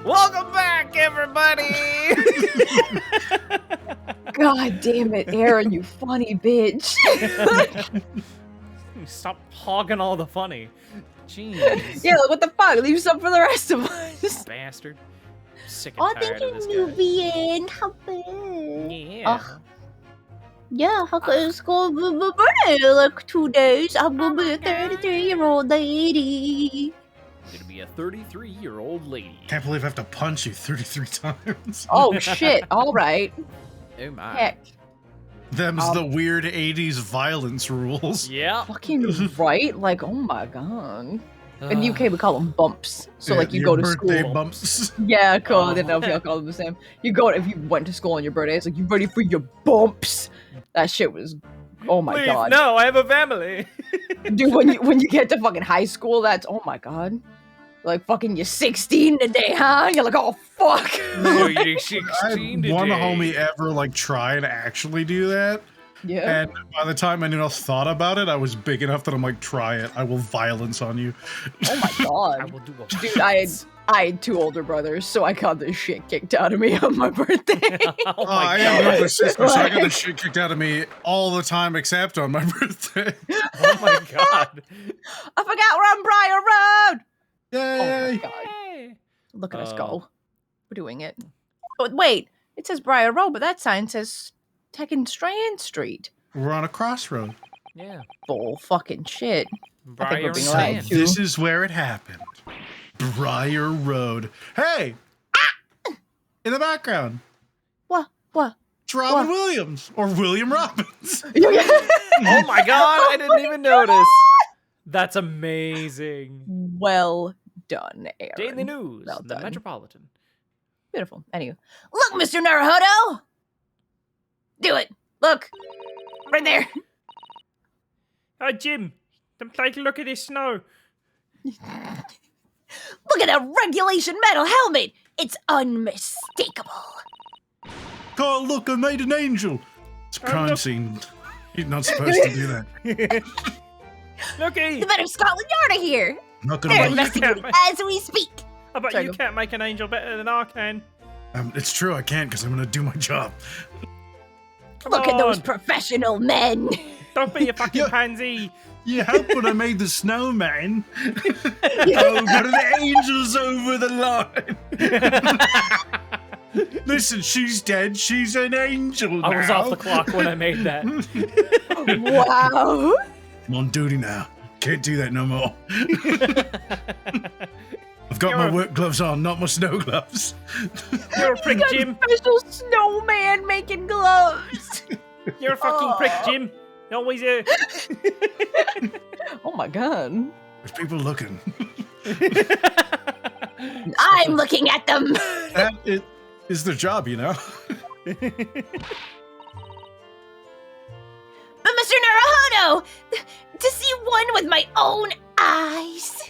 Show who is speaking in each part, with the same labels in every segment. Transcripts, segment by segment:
Speaker 1: Welcome back, everybody!
Speaker 2: God damn it, Aaron, you funny bitch.
Speaker 1: Stop hogging all the funny. Jeez.
Speaker 2: Yeah, like, what the fuck? Leave some for the rest of us.
Speaker 1: Bastard. Sick and tired of this guy. Yeah.
Speaker 2: Yeah, how could it's going to be my birthday in like 2 days? I'm gonna be a 33-year-old lady.
Speaker 1: Gonna be a 33-year-old lady.
Speaker 3: Can't believe I have to punch you 33 times.
Speaker 2: Oh shit, alright.
Speaker 1: Oh my.
Speaker 2: Heck.
Speaker 3: Them's the weird 80s violence rules.
Speaker 1: Yeah.
Speaker 2: Fucking right? Like, oh my god. In the UK, we call them bumps. So, like, you
Speaker 3: your
Speaker 2: go to
Speaker 3: birthday
Speaker 2: school.
Speaker 3: bumps.
Speaker 2: Yeah, cool. I didn't know if y'all call them the same. You go, if you went to school on your birthday, it's like, you ready for your bumps? That shit was, oh my
Speaker 1: Please,
Speaker 2: god.
Speaker 1: no, I have a family.
Speaker 2: Dude, when you get to fucking high school, that's, oh my god. Like, fucking, you're 16 today, huh? You're like, oh, fuck.
Speaker 1: No, you're
Speaker 3: I
Speaker 1: 16
Speaker 3: had
Speaker 1: today.
Speaker 3: one homie ever, like, try and actually do that.
Speaker 2: Yeah.
Speaker 3: And by the time anyone else thought about it, I was big enough that I'm like, try it. I will violence on you.
Speaker 2: Oh my
Speaker 1: I
Speaker 2: god.
Speaker 1: will do a
Speaker 2: Dude, I had 2 older brothers, so I got the shit kicked out of me on my birthday.
Speaker 1: Oh my
Speaker 3: I have
Speaker 1: god.
Speaker 3: another sister, so I got the shit kicked out of me all the time except on my birthday.
Speaker 1: Oh my god.
Speaker 2: I forgot we're on Briar Road! Oh
Speaker 3: Yay!
Speaker 2: my god.
Speaker 1: Hey.
Speaker 2: Look at us go. We're doing it. Oh, wait. It says Briar Road, but that sign says Tekken Strand Street.
Speaker 3: We're on a crossroad.
Speaker 1: Yeah.
Speaker 2: Bull fucking shit.
Speaker 1: Briar
Speaker 2: we're being
Speaker 1: and
Speaker 2: allowed
Speaker 1: sand.
Speaker 2: to.
Speaker 3: This is where it happened. Briar Road. Hey! In the background,
Speaker 2: What?
Speaker 3: it's Robin
Speaker 2: What?
Speaker 3: Williams. Or William Robbins.
Speaker 1: Oh my god, I didn't even notice. That's amazing.
Speaker 2: Well done, Aaron.
Speaker 1: Daily news,
Speaker 2: Well
Speaker 1: the
Speaker 2: done.
Speaker 1: Metropolitan.
Speaker 2: Beautiful. Anyway. Look, Mr. Naruhodo! Do it. Look. Right there.
Speaker 1: Hey Jim, take a look at this snow.
Speaker 2: Look at that regulation metal helmet. It's unmistakable.
Speaker 3: Carl, look, I made an angel. It's a crime
Speaker 1: look.
Speaker 3: scene. You're not supposed to do that.
Speaker 1: Looky!
Speaker 2: The men of Scotland Yard are here.
Speaker 3: I'm not gonna
Speaker 2: They're
Speaker 3: let
Speaker 2: investigating as we speak.
Speaker 1: I bet
Speaker 2: Sorry,
Speaker 1: you
Speaker 2: go.
Speaker 1: can't make an angel better than I can.
Speaker 3: It's true, I can't because I'm gonna do my job.
Speaker 1: Come
Speaker 2: Look at those
Speaker 1: on.
Speaker 2: professional men.
Speaker 1: Don't be a fucking
Speaker 3: Yeah.
Speaker 1: pansy.
Speaker 3: You helped when I made the snowman. Oh, but the angel's over the line. Listen, she's dead. She's an angel now.
Speaker 1: I was off the clock when I made that.
Speaker 2: Wow.
Speaker 3: I'm on duty now. Can't do that no more. I've got my work gloves on, not my snow gloves.
Speaker 1: You're a prick,
Speaker 2: Got
Speaker 1: Jim.
Speaker 2: special snowman making gloves.
Speaker 1: You're a fucking prick, Jim. You always
Speaker 2: Oh my god.
Speaker 3: There's people looking.
Speaker 2: I'm looking at them.
Speaker 3: That is their job, you know?
Speaker 2: But Mr. Naruhodo, to see one with my own eyes.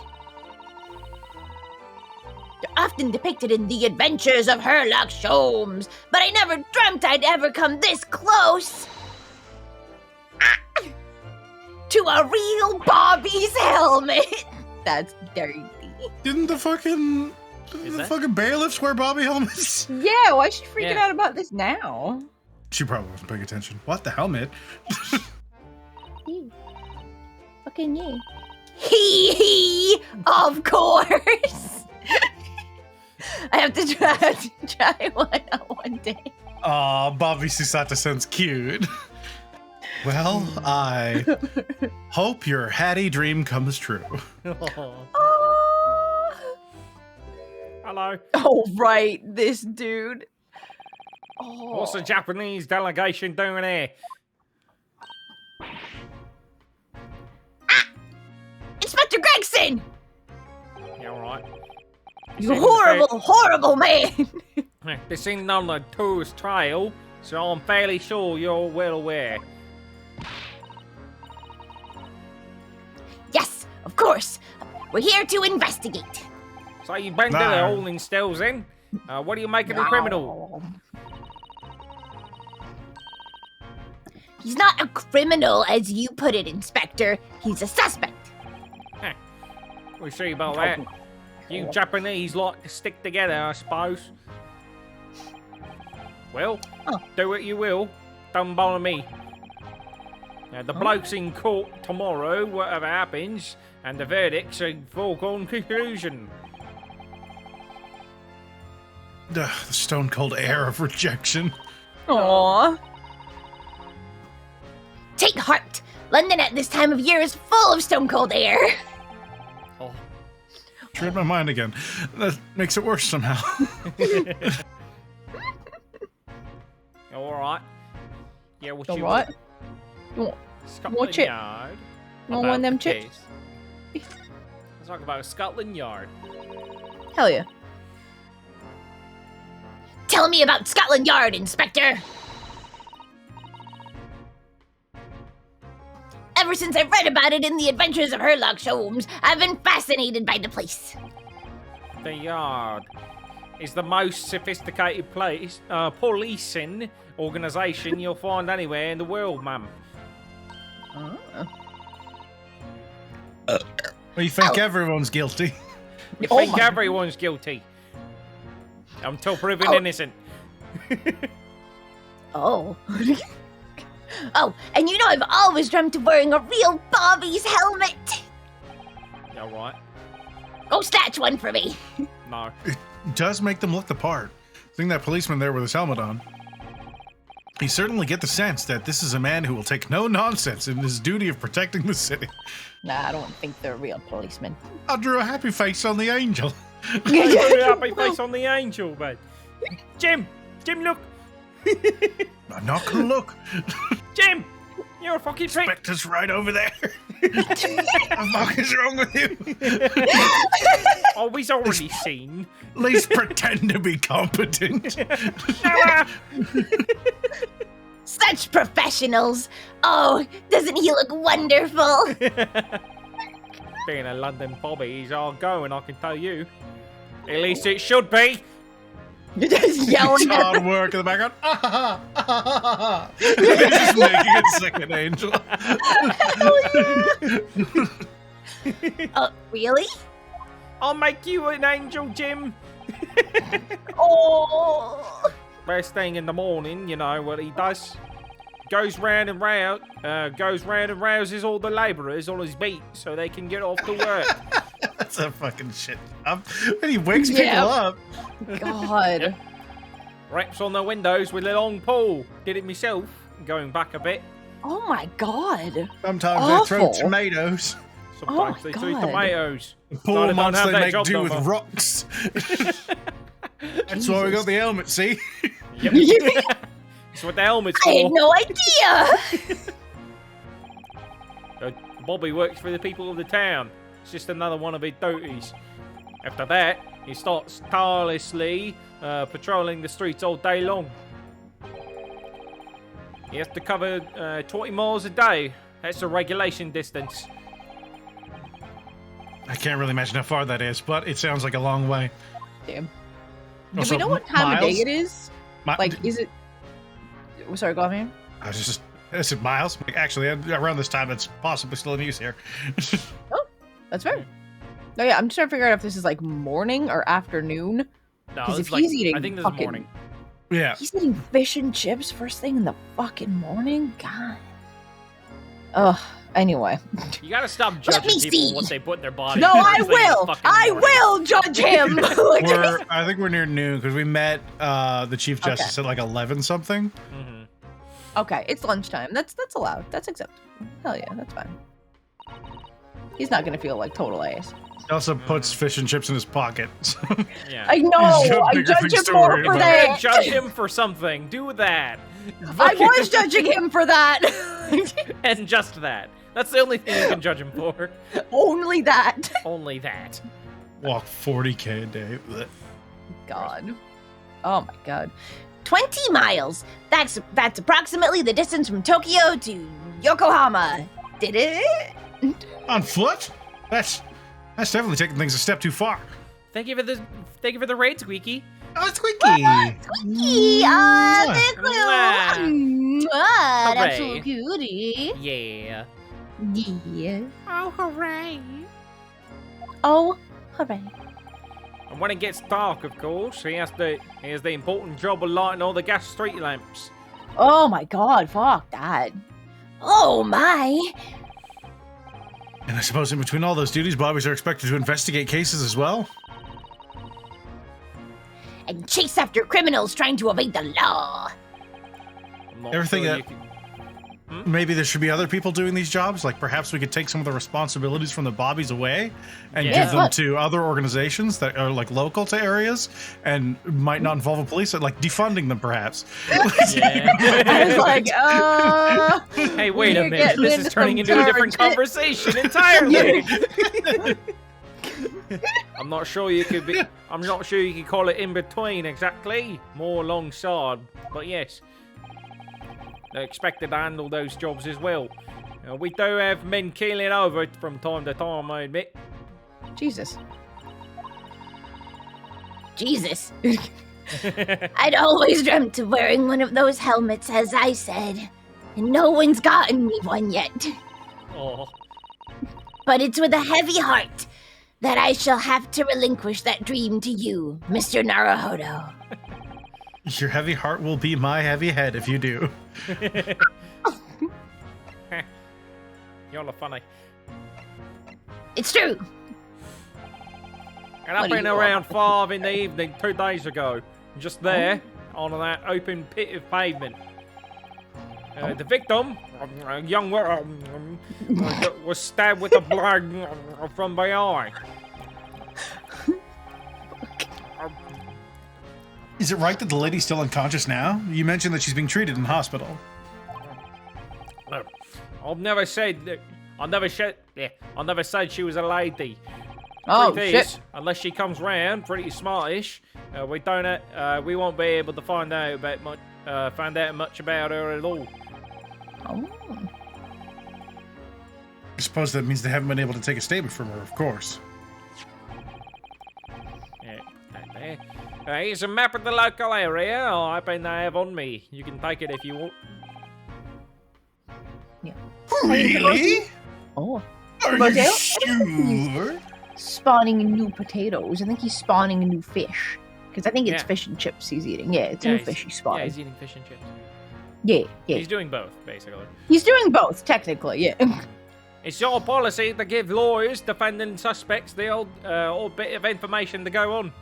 Speaker 2: They're often depicted in the adventures of Sherlock Holmes, but I never dreamt I'd ever come this close. To a real Bobby's helmet. That's dirty.
Speaker 3: Didn't the fucking
Speaker 1: that-
Speaker 3: bailiffs wear Bobby helmets?
Speaker 2: Yeah, why is she freaking
Speaker 1: Yeah.
Speaker 2: out about this now?
Speaker 3: She probably wasn't paying attention. What, the helmet?
Speaker 2: Fucking yeah. Hee, of course. I have to try one on one day.
Speaker 3: Aw, Bobby Susata sounds cute. Well, I hope your Hattie dream comes true.
Speaker 1: Hello.
Speaker 2: Oh, right, this dude. Oh.
Speaker 1: What's the Japanese delegation doing here?
Speaker 2: Inspector Gregson!
Speaker 1: Yeah, alright.
Speaker 2: You horrible, horrible man!
Speaker 1: This ain't on the tourist trail, so I'm fairly sure you're well aware.
Speaker 2: Yes, of course. We're here to investigate.
Speaker 1: So you've been to the
Speaker 3: Nah.
Speaker 1: holding stills then? What do you make of the criminal?
Speaker 2: He's not a criminal, as you put it, Inspector. He's a suspect.
Speaker 1: We'll see about that. You Japanese like to stick together, I suppose. Well, do what you will. Don't bother me. Now, the bloke's in court tomorrow, whatever happens, and the verdict's a foregone conclusion.
Speaker 3: The stone cold air of rejection.
Speaker 2: Aww.
Speaker 4: Take heart. London at this time of year is full of stone cold air.
Speaker 1: Oh.
Speaker 3: Read my mind again. That makes it worse somehow.
Speaker 1: All right. Yeah, what
Speaker 2: So
Speaker 1: you
Speaker 2: what? You want,
Speaker 1: Scotland
Speaker 2: Watch it.
Speaker 1: Yard.
Speaker 2: you want
Speaker 1: about
Speaker 2: one of them
Speaker 1: the
Speaker 2: chips?
Speaker 1: case. Let's talk about Scotland Yard.
Speaker 2: Hell yeah.
Speaker 4: Tell me about Scotland Yard, Inspector. Ever since I read about it in the Adventures of Sherlock Holmes, I've been fascinated by the place.
Speaker 1: The Yard is the most sophisticated policing organisation you'll find anywhere in the world, ma'am.
Speaker 2: Oh.
Speaker 3: Well, you think everyone's guilty?
Speaker 1: You
Speaker 2: Oh
Speaker 1: think
Speaker 2: my-
Speaker 1: everyone's guilty. Until proven innocent.
Speaker 4: Oh. Oh, and you know I've always dreamt of wearing a real Bobby's helmet.
Speaker 1: You alright?
Speaker 4: Go snatch one for me.
Speaker 1: No.
Speaker 3: It does make them look the part. Seeing that policeman there with his helmet on. You certainly get the sense that this is a man who will take no nonsense in his duty of protecting the city.
Speaker 2: Nah, I don't think they're real policemen.
Speaker 3: I drew a happy face on the angel.
Speaker 1: Happy face on the angel, man. Jim! Jim, look!
Speaker 3: I'm not gonna look.
Speaker 1: Jim! You're a fucking prick!
Speaker 3: Spectre's right over there. What the fuck is wrong with you?
Speaker 1: Oh, he's already seen.
Speaker 3: At least pretend to be competent.
Speaker 4: Such professionals. Oh, doesn't he look wonderful?
Speaker 1: Being a London Bobby, he's all going, I can tell you. At least it should be.
Speaker 2: You're just yelling
Speaker 3: It's
Speaker 2: at
Speaker 3: hard work in the background. They're just making a second angel.
Speaker 4: Really?
Speaker 1: I'll make you an angel, Jim.
Speaker 4: Oh.
Speaker 1: First thing in the morning, you know what he does? Goes round and rouses all the labourers on his beat so they can get off to work.
Speaker 3: That's a fucking shit job. And he wakes
Speaker 2: Yeah.
Speaker 3: people up.
Speaker 2: God.
Speaker 1: Yep. Raps on the windows with a long pole. Did it myself, going back a bit.
Speaker 2: Oh my god.
Speaker 3: Sometimes they throw
Speaker 2: Awful.
Speaker 3: tomatoes.
Speaker 1: Sometimes
Speaker 2: Oh,
Speaker 1: they throw
Speaker 2: God.
Speaker 1: tomatoes.
Speaker 3: The poor
Speaker 1: Not if I
Speaker 3: months
Speaker 1: have
Speaker 3: they
Speaker 1: that
Speaker 3: make
Speaker 1: job
Speaker 3: do
Speaker 1: no
Speaker 3: with
Speaker 1: more.
Speaker 3: rocks. That's why we got the helmet, see?
Speaker 1: Yep. That's what the helmet's
Speaker 4: I had
Speaker 1: for.
Speaker 4: no idea.
Speaker 1: Bobby works for the people of the town. It's just another one of his duties. After that, he starts tirelessly patrolling the streets all day long. He has to cover 20 miles a day. That's the regulation distance.
Speaker 3: I can't really imagine how far that is, but it sounds like a long way.
Speaker 2: Damn. Do
Speaker 3: Also,
Speaker 2: we know what time of
Speaker 3: miles?
Speaker 2: day it is? Like, is it... Oh, sorry, go on, man.
Speaker 3: I said miles. Like, actually, around this time, it's possibly still in use here.
Speaker 2: That's fair. No, yeah, I'm just trying to figure out if this is like morning or afternoon.
Speaker 1: No,
Speaker 2: 'Cause
Speaker 1: it's
Speaker 2: if
Speaker 1: like,
Speaker 2: he's eating
Speaker 1: I think this
Speaker 2: fucking-
Speaker 1: is morning.
Speaker 3: Yeah.
Speaker 2: He's eating fish and chips first thing in the fucking morning? God. Ugh. Anyway.
Speaker 1: You gotta stop
Speaker 4: Let
Speaker 1: judging
Speaker 4: me
Speaker 1: people
Speaker 4: see.
Speaker 1: what they put in their body.
Speaker 2: No,
Speaker 1: first
Speaker 2: I
Speaker 1: thing in the
Speaker 2: will!
Speaker 1: fucking
Speaker 2: I
Speaker 1: morning.
Speaker 2: will judge him! Like,
Speaker 3: I think we're near noon because we met the Chief Justice at like 11 something.
Speaker 1: Mhm.
Speaker 2: okay, it's lunchtime. That's allowed. That's acceptable. Hell yeah, that's fine. He's not gonna feel like total ass.
Speaker 3: He also puts fish and chips in his pocket.
Speaker 1: Yeah.
Speaker 2: I know!
Speaker 3: He's got
Speaker 2: I
Speaker 3: bigger
Speaker 2: judge
Speaker 3: things
Speaker 2: him
Speaker 3: to
Speaker 2: more
Speaker 3: worry
Speaker 2: for
Speaker 3: about.
Speaker 1: You're gonna
Speaker 2: that!
Speaker 1: judge him for something. Do that.
Speaker 2: I was judging him for that!
Speaker 1: And just that. That's the only thing you can judge him for.
Speaker 2: Only that!
Speaker 1: Only that.
Speaker 3: Walk 40K a day. Blech.
Speaker 2: God. Oh my god.
Speaker 4: 20 miles. That's approximately the distance from Tokyo to Yokohama. Did it?
Speaker 3: On foot? That's definitely taking things a step too far.
Speaker 1: Thank you for the raid, Squeaky.
Speaker 3: Oh, Squeaky!
Speaker 4: Yeah, thank you.
Speaker 1: Mwah.
Speaker 4: Mwah, that's
Speaker 1: Hooray.
Speaker 4: so cutie.
Speaker 1: Yeah.
Speaker 4: Yeah.
Speaker 1: Oh, hooray.
Speaker 4: Oh, hooray.
Speaker 1: And when it gets dark, of course, he has the important job of lighting all the gas street lamps.
Speaker 2: Oh my god, fuck that.
Speaker 4: Oh my!
Speaker 3: And I suppose in between all those duties, Bobbies are expected to investigate cases as well?
Speaker 4: And chase after criminals trying to evade the law.
Speaker 1: I'm not
Speaker 3: Everything
Speaker 1: sure
Speaker 3: that-
Speaker 1: you can-
Speaker 3: Maybe there should be other people doing these jobs? Like perhaps we could take some of the responsibilities from the Bobbies away and
Speaker 1: Yeah.
Speaker 3: give them to other organizations that are like local to areas and might not involve a police, like defunding them perhaps.
Speaker 1: Yeah.
Speaker 2: I was like,
Speaker 1: Hey, wait a
Speaker 2: You're
Speaker 1: minute.
Speaker 2: getting
Speaker 1: This is
Speaker 2: into
Speaker 1: turning
Speaker 2: some
Speaker 1: into a different
Speaker 2: dark shit.
Speaker 1: conversation entirely. I'm not sure you could call it in between exactly. More alongside. But yes. They're expected to handle those jobs as well. We do have men keeling over from time to time, I admit.
Speaker 2: Jesus.
Speaker 4: Jesus. I'd always dreamt of wearing one of those helmets, as I said. And no one's gotten me one yet.
Speaker 1: Oh.
Speaker 4: But it's with a heavy heart that I shall have to relinquish that dream to you, Mr. Naruhodo.
Speaker 3: Your heavy heart will be my heavy head if you do.
Speaker 1: Y'all are funny.
Speaker 4: It's true.
Speaker 1: And I've
Speaker 2: What are
Speaker 1: been
Speaker 2: you
Speaker 1: around 5 in the evening 2 days ago. Just there, on that open pit of pavement. The victim, a young was stabbed with a blade from behind.
Speaker 3: Is it right that the lady's still unconscious now? You mentioned that she's being treated in hospital.
Speaker 1: I've never said that. I never said she was a lady.
Speaker 2: Oh,
Speaker 1: Truth
Speaker 2: shit.
Speaker 1: is, unless she comes round, pretty smartish, we won't be able to find out much about her at all.
Speaker 2: Oh.
Speaker 3: I suppose that means they haven't been able to take a statement from her, of course.
Speaker 1: Yeah, that there. Here's a map of the local area. I happen to have on me. You can take it if you want.
Speaker 3: Really?
Speaker 2: Oh.
Speaker 3: Are
Speaker 2: Potato?
Speaker 3: you sure?
Speaker 2: Spawning new potatoes. I think he's spawning a new fish. Because I think it's
Speaker 1: Yeah.
Speaker 2: fish and chips he's eating. Yeah, it's a new fish he's
Speaker 1: Yeah,
Speaker 2: spawning.
Speaker 1: he's eating fish and chips.
Speaker 2: Yeah, yeah.
Speaker 1: He's doing both, basically.
Speaker 2: He's doing both, technically, yeah.
Speaker 1: It's your policy to give lawyers defending suspects the old bit of information to go on.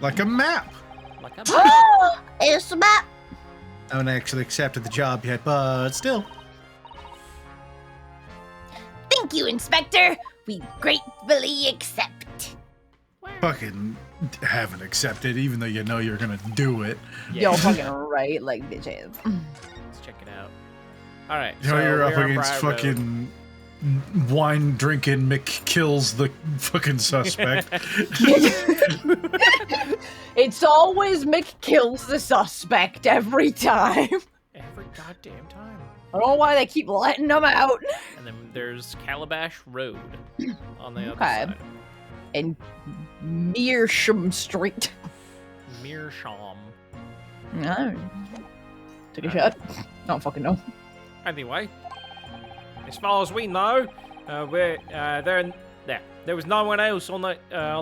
Speaker 3: Like a map.
Speaker 1: Like a
Speaker 2: Oh, it's a map.
Speaker 3: I haven't actually accepted the job yet, but still.
Speaker 4: Thank you, Inspector. We gratefully accept.
Speaker 3: Fucking haven't accepted, even though you know you're gonna do it.
Speaker 2: Yo, fucking right, like bitches.
Speaker 1: Let's check it out. All right.
Speaker 3: You know you're up
Speaker 1: we're on
Speaker 3: against
Speaker 1: Briar Road.
Speaker 3: fucking wine drinking Mick kills the fucking suspect.
Speaker 2: It's always Mick kills the suspect every time.
Speaker 1: Every goddamn time.
Speaker 2: I don't know why they keep letting them out.
Speaker 1: And then there's Calabash Road on the other
Speaker 2: Okay.
Speaker 1: side.
Speaker 2: And Mearsham Street.
Speaker 1: Mearsham.
Speaker 2: Take a shot. I don't fucking know.
Speaker 1: Anyway, as far as we know, there was no one else on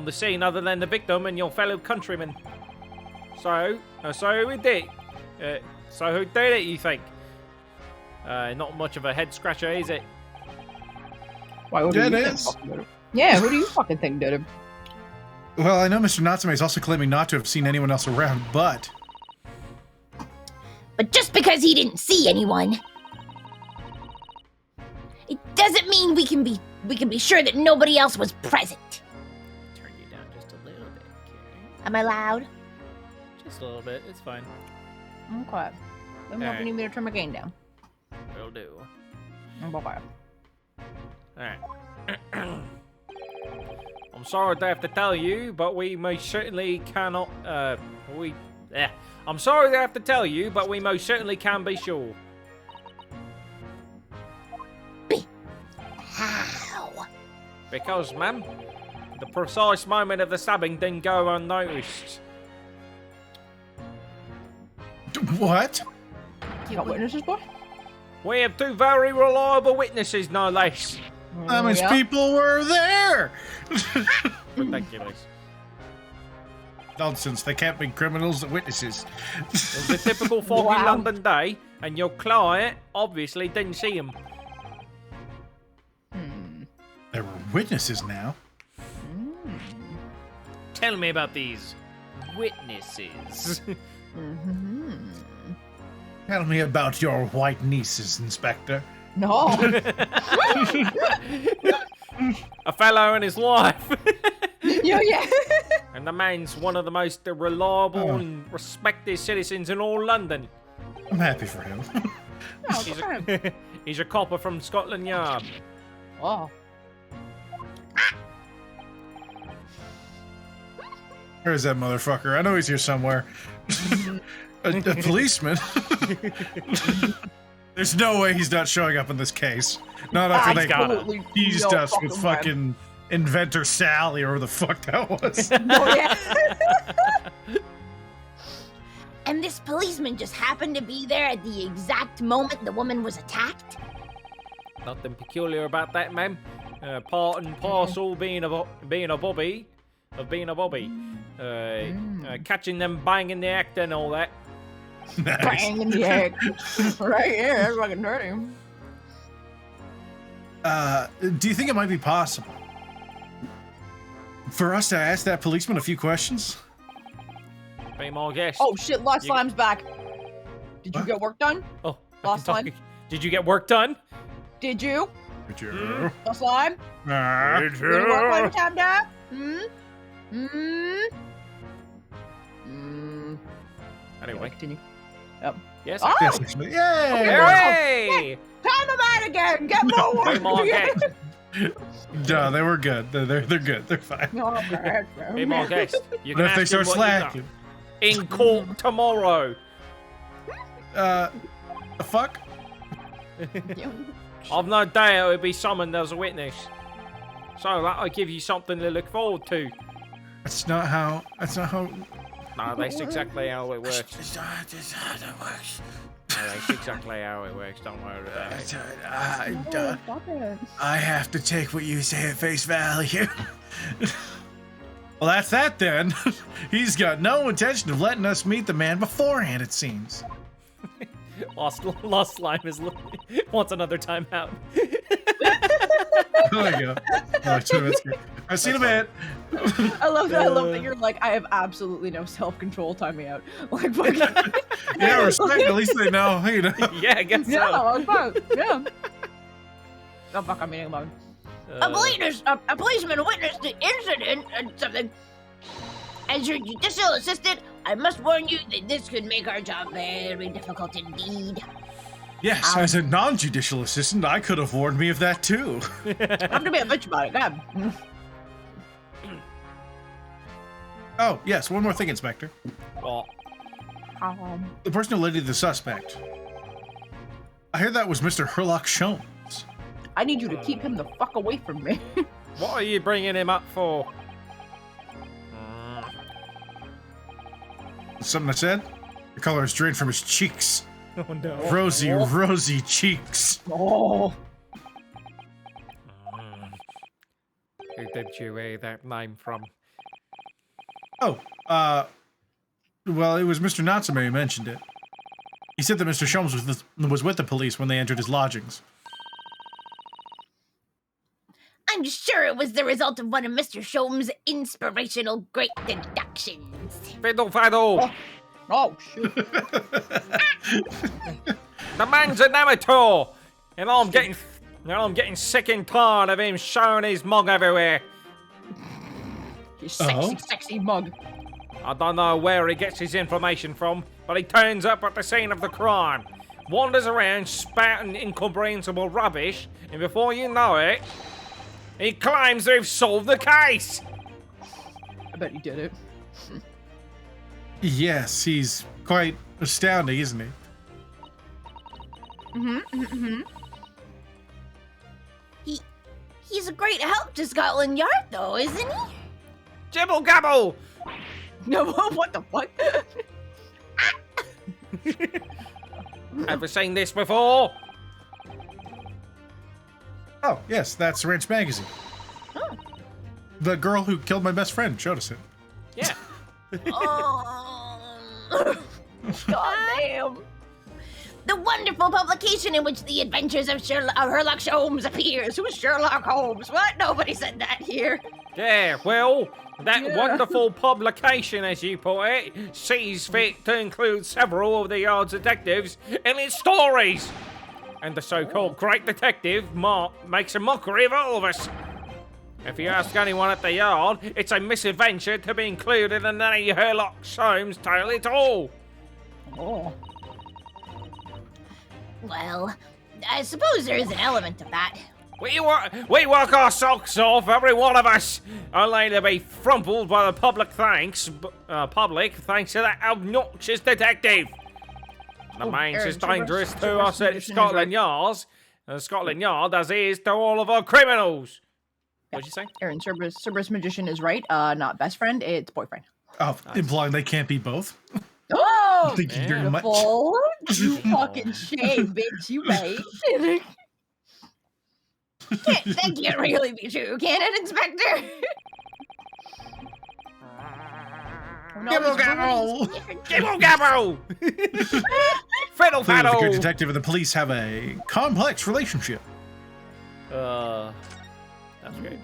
Speaker 1: the scene other than the victim and your fellow countrymen. So who did it? So who did it, you think? Not much of a head scratcher, is it?
Speaker 2: Why would
Speaker 3: Yeah,
Speaker 2: you
Speaker 3: it
Speaker 2: think
Speaker 3: is.
Speaker 2: fucking did it? Yeah, who do you fucking think did it?
Speaker 3: Well, I know Mr. Natsume is also claiming not to have seen anyone else around, but
Speaker 4: But just because he didn't see anyone, it doesn't mean we can be sure that nobody else was present.
Speaker 1: Turn you down just a little bit, Carrie.
Speaker 4: Am I loud?
Speaker 1: Just a little bit. It's fine.
Speaker 2: Okay. Let me know if you need me to turn my gain down.
Speaker 1: Will do.
Speaker 2: Okay.
Speaker 1: Alright. I'm sorry to have to tell you, but we most certainly cannot, I'm sorry to have to tell you, but we most certainly can be sure.
Speaker 4: How?
Speaker 1: Because, ma'am, the precise moment of the stabbing didn't go unnoticed.
Speaker 3: what?
Speaker 2: You got witnesses, boy?
Speaker 1: We have 2 very reliable witnesses, no less.
Speaker 3: How much
Speaker 2: Yeah.
Speaker 3: people were there?
Speaker 1: Ridiculous.
Speaker 3: Nonsense. They can't be criminals and witnesses.
Speaker 1: It was a typical foggy London day, and your client obviously didn't see him.
Speaker 3: There were witnesses now.
Speaker 1: Tell me about these witnesses.
Speaker 3: Tell me about your white nieces, Inspector.
Speaker 5: No.
Speaker 1: A fellow and his wife.
Speaker 5: Yeah.
Speaker 1: And the man's one of the most reliable and respected citizens in all London.
Speaker 3: I'm happy for him.
Speaker 1: He's a copper from Scotland Yard.
Speaker 5: Oh.
Speaker 3: Where's that motherfucker? I know he's here somewhere. a policeman? There's no way he's not showing up in this case. Not after they teased us with fucking Inventor Sally or the fuck that was.
Speaker 5: Oh, yeah.
Speaker 4: And this policeman just happened to be there at the exact moment the woman was attacked?
Speaker 1: Nothing peculiar about that, ma'am. Part and parcel being a bobby. Catching them banging the act and all that.
Speaker 3: Nice.
Speaker 5: Bang in the egg. Right here, that's fucking dirty.
Speaker 3: Do you think it might be possible for us to ask that policeman a few questions?
Speaker 1: Be my guest.
Speaker 5: Oh shit, Lost Slime's back. Did you get work done?
Speaker 1: Oh,
Speaker 5: Lost Slime?
Speaker 1: Did you get work done?
Speaker 5: Did you?
Speaker 3: Did you?
Speaker 5: Lost Slime?
Speaker 3: Did
Speaker 5: Did you work while you tapped out?
Speaker 1: Anyway.
Speaker 5: Continue. Yep.
Speaker 1: Yes.
Speaker 5: Oh!
Speaker 3: Yay!
Speaker 1: Hooray!
Speaker 5: Time them out again! Get more work!
Speaker 1: Be my guest.
Speaker 3: No, they were good. They're good. They're fine.
Speaker 1: Be my guest. You
Speaker 3: But
Speaker 1: can
Speaker 3: if they
Speaker 1: ask
Speaker 3: start
Speaker 1: him what you know.
Speaker 3: slacking,
Speaker 1: In court tomorrow.
Speaker 3: the fuck?
Speaker 1: I've no doubt he'll be summoned as a witness. So that'll give you something to look forward to.
Speaker 3: That's not how.
Speaker 1: No, that's exactly how it works.
Speaker 3: That's not how that works.
Speaker 1: No, that's exactly how it works. Don't worry about it.
Speaker 5: Stop it.
Speaker 3: I have to take what you say at face value. Well, that's that then. He's got no intention of letting us meet the man beforehand, it seems.
Speaker 1: Lost Slime wants another timeout.
Speaker 3: There you go. Oh, 2 minutes. I've seen a bit.
Speaker 5: I love that. I love that you're like, I have absolutely no self-control. Time me out. Like, fucking.
Speaker 3: Yeah, respect. At least they know. You know.
Speaker 1: Yeah, I guess
Speaker 5: Yeah,
Speaker 1: so.
Speaker 5: I'm fine. Yeah. Oh fuck! I'm eating alone.
Speaker 4: A policeman witnessed the incident and something. As your judicial assistant, I must warn you that this could make our job very difficult indeed.
Speaker 3: Yes, as a non-judicial assistant, I could have warned me of that too.
Speaker 5: I'm gonna be a bitch about it. God.
Speaker 3: Oh, yes, one more thing, Inspector.
Speaker 1: What?
Speaker 3: The person who led you to the suspect. I heard that was Mr. Herlock Sholmes.
Speaker 5: I need you to keep him the fuck away from me.
Speaker 1: What are you bringing him up for?
Speaker 3: Something I said? The color is drained from his cheeks.
Speaker 1: Oh no.
Speaker 3: Rosy cheeks.
Speaker 5: Oh.
Speaker 1: Who did you hear that name from?
Speaker 3: Oh, well, it was Mr. Natsume who mentioned it. He said that Mr. Sholmes was with the police when they entered his lodgings.
Speaker 4: I'm sure it was the result of one of Mr. Sholmes' inspirational great deductions.
Speaker 1: Fiddle faddle!
Speaker 5: Oh shit.
Speaker 1: The man's an amateur! And I'm getting sick and tired of him showing his mug everywhere.
Speaker 5: His sexy mug.
Speaker 1: I don't know where he gets his information from, but he turns up at the scene of the crime, wanders around spouting incomprehensible rubbish, and before you know it, he claims to have solved the case!
Speaker 5: I bet he did it.
Speaker 3: Yes, he's quite astounding, isn't he?
Speaker 4: He's a great help to Scotland Yard, though, isn't he?
Speaker 1: Jibble gabble!
Speaker 5: No, what the fuck?
Speaker 1: Ever seen this before?
Speaker 3: Oh, yes, that's Ranch Magazine.
Speaker 4: Oh.
Speaker 3: The girl who killed my best friend showed us it.
Speaker 1: Yeah.
Speaker 4: God damn. The wonderful publication in which the adventures of Sherlock Holmes appears. Who's Sherlock Holmes? What? Nobody said that here.
Speaker 1: Yeah, well, that wonderful publication, as you put it, sees fit to include several of the Yard's detectives in its stories. And the so-called great detective, Mark, makes a mockery of all of us. If you ask anyone at the Yard, it's a misadventure to be included in any Sherlock Holmes tale at all.
Speaker 5: Oh.
Speaker 4: Well, I suppose there is an element of that.
Speaker 1: We work our socks off, every one of us, only to be frumpled by the public thanks to that obnoxious detective. The man's as dangerous to us at Scotland Yard as he is to all of our criminals. What'd you say?
Speaker 5: Aaron, Cerberus Magician is right. Not best friend, it's boyfriend.
Speaker 3: Oh, implying they can't be both.
Speaker 5: Oh,
Speaker 3: Thank you very much.
Speaker 5: beautiful. You fucking shame, bitch. You made.
Speaker 4: That can't really be true, can it, Inspector?
Speaker 3: Gibble gabble!
Speaker 1: Gibble gabble! Fiddle
Speaker 3: Clearly, the good
Speaker 1: faddle!
Speaker 3: detective and the police have a complex relationship.
Speaker 1: That's great.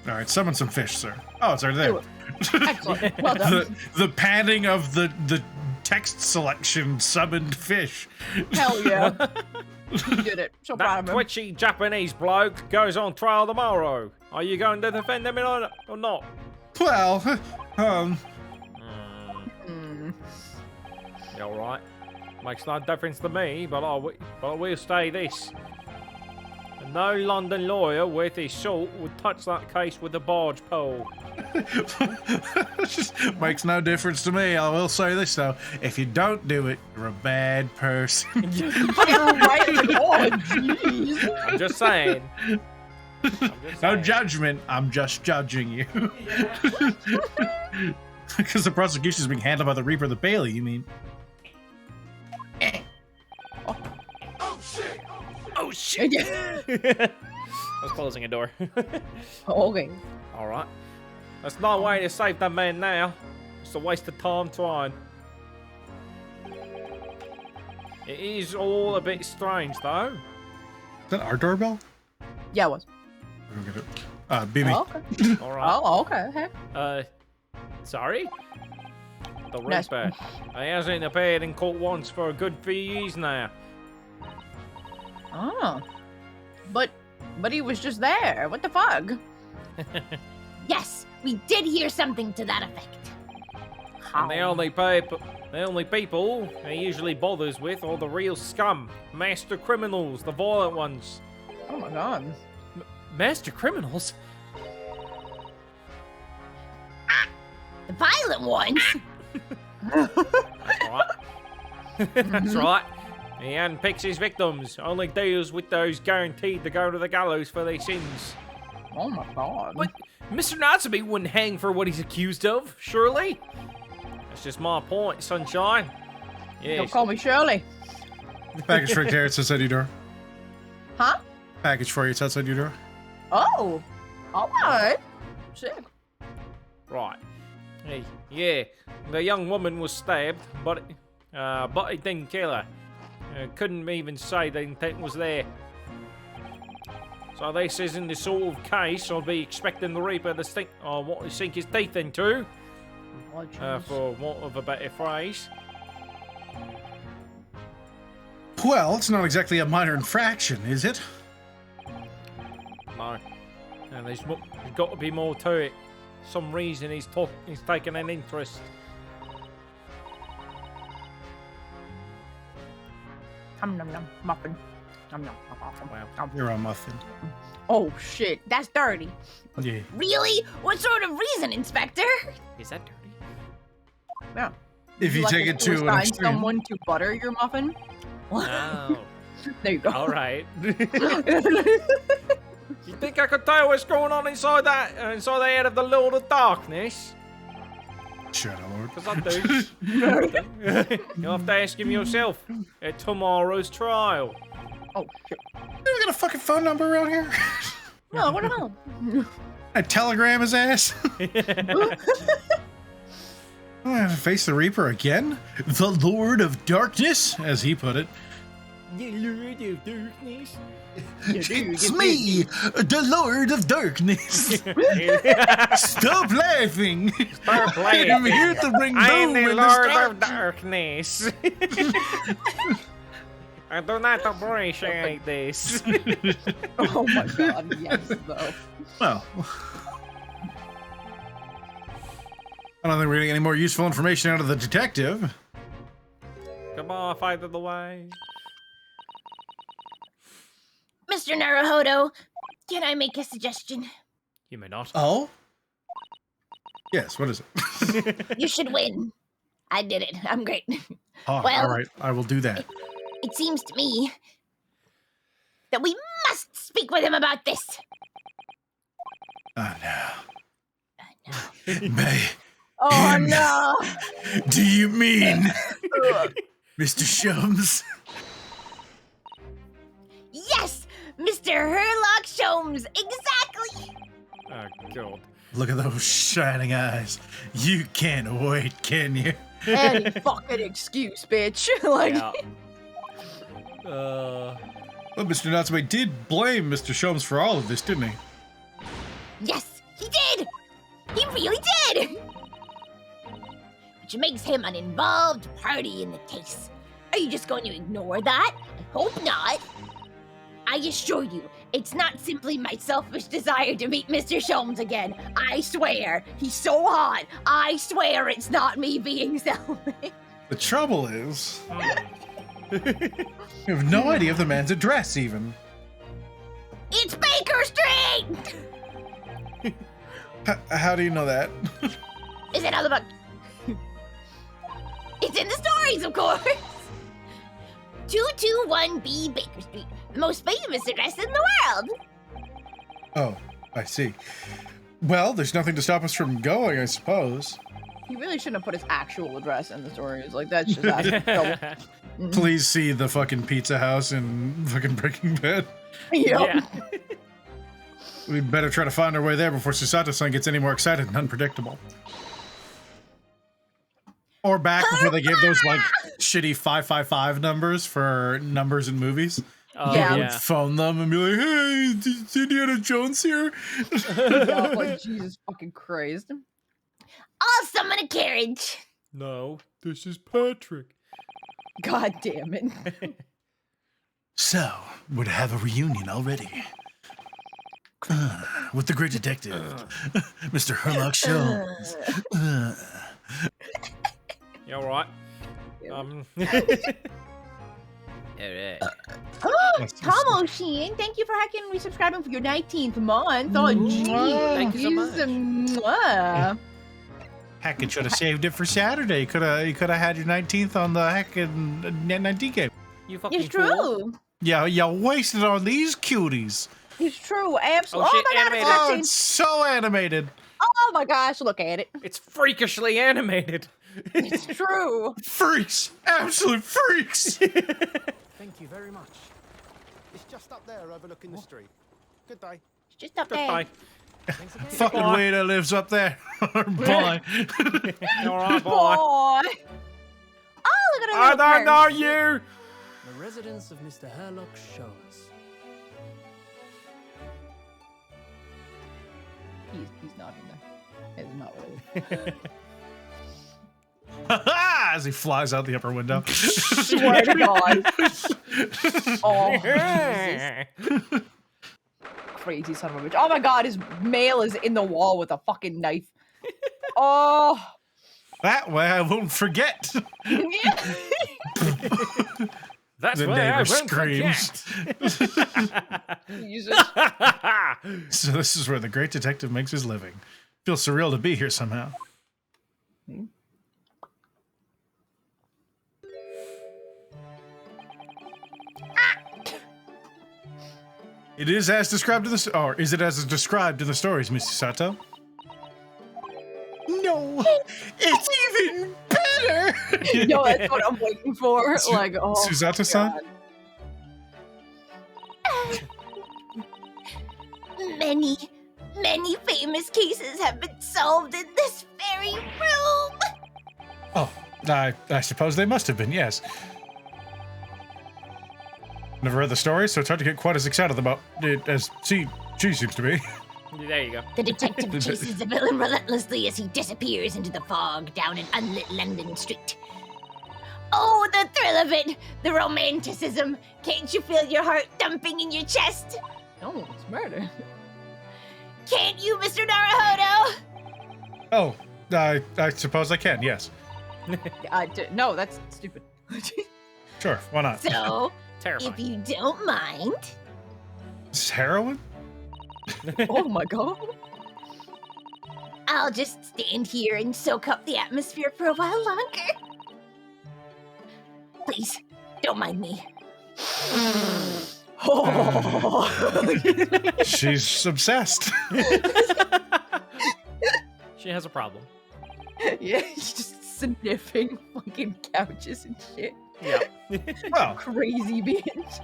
Speaker 3: All right, summon some fish, sir. Oh, it's already there.
Speaker 5: Excellent. Well done.
Speaker 3: The panning of the text selection summoned fish.
Speaker 5: Hell yeah. You did it. So proud
Speaker 1: That
Speaker 5: of him.
Speaker 1: twitchy Japanese bloke goes on trial tomorrow. Are you going to defend him or not?
Speaker 3: Well,
Speaker 1: You alright? Makes no difference to me, but I will say this. No London lawyer worth his salt would touch that case with a barge pole.
Speaker 3: just makes no difference to me. I will say this though: if you don't do it, you're a bad person.
Speaker 5: Right? Oh, jeez.
Speaker 1: I'm just saying.
Speaker 3: No judgment. I'm just judging you. Because the prosecution is being handled by the Reaper of the Bailey. You mean?
Speaker 1: Oh shit! I was closing a door.
Speaker 5: Okay.
Speaker 1: Alright. There's no way to save that man now. It's a waste of time trying. It is all a bit strange though.
Speaker 3: Is that our doorbell?
Speaker 5: Yeah, it was.
Speaker 3: We'll get it. BB.
Speaker 5: Oh, okay.
Speaker 1: Alright.
Speaker 5: Oh, okay.
Speaker 1: Sorry? The
Speaker 5: Nice.
Speaker 1: Reaper. He hasn't appeared in court once for a good few years now.
Speaker 5: Oh. But he was just there. What the fuck?
Speaker 4: Yes, we did hear something to that effect.
Speaker 1: And the only people he usually bothers with are the real scum. Master criminals, the violent ones.
Speaker 5: Oh my god.
Speaker 1: Master criminals?
Speaker 4: The violent ones?
Speaker 1: That's right. That's right. He handpicks his victims, only deals with those guaranteed to go to the gallows for their sins.
Speaker 5: Oh my god.
Speaker 1: But Mr. Natsume wouldn't hang for what he's accused of, surely? That's just my point, sunshine.
Speaker 5: Don't
Speaker 1: Yes.
Speaker 5: call me Shirley.
Speaker 3: Package for carrots outside your door.
Speaker 5: Huh?
Speaker 3: Package for you. It's outside your door.
Speaker 5: Oh. Alright. Sick.
Speaker 1: Right. Hey, yeah, the young woman was stabbed, but it didn't kill her. Couldn't even say the intent was there. So this isn't the sort of case I'd be expecting the Reaper to sink his teeth into,
Speaker 5: Oh, jeez.
Speaker 1: for want of a better phrase.
Speaker 3: Well, it's not exactly a minor infraction, is it?
Speaker 1: No, and there's got to be more to it. Some reason he's taken an interest.
Speaker 5: Nom nom nom. Muffin. Nom nom.
Speaker 1: Wow.
Speaker 3: You're a muffin.
Speaker 5: Oh shit. That's dirty.
Speaker 3: Yeah.
Speaker 4: Really? What sort of reason, Inspector?
Speaker 1: Is that dirty?
Speaker 5: Yeah.
Speaker 3: If you
Speaker 5: Would
Speaker 3: take
Speaker 5: like
Speaker 3: it
Speaker 5: to
Speaker 3: to an
Speaker 5: assign
Speaker 3: extreme.
Speaker 5: someone to butter your muffin?
Speaker 1: Oh,
Speaker 5: There you go.
Speaker 1: all right. You think I could tell what's going on inside the head of the Lord of Darkness?
Speaker 3: Shadow Lord.
Speaker 1: Because I do. You'll have to ask him yourself at tomorrow's trial.
Speaker 5: Oh shit.
Speaker 3: We got a fucking phone number around here.
Speaker 5: No, what the hell?
Speaker 3: I telegram his ass. Face the Reaper again? The Lord of Darkness, as he put it.
Speaker 1: The Lord of Darkness.
Speaker 3: It's me, the Lord of Darkness. Stop laughing.
Speaker 1: Stop playing.
Speaker 3: I'm here to bring
Speaker 1: I'm
Speaker 3: doom
Speaker 1: the
Speaker 3: and
Speaker 1: Lord of
Speaker 3: destruction.
Speaker 1: Darkness. I do not appreciate this.
Speaker 5: Oh my god, yes, though.
Speaker 3: Well, I don't think we're getting any more useful information out of the detective.
Speaker 1: Come on, fight of the way.
Speaker 4: Mr. Naruhodo, can I make a suggestion?
Speaker 1: You may not.
Speaker 3: Oh? Yes, what is it?
Speaker 4: You should win. I did it. I'm great.
Speaker 3: Oh,
Speaker 4: Well-
Speaker 3: all right, I will do that.
Speaker 4: It seems to me that we must speak with him about this.
Speaker 3: Oh, no. May,
Speaker 5: Oh no!
Speaker 3: do you mean Mr. Shums?
Speaker 4: Yes, Mr. Herlock Sholmes, exactly.
Speaker 1: Oh, God.
Speaker 3: Look at those shining eyes. You can't wait, can you?
Speaker 5: Any fucking excuse, bitch. Like,
Speaker 1: Yeah.
Speaker 3: Well, Mr. Natsume did blame Mr. Shums for all of this, didn't he?
Speaker 4: Yes, he did. He really did. Which makes him an involved party in the case. Are you just going to ignore that? I hope not. I assure you, it's not simply my selfish desire to meet Mr. Sholmes again. I swear, he's so hot. I swear it's not me being selfish.
Speaker 3: The trouble is, you have no idea of the man's address, even.
Speaker 4: It's Baker Street!
Speaker 3: How do you know that?
Speaker 4: Is it all about... It's in the stories, of course! 221B Baker Street, the most famous address in the world!
Speaker 3: Oh, I see. Well, there's nothing to stop us from going, I suppose.
Speaker 5: he really shouldn't have put his actual address in the stories. Like, that's just asking for trouble.
Speaker 3: Please see the fucking pizza house in fucking Breaking Bad.
Speaker 5: Yep.
Speaker 1: Yeah.
Speaker 3: We better try to find our way there before Susato-san gets any more excited and unpredictable. Or back before they gave those, like, shitty 555 numbers for numbers in movies.
Speaker 1: Oh,
Speaker 5: Yeah.
Speaker 3: I
Speaker 1: yeah.
Speaker 3: would phone them and be like, hey, is Indiana Jones here?
Speaker 5: Yeah, like, Jesus fucking Christ.
Speaker 4: I'll summon a carriage!
Speaker 1: No, this is Patrick.
Speaker 5: God damn it.
Speaker 3: So, we're to have a reunion already. With the great detective, Mr. Herlock Sholmes.
Speaker 1: You alright?
Speaker 5: Yeah.
Speaker 1: Alright.
Speaker 5: Tomo Sheen, thank you for hacking and resubscribing for your 19th month. Oh, geez.
Speaker 1: Thank you so much.
Speaker 5: Mwah.
Speaker 3: Heckin' should have saved it for Saturday. You could have had your 19th on the heckin' Nat19 game.
Speaker 1: You fucking
Speaker 5: It's
Speaker 1: fool.
Speaker 5: true.
Speaker 3: Yeah, you wasted on these cuties.
Speaker 5: It's true. Absolutely.
Speaker 1: Oh,
Speaker 5: Oh,
Speaker 1: shit,
Speaker 5: my god,
Speaker 1: animated.
Speaker 5: it's
Speaker 3: Oh,
Speaker 5: cutscene.
Speaker 3: it's so animated.
Speaker 5: Oh my gosh, look at it.
Speaker 1: It's freakishly animated.
Speaker 5: It's true.
Speaker 3: Freaks. Absolute freaks.
Speaker 6: Thank you very much. It's just up there overlooking the street. Good day.
Speaker 4: It's just up there.
Speaker 1: Goodbye.
Speaker 6: Thanks again.
Speaker 3: Fucking
Speaker 1: Bye.
Speaker 3: waiter lives up there. Bye.
Speaker 1: Alright,
Speaker 5: Boy.
Speaker 1: boy.
Speaker 5: Oh, look at
Speaker 1: I
Speaker 5: it.
Speaker 1: don't know you.
Speaker 6: The residence of Mr. Herlock Sholmes.
Speaker 5: He's not in there. It's not really.
Speaker 3: As he flies out the upper window.
Speaker 5: Swear to God. Oh, Jesus. Crazy son of a bitch. Oh my god, his mail is in the wall with a fucking knife. Oh.
Speaker 3: That way I won't forget.
Speaker 1: That's
Speaker 3: The
Speaker 1: why I
Speaker 3: neighbor
Speaker 1: won't
Speaker 3: screams.
Speaker 1: forget.
Speaker 5: Jesus.
Speaker 3: So this is where the great detective makes his living. Feels surreal to be here somehow. It is as described in the or is it as described in the stories, Mr. Sato? No, it's even better.
Speaker 5: No, that's what I'm waiting for. Like, oh.
Speaker 3: Susato-san?
Speaker 5: God.
Speaker 4: Many famous cases have been solved in this very room.
Speaker 3: Oh, I suppose they must have been, yes. Never read the story, so it's hard to get quite as excited about it as she seems to be.
Speaker 1: There you go.
Speaker 4: The detective chases the villain relentlessly as he disappears into the fog down an unlit London street. Oh, the thrill of it! The romanticism! Can't you feel your heart thumping in your chest?
Speaker 5: No, it's murder.
Speaker 4: Can't you, Mr. Naruhodo?
Speaker 3: Oh, I suppose I can, yes.
Speaker 5: No, that's stupid.
Speaker 3: Sure, why not?
Speaker 4: So,
Speaker 1: Terrifying.
Speaker 4: if you don't mind,
Speaker 3: This is heroin?
Speaker 5: Oh my god.
Speaker 4: I'll just stand here and soak up the atmosphere for a while longer. Please, don't mind me.
Speaker 3: She's obsessed.
Speaker 1: She has a problem.
Speaker 5: Yeah, he's just sniffing fucking couches and shit.
Speaker 1: Yeah.
Speaker 3: Well,
Speaker 5: Crazy bitch.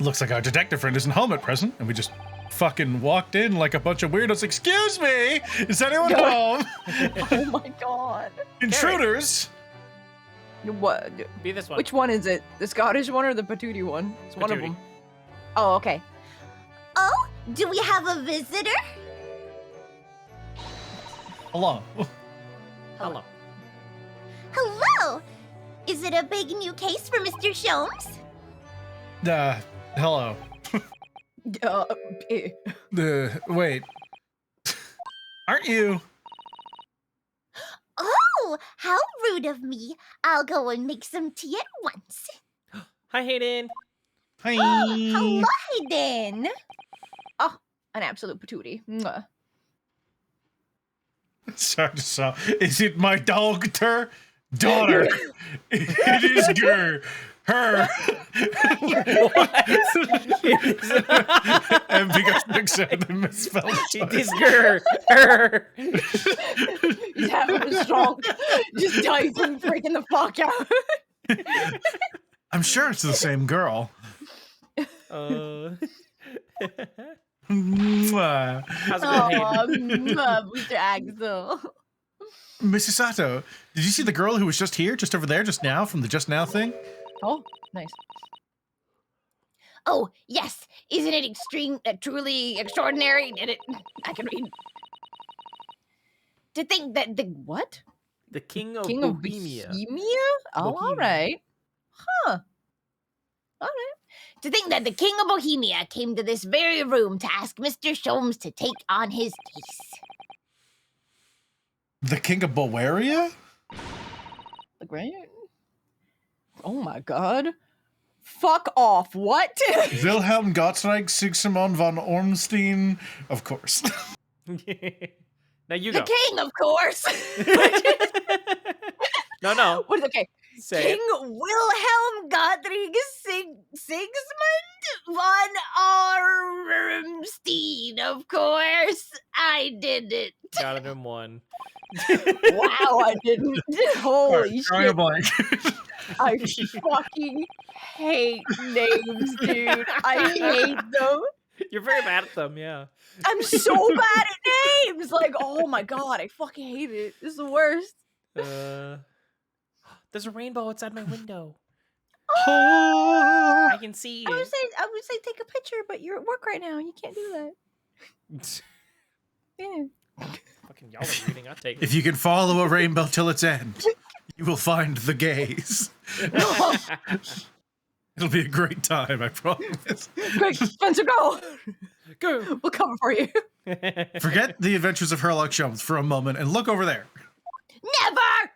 Speaker 3: looks like our detective friend isn't home at present, and we just fucking walked in like a bunch of weirdos. Excuse me, is anyone home?
Speaker 5: Oh my god.
Speaker 3: Intruders.
Speaker 5: What?
Speaker 1: Be this one.
Speaker 5: Which one is it? The Scottish one or the patootie one? It's one of
Speaker 1: Patootie.
Speaker 5: them. Oh, okay.
Speaker 4: Oh, do we have a visitor?
Speaker 3: Hello.
Speaker 1: Hello.
Speaker 4: Hello! Is it a big new case for Mr. Sholmes?
Speaker 3: Hello.
Speaker 5: Eh.
Speaker 3: Wait. Aren't you?
Speaker 4: Oh, how rude of me. I'll go and make some tea at once.
Speaker 1: Hi, Hayden.
Speaker 3: Hi.
Speaker 4: Hello, Hayden.
Speaker 5: An absolute patootie. Mwah.
Speaker 3: Sorry to saw. Is it my daughter? Daughter. It is her. And because looks at the misspelled.
Speaker 1: It is her.
Speaker 5: He's having a strong. Just typing freaking the fuck out.
Speaker 3: I'm sure it's the same girl. Mwah.
Speaker 1: How's it going, Hayden?
Speaker 5: Mr. Axel.
Speaker 3: Mrs. Sato, did you see the girl who was just here, just over there, just now, from the just now thing?
Speaker 5: Oh, nice.
Speaker 4: Oh, yes. Isn't it truly extraordinary? I can read. To think that the
Speaker 5: What?
Speaker 1: The King of
Speaker 5: King of
Speaker 1: Bohemia.
Speaker 5: Bohemia? Oh,
Speaker 1: Bohemia.
Speaker 5: all right. Huh. All right.
Speaker 4: To think that the King of Bohemia came to this very room to ask Mr. Sholmes to take on his case.
Speaker 3: The King of Bulgaria?
Speaker 5: Like, right? Oh my god. Fuck off. What?
Speaker 3: Wilhelm Gottschalk Sigismund von Ormstein, of course.
Speaker 1: Now you
Speaker 4: The
Speaker 1: go.
Speaker 4: king, of course.
Speaker 1: No.
Speaker 5: What is okay?
Speaker 1: Say
Speaker 4: King
Speaker 1: it.
Speaker 4: Wilhelm Gottfried Sigismund von Ormstein, of course. I did it.
Speaker 1: Got it in one.
Speaker 5: Wow, I didn't. Holy
Speaker 3: Drawing a
Speaker 5: shit.
Speaker 3: blank.
Speaker 5: I fucking hate names, dude. I hate them.
Speaker 1: You're very bad at them, yeah.
Speaker 5: I'm so bad at names. Like, oh my god, I fucking hate it. This is the worst.
Speaker 1: There's a rainbow outside my window.
Speaker 3: Oh.
Speaker 1: I can see
Speaker 5: I would
Speaker 1: it.
Speaker 5: say take a picture, but you're at work right now. You can't do that. Yeah.
Speaker 1: Fucking y'all are reading. I'll take
Speaker 3: If
Speaker 1: it.
Speaker 3: you can follow a rainbow till its end, you will find the gays. It'll be a great time, I promise.
Speaker 5: Quick, Spencer, go.
Speaker 1: Go.
Speaker 5: We'll cover for you.
Speaker 3: Forget the adventures of Sherlock Holmes for a moment and look over there.
Speaker 4: Never!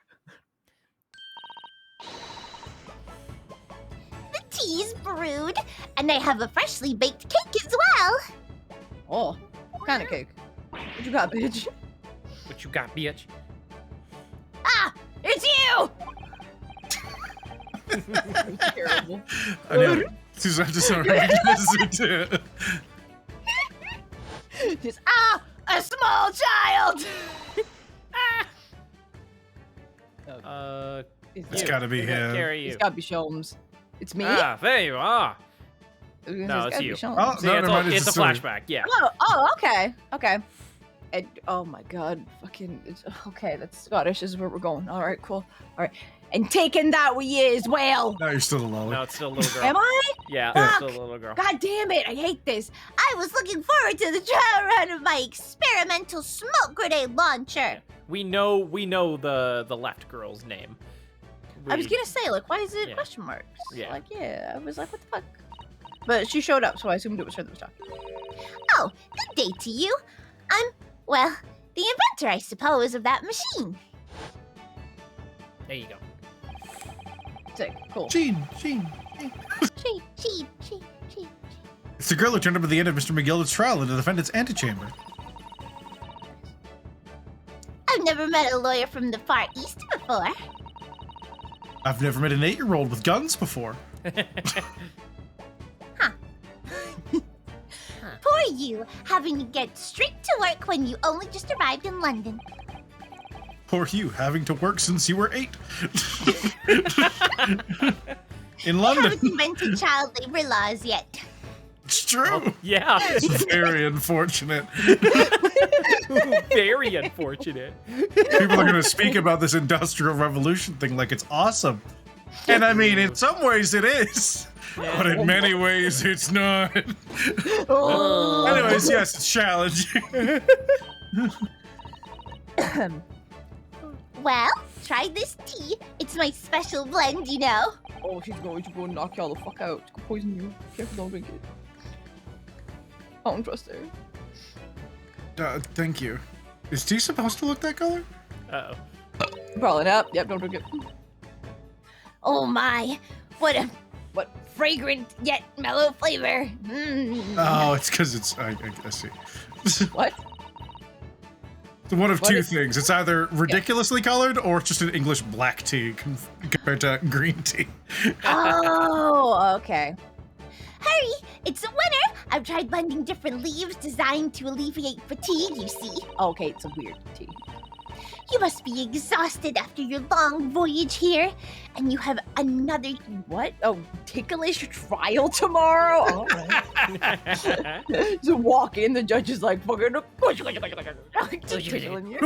Speaker 4: The tea's brewed, and I have a freshly baked cake as well.
Speaker 5: Oh, what kind of cake? What you got, bitch?
Speaker 1: What you got, bitch?
Speaker 4: Ah, it's you!
Speaker 5: Terrible.
Speaker 3: I know. Susan, just so
Speaker 5: Just,
Speaker 4: A small child!
Speaker 3: It's gotta be him.
Speaker 1: Carrie,
Speaker 5: It's
Speaker 1: you.
Speaker 5: gotta be Sholmes. It's me.
Speaker 1: Ah, there you are. No, it's
Speaker 5: gotta be
Speaker 1: you.
Speaker 5: Sholmes.
Speaker 3: Oh,
Speaker 1: See,
Speaker 3: no,
Speaker 1: it's
Speaker 3: never mind,
Speaker 1: it's a
Speaker 3: silly.
Speaker 1: flashback, yeah.
Speaker 5: Oh, okay. Okay. And oh my god, okay, that's Scottish. This is where we're going. All right, cool. All right, and taking that with you as well.
Speaker 3: No, you're still a lolly.
Speaker 1: No, it's still a little girl.
Speaker 5: Am I?
Speaker 1: Yeah,
Speaker 5: Fuck.
Speaker 1: it's still a little girl.
Speaker 5: God damn it! I hate this.
Speaker 2: I was looking forward to the trial run of my experimental smoke grenade launcher.
Speaker 1: We know the left girl's name.
Speaker 2: I was gonna say, like, why is it
Speaker 1: Yeah.
Speaker 2: question marks?
Speaker 1: Yeah.
Speaker 2: Like, yeah, I was like, what the fuck?
Speaker 5: But she showed up, so I assumed it was her that was talking.
Speaker 2: Oh, good day to you. I'm, well, the inventor, I suppose, of that machine.
Speaker 1: There you go.
Speaker 5: Sick. Cool.
Speaker 3: Gene.
Speaker 2: She.
Speaker 3: It's the girl who turned up at the end of Mr. McGillicud's trial in the defendant's antechamber.
Speaker 2: I've never met a lawyer from the Far East before.
Speaker 3: I've never met an 8-year-old with guns before.
Speaker 2: Poor you, having to get straight to work when you only just arrived in London.
Speaker 3: Poor you, having to work since you were 8. In
Speaker 2: I
Speaker 3: London.
Speaker 2: haven't invented child labor laws yet.
Speaker 3: It's true.
Speaker 1: Yeah.
Speaker 3: It's very unfortunate.
Speaker 1: Very unfortunate.
Speaker 3: People are going to speak about this Industrial Revolution thing like it's awesome. And I mean, in some ways it is. But in many ways it's not. Anyways, yes, it's challenging.
Speaker 2: Well, try this tea. It's my special blend, you know.
Speaker 5: Oh, she's going to go and knock y'all the fuck out. It's gonna poison you. Careful, don't drink it. I don't trust her.
Speaker 3: Thank you. Is tea supposed to look that color?
Speaker 1: Uh-oh.
Speaker 5: Probably not. Yep, don't drink it.
Speaker 2: Oh my, what fragrant yet mellow flavor.
Speaker 3: Oh, it's because it's. I see.
Speaker 5: What?
Speaker 3: One of
Speaker 5: What
Speaker 3: two
Speaker 5: is-
Speaker 3: things. It's either ridiculously colored or it's just an English black tea compared to green tea.
Speaker 5: Oh, okay.
Speaker 2: Hurry, it's a winner. I've tried blending different leaves designed to alleviate fatigue, you see.
Speaker 5: Okay, it's a weird tea.
Speaker 2: You must be exhausted after your long voyage here, and you have another.
Speaker 5: What? Oh, ticklish trial tomorrow? Oh, right. So walk in, the judge is like, fucking tickling you.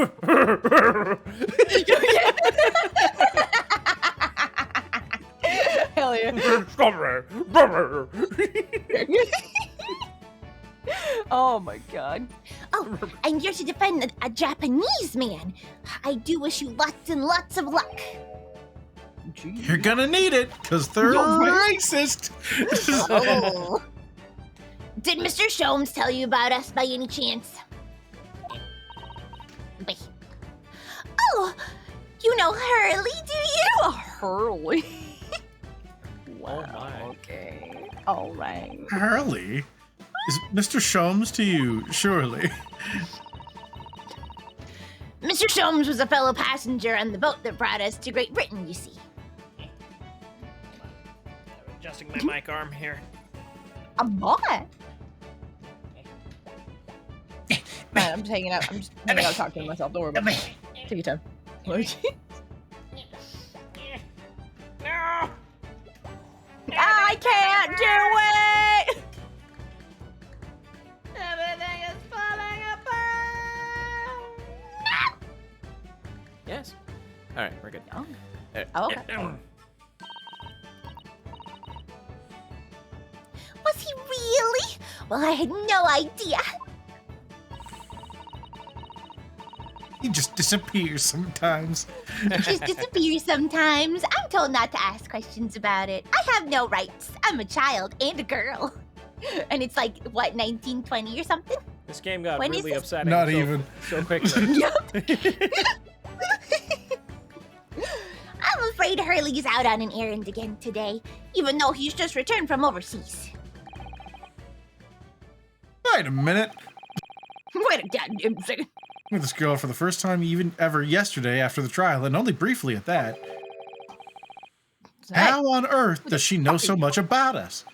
Speaker 5: Hell yeah. Oh my god.
Speaker 2: Oh, and you're to defend a Japanese man. I do wish you lots and lots of luck.
Speaker 5: Jeez.
Speaker 3: You're gonna need it, because they're racist.
Speaker 2: Oh. Did Mr. Sholmes tell you about us by any chance? Wait. Oh, you know Hurley, do you?
Speaker 5: Hurley.
Speaker 1: Oh my.
Speaker 5: Okay. All right.
Speaker 3: Hurley? Is Mr. Sholmes to you, surely?
Speaker 2: Mr. Sholmes was a fellow passenger on the boat that brought us to Great Britain, you see.
Speaker 1: Adjusting my mic arm here.
Speaker 5: A boy. Man, I'm just hanging out. I'm just hanging out talking to myself. Don't worry about it. Take your time.
Speaker 1: No.
Speaker 5: I can't do it!
Speaker 2: Everything is falling apart.
Speaker 1: Yes. All right, we're good.
Speaker 5: Oh.
Speaker 1: Alright.
Speaker 5: Oh, okay.
Speaker 2: Was he really? Well, I had no idea.
Speaker 3: He just disappears sometimes.
Speaker 2: Just disappears sometimes. I'm told not to ask questions about it. I have no rights. I'm a child and a girl. And it's like, what, 1920 or something?
Speaker 1: This game got
Speaker 2: When is
Speaker 1: really
Speaker 2: this?
Speaker 1: upsetting.
Speaker 3: Not
Speaker 1: so,
Speaker 3: even.
Speaker 1: so quickly.
Speaker 2: I'm afraid Hurley's out on an errand again today, even though he's just returned from overseas.
Speaker 3: Wait a minute.
Speaker 5: Wait a goddamn second.
Speaker 3: With this girl for the first time even ever yesterday after the trial, and only briefly at that. How on earth does she know so much about us?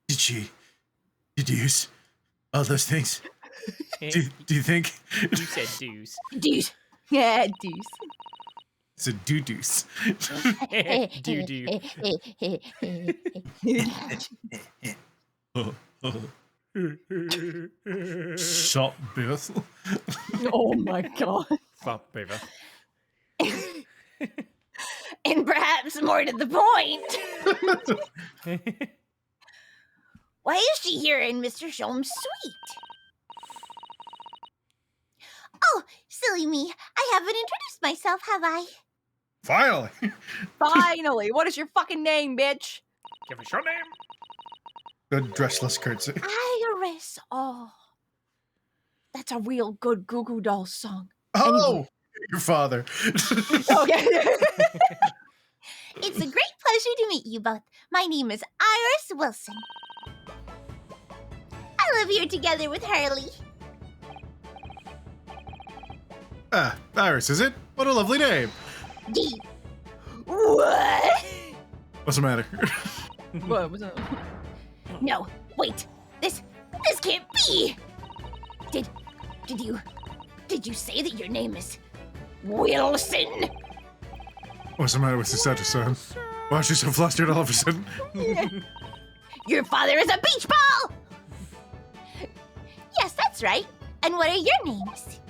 Speaker 3: Did she deduce all those things? Do you think
Speaker 1: You said deuce.
Speaker 5: Deuce. Yeah, deuce.
Speaker 3: it's a deuce?
Speaker 1: Do.
Speaker 3: Shut Beth.
Speaker 5: Oh my god.
Speaker 1: Fuck, baby.
Speaker 4: And perhaps more to the point, why is she here in Mr. Sholm's suite?
Speaker 2: Oh, silly me. I haven't introduced myself, have I?
Speaker 3: Finally.
Speaker 5: Finally. What is your fucking name, bitch?
Speaker 1: Give us your name.
Speaker 3: Good dressless curtsy.
Speaker 2: Iris.
Speaker 5: Oh. That's a real good Goo Goo Dolls song.
Speaker 3: Oh, your father.
Speaker 5: Okay.
Speaker 2: It's a great pleasure to meet you both. My name is Iris Wilson. I live here together with Hurley.
Speaker 3: Iris, is it? What a lovely name.
Speaker 2: D.
Speaker 4: What?
Speaker 3: What's the matter?
Speaker 5: What was that?
Speaker 4: No, wait. This can't be. Did you say that your name is Wilson?
Speaker 3: What's the matter with the Saturday son? Why is she so flustered all of a sudden?
Speaker 4: Your father is a beach ball.
Speaker 2: Yes, that's right. And what are your names?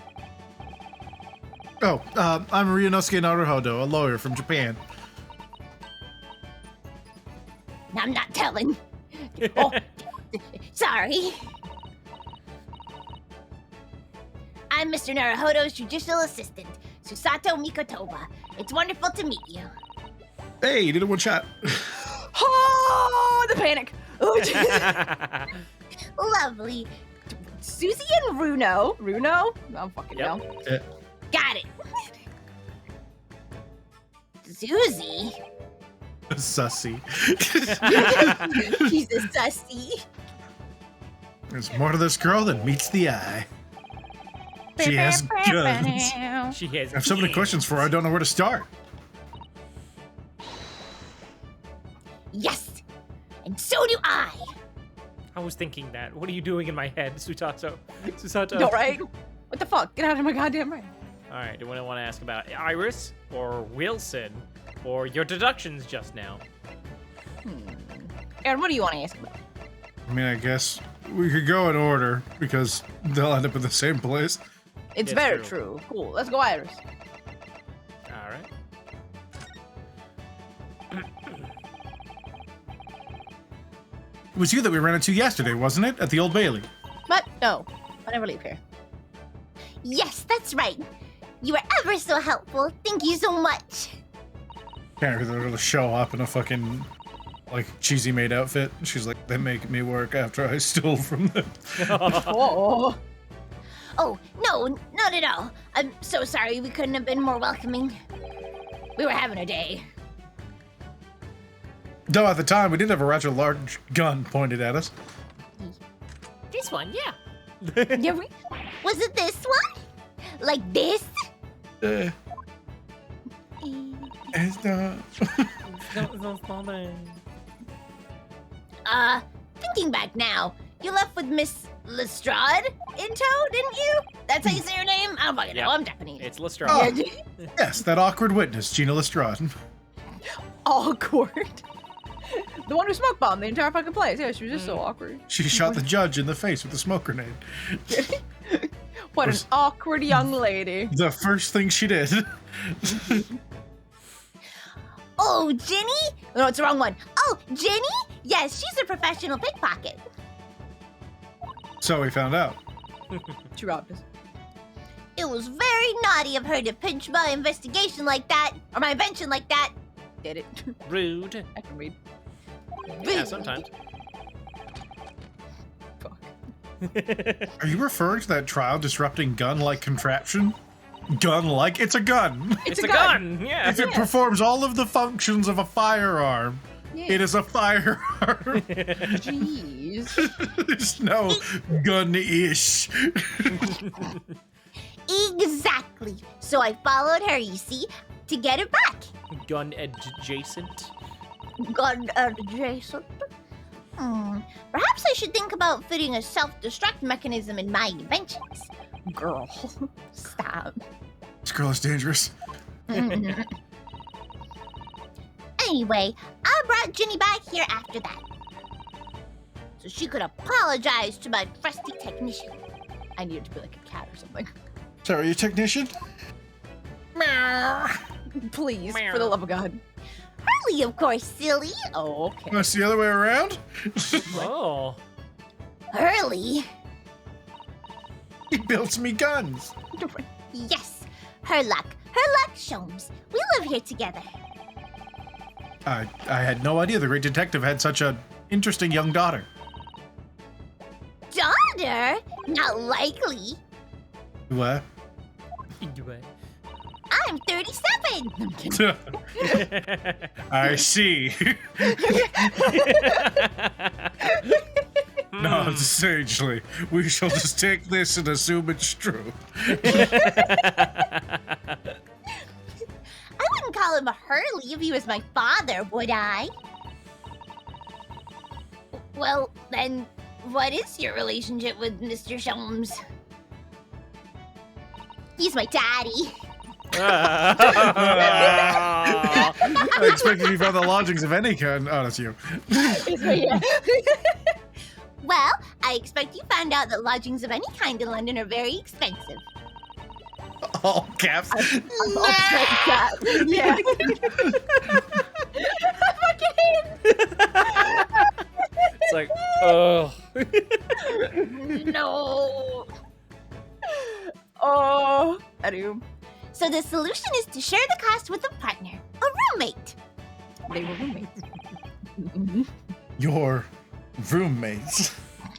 Speaker 3: Oh, I'm Ryunosuke Naruhodo, a lawyer from Japan.
Speaker 4: I'm not telling. Oh, sorry. I'm Mr. Naruhodo's judicial assistant, Susato Mikotoba. It's wonderful to meet you.
Speaker 3: Hey, you did it one shot.
Speaker 5: Oh, the panic. Oh, Jesus.
Speaker 2: Lovely.
Speaker 5: Susie and Runo. Runo? I'm fucking
Speaker 1: Yep.
Speaker 5: know.
Speaker 4: Got it. Susie?
Speaker 3: Sussy.
Speaker 2: He's a sussy.
Speaker 3: There's more to this girl than meets the eye. She has guns.
Speaker 1: She has.
Speaker 3: I have so many questions for her, I don't know where to start.
Speaker 4: Yes. And so do I.
Speaker 1: I was thinking that. What are you doing in my head, Susato? Susato.
Speaker 5: No, right? What the fuck? Get out of my goddamn brain.
Speaker 1: All right. Do we want to ask about Iris or Wilson or your deductions just now?
Speaker 5: Aaron, what do you want to ask about?
Speaker 3: I mean, I guess we could go in order because they'll end up in the same place.
Speaker 5: It's
Speaker 1: Yes,
Speaker 5: very
Speaker 1: true.
Speaker 5: true. Cool. Let's go, Iris.
Speaker 1: All right.
Speaker 3: It was you that we ran into yesterday, wasn't it? At the Old Bailey.
Speaker 5: But no, I never leave here.
Speaker 2: Yes, that's right. You were ever so helpful. Thank you so much.
Speaker 3: Can't really show up in a fucking like cheesy maid outfit. She's like, they make me work after I stole from them.
Speaker 5: Oh.
Speaker 4: Oh, no, not at all. I'm so sorry we couldn't have been more welcoming. We were having a day.
Speaker 3: Though at the time we did have a rather large gun pointed at us.
Speaker 1: This one, yeah.
Speaker 5: Yeah, we...
Speaker 2: Was it this one? Like this?
Speaker 3: It's not.
Speaker 4: Thinking back now, you left with Miss Lestrade in tow, didn't you? That's how you say her name? I don't fucking know.
Speaker 1: Yep.
Speaker 4: I'm Japanese.
Speaker 1: It's Lestrade.
Speaker 3: Oh. Yes, that awkward witness, Gina Lestrade.
Speaker 5: Awkward. The one who smoke bombed the entire fucking place. Yeah, she was just so awkward.
Speaker 3: She shot the judge in the face with a smoke grenade.
Speaker 5: What an awkward young lady.
Speaker 3: The first thing she did.
Speaker 2: Oh, Ginny?
Speaker 4: No, it's the wrong one.
Speaker 2: Oh, Ginny? Yes, she's a professional pickpocket.
Speaker 3: So we found out.
Speaker 5: She robbed us.
Speaker 2: It was very naughty of her to pinch my investigation like that, or my invention like that.
Speaker 5: Did it.
Speaker 1: Rude.
Speaker 5: I can read.
Speaker 1: Yeah, sometimes.
Speaker 5: Fuck.
Speaker 3: Are you referring to that trial disrupting gun-like contraption? Gun-like? It's a gun.
Speaker 1: It's a gun. Yeah.
Speaker 3: If it performs all of the functions of a firearm,
Speaker 5: Yeah.
Speaker 3: it is a firearm.
Speaker 5: Jeez.
Speaker 3: There's no gun-ish.
Speaker 2: Exactly. So I followed her, you see, to get it back.
Speaker 1: Gun adjacent.
Speaker 2: Gun adjacent. Perhaps I should think about fitting a self-destruct mechanism in my inventions.
Speaker 5: Girl.
Speaker 2: Stop.
Speaker 3: This girl is dangerous.
Speaker 2: Anyway, I brought Ginny back here after that. so she could apologize to my trusty technician.
Speaker 5: I need it to be like a cat or something.
Speaker 3: Sorry, you technician?
Speaker 5: Please, for the love of God.
Speaker 2: Hurley, of course, silly.
Speaker 5: Oh, okay.
Speaker 3: That's the other way around?
Speaker 1: Oh.
Speaker 2: Hurley.
Speaker 3: He builds me guns.
Speaker 2: Yes, Herlock. Herlock Sholmes. We live here together.
Speaker 3: I had no idea the great detective had such a interesting young daughter.
Speaker 2: Daughter? Not likely.
Speaker 3: What?
Speaker 2: I'm 37. I'm kidding.
Speaker 3: I see. No, sagely. We shall just take this and assume it's true.
Speaker 2: I wouldn't call him a Hurley if he was my father, would I? Well, then, what is your relationship with Mr. Sholmes? He's my daddy.
Speaker 3: I expected you found the lodgings of any kind. Oh, that's you.
Speaker 2: Well, I expect you found out that lodgings of any kind in London are very expensive.
Speaker 3: All caps.
Speaker 5: Yeah.
Speaker 1: It's like, oh.
Speaker 2: No.
Speaker 5: Oh, I do.
Speaker 2: So the solution is to share the cost with a partner, a roommate.
Speaker 5: They were roommates.
Speaker 3: Your roommates.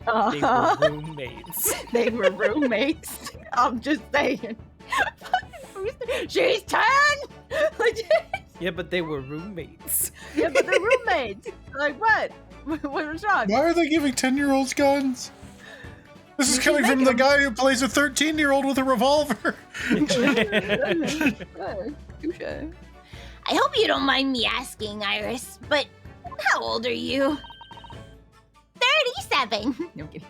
Speaker 1: They were roommates.
Speaker 5: They were roommates. I'm just saying. She's 10!
Speaker 1: Yeah, but they were roommates.
Speaker 5: Yeah, but they're roommates. Like, what? What was wrong?
Speaker 3: Why are they giving 10-year-olds guns? This is coming from the guy who plays a 13-year-old with a revolver.
Speaker 5: Touche.
Speaker 2: I hope you don't mind me asking, Iris, but how old are you? 37.
Speaker 5: No, I'm kidding.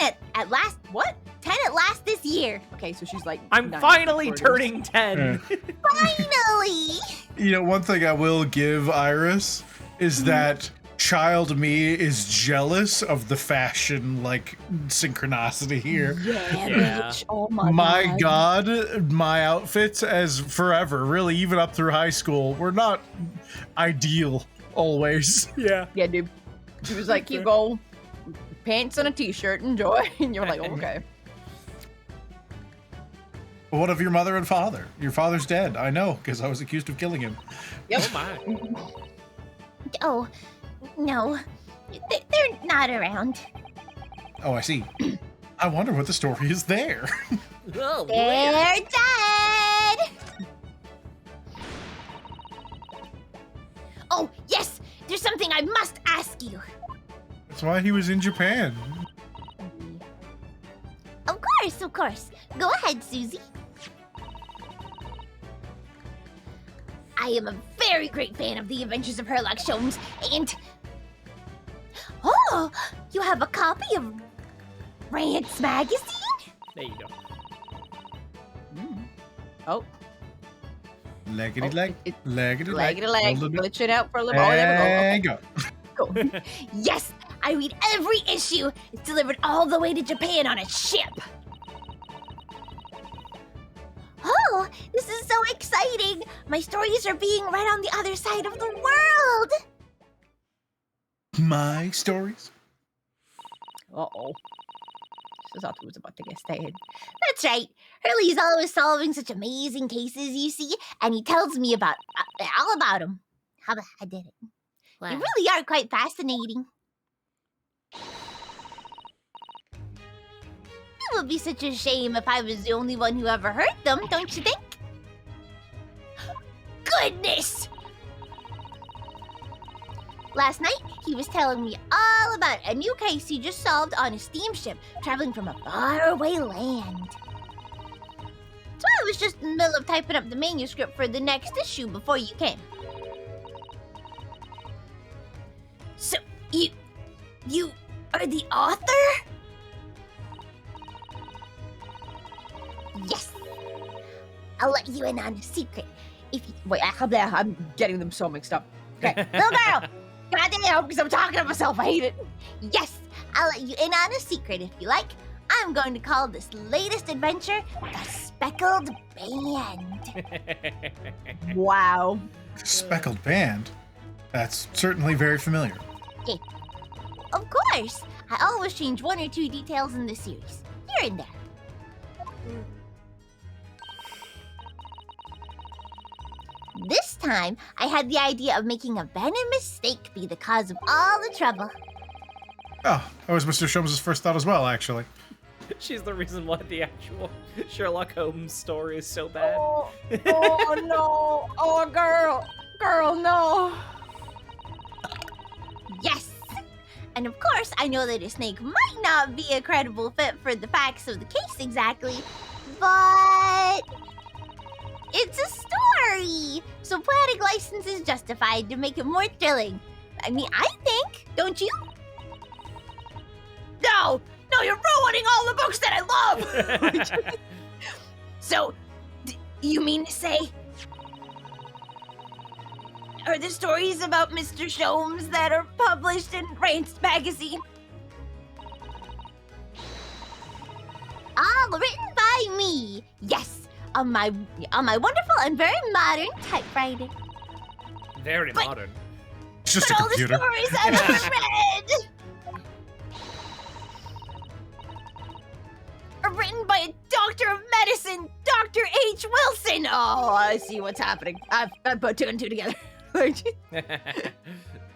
Speaker 2: 10 at last. What? 10 at last this year.
Speaker 5: Okay, so she's like.
Speaker 1: I'm
Speaker 5: 9
Speaker 1: finally
Speaker 5: quarters.
Speaker 1: turning 10.
Speaker 2: Finally.
Speaker 3: You know, one thing I will give Iris is that child me is jealous of the fashion, like, synchronicity here.
Speaker 1: Yeah.
Speaker 5: Bitch. Oh my,
Speaker 3: My God, my outfits as forever, really, even up through high school, were not ideal always.
Speaker 1: Yeah.
Speaker 5: Yeah, dude. She was like, "You go, pants and a t-shirt, enjoy." And you're like, oh, "Okay."
Speaker 3: What of your mother and father? Your father's dead. I know, because I was accused of killing him.
Speaker 5: Yep.
Speaker 1: Oh my.
Speaker 2: Oh, no. They're not around.
Speaker 3: Oh, I see. I wonder what the story is there.
Speaker 1: Oh,
Speaker 2: They're dead. Oh, yes. There's something I must ask you.
Speaker 3: That's why he was in Japan.
Speaker 2: Of course. Go ahead, Susie. I am a very great fan of the Adventures of Herlock Sholmes, and... Oh, you have a copy of Rance magazine?
Speaker 1: There you go.
Speaker 5: Oh,
Speaker 3: Leggedy leg, leggedy leg.
Speaker 5: leg.
Speaker 3: Hold it.
Speaker 5: Glitch it out for a little. Oh, there
Speaker 3: And go.
Speaker 5: we go.
Speaker 2: Yes, I read every issue. It's delivered all the way to Japan on a ship. Oh, this is so exciting. My stories are being read on the other side of the world.
Speaker 3: My stories?
Speaker 5: Uh-oh. She thought he was about to get stabbed.
Speaker 2: That's right. Hurley's always solving such amazing cases, you see, and he tells me about all about them. How I did it. They really are quite fascinating. It would be such a shame if I was the only one who ever heard them, don't you think? Goodness! Last night, he was telling me all about a new case he just solved on a steamship traveling from a faraway land. So I was just in the middle of typing up the manuscript for the next issue before you came. So, you are the author? Yes. I'll let you in on a secret. If you...
Speaker 5: Wait, I'm getting them so mixed up. Okay.
Speaker 2: Little girl,
Speaker 5: Goddamn, because I'm talking to myself. I hate it.
Speaker 2: Yes, I'll let you in on a secret if you like. I'm going to call this latest adventure the Speckled Band.
Speaker 5: Wow.
Speaker 3: Speckled Band? That's certainly very familiar.
Speaker 2: Of course, I always change one or two details in the series, here and there. This time, I had the idea of making a venomous snake be the cause of all the trouble.
Speaker 3: Oh, that was Mr. Sholmes' first thought as well, actually.
Speaker 1: She's the reason why the actual Sherlock Holmes story is so bad.
Speaker 5: Oh no. Oh, girl, no.
Speaker 2: Yes! And of course, I know that a snake might not be a credible fit for the facts of the case exactly, but it's a story! So poetic license is justified to make it more thrilling. I mean, I think, don't you?
Speaker 5: No, you're ruining all the books that I love. So, you mean to say, are the stories about Mr. Sholmes that are published in Rant's magazine?
Speaker 2: All written by me. Yes, on my wonderful and very modern typewriter.
Speaker 1: Very
Speaker 2: But-
Speaker 1: modern.
Speaker 3: It's just a
Speaker 2: But all the
Speaker 3: computer.
Speaker 2: stories I've ever read
Speaker 5: Are written by a doctor of medicine, Dr. H. Wilson. Oh, I see what's happening. I've put two and two together.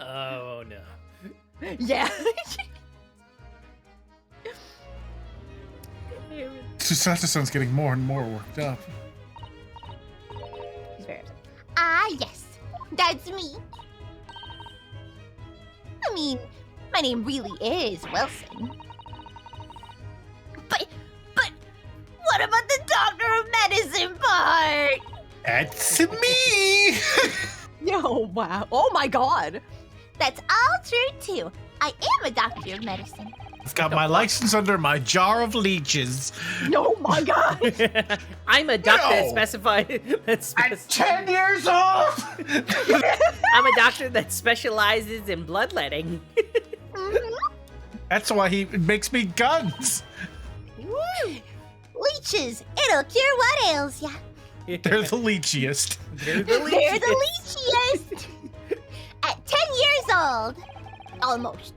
Speaker 1: Oh no.
Speaker 5: Yeah.
Speaker 3: Susato-san's getting more and more worked up.
Speaker 5: He's very upset.
Speaker 2: Ah, yes, that's me. I mean, my name really is Wilson. But what about the doctor of medicine part?
Speaker 3: That's me!
Speaker 5: Yo, wow. Oh my god.
Speaker 2: That's all true too. I am a doctor of medicine.
Speaker 3: I've got my license under my jar of leeches.
Speaker 5: Oh my god.
Speaker 1: I'm a doctor that
Speaker 3: No.
Speaker 1: specifies.
Speaker 3: At 10 years old!
Speaker 1: I'm a doctor that specializes in bloodletting.
Speaker 3: That's why he makes me guns.
Speaker 2: Leeches, it'll cure what ails ya.
Speaker 3: They're the leechiest.
Speaker 1: They're the
Speaker 2: They're
Speaker 1: leeches.
Speaker 2: the leechiest. At 10 years old, almost.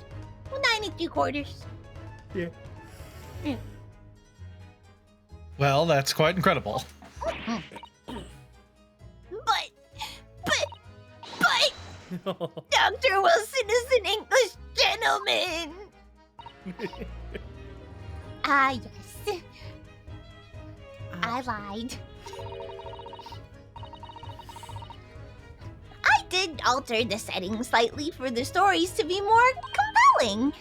Speaker 2: 9 3/4.
Speaker 3: Well, that's quite incredible.
Speaker 2: But, Dr. Wilson is an English gentleman. Ah, yes. I lied. I did alter the setting slightly for the stories to be more compelling.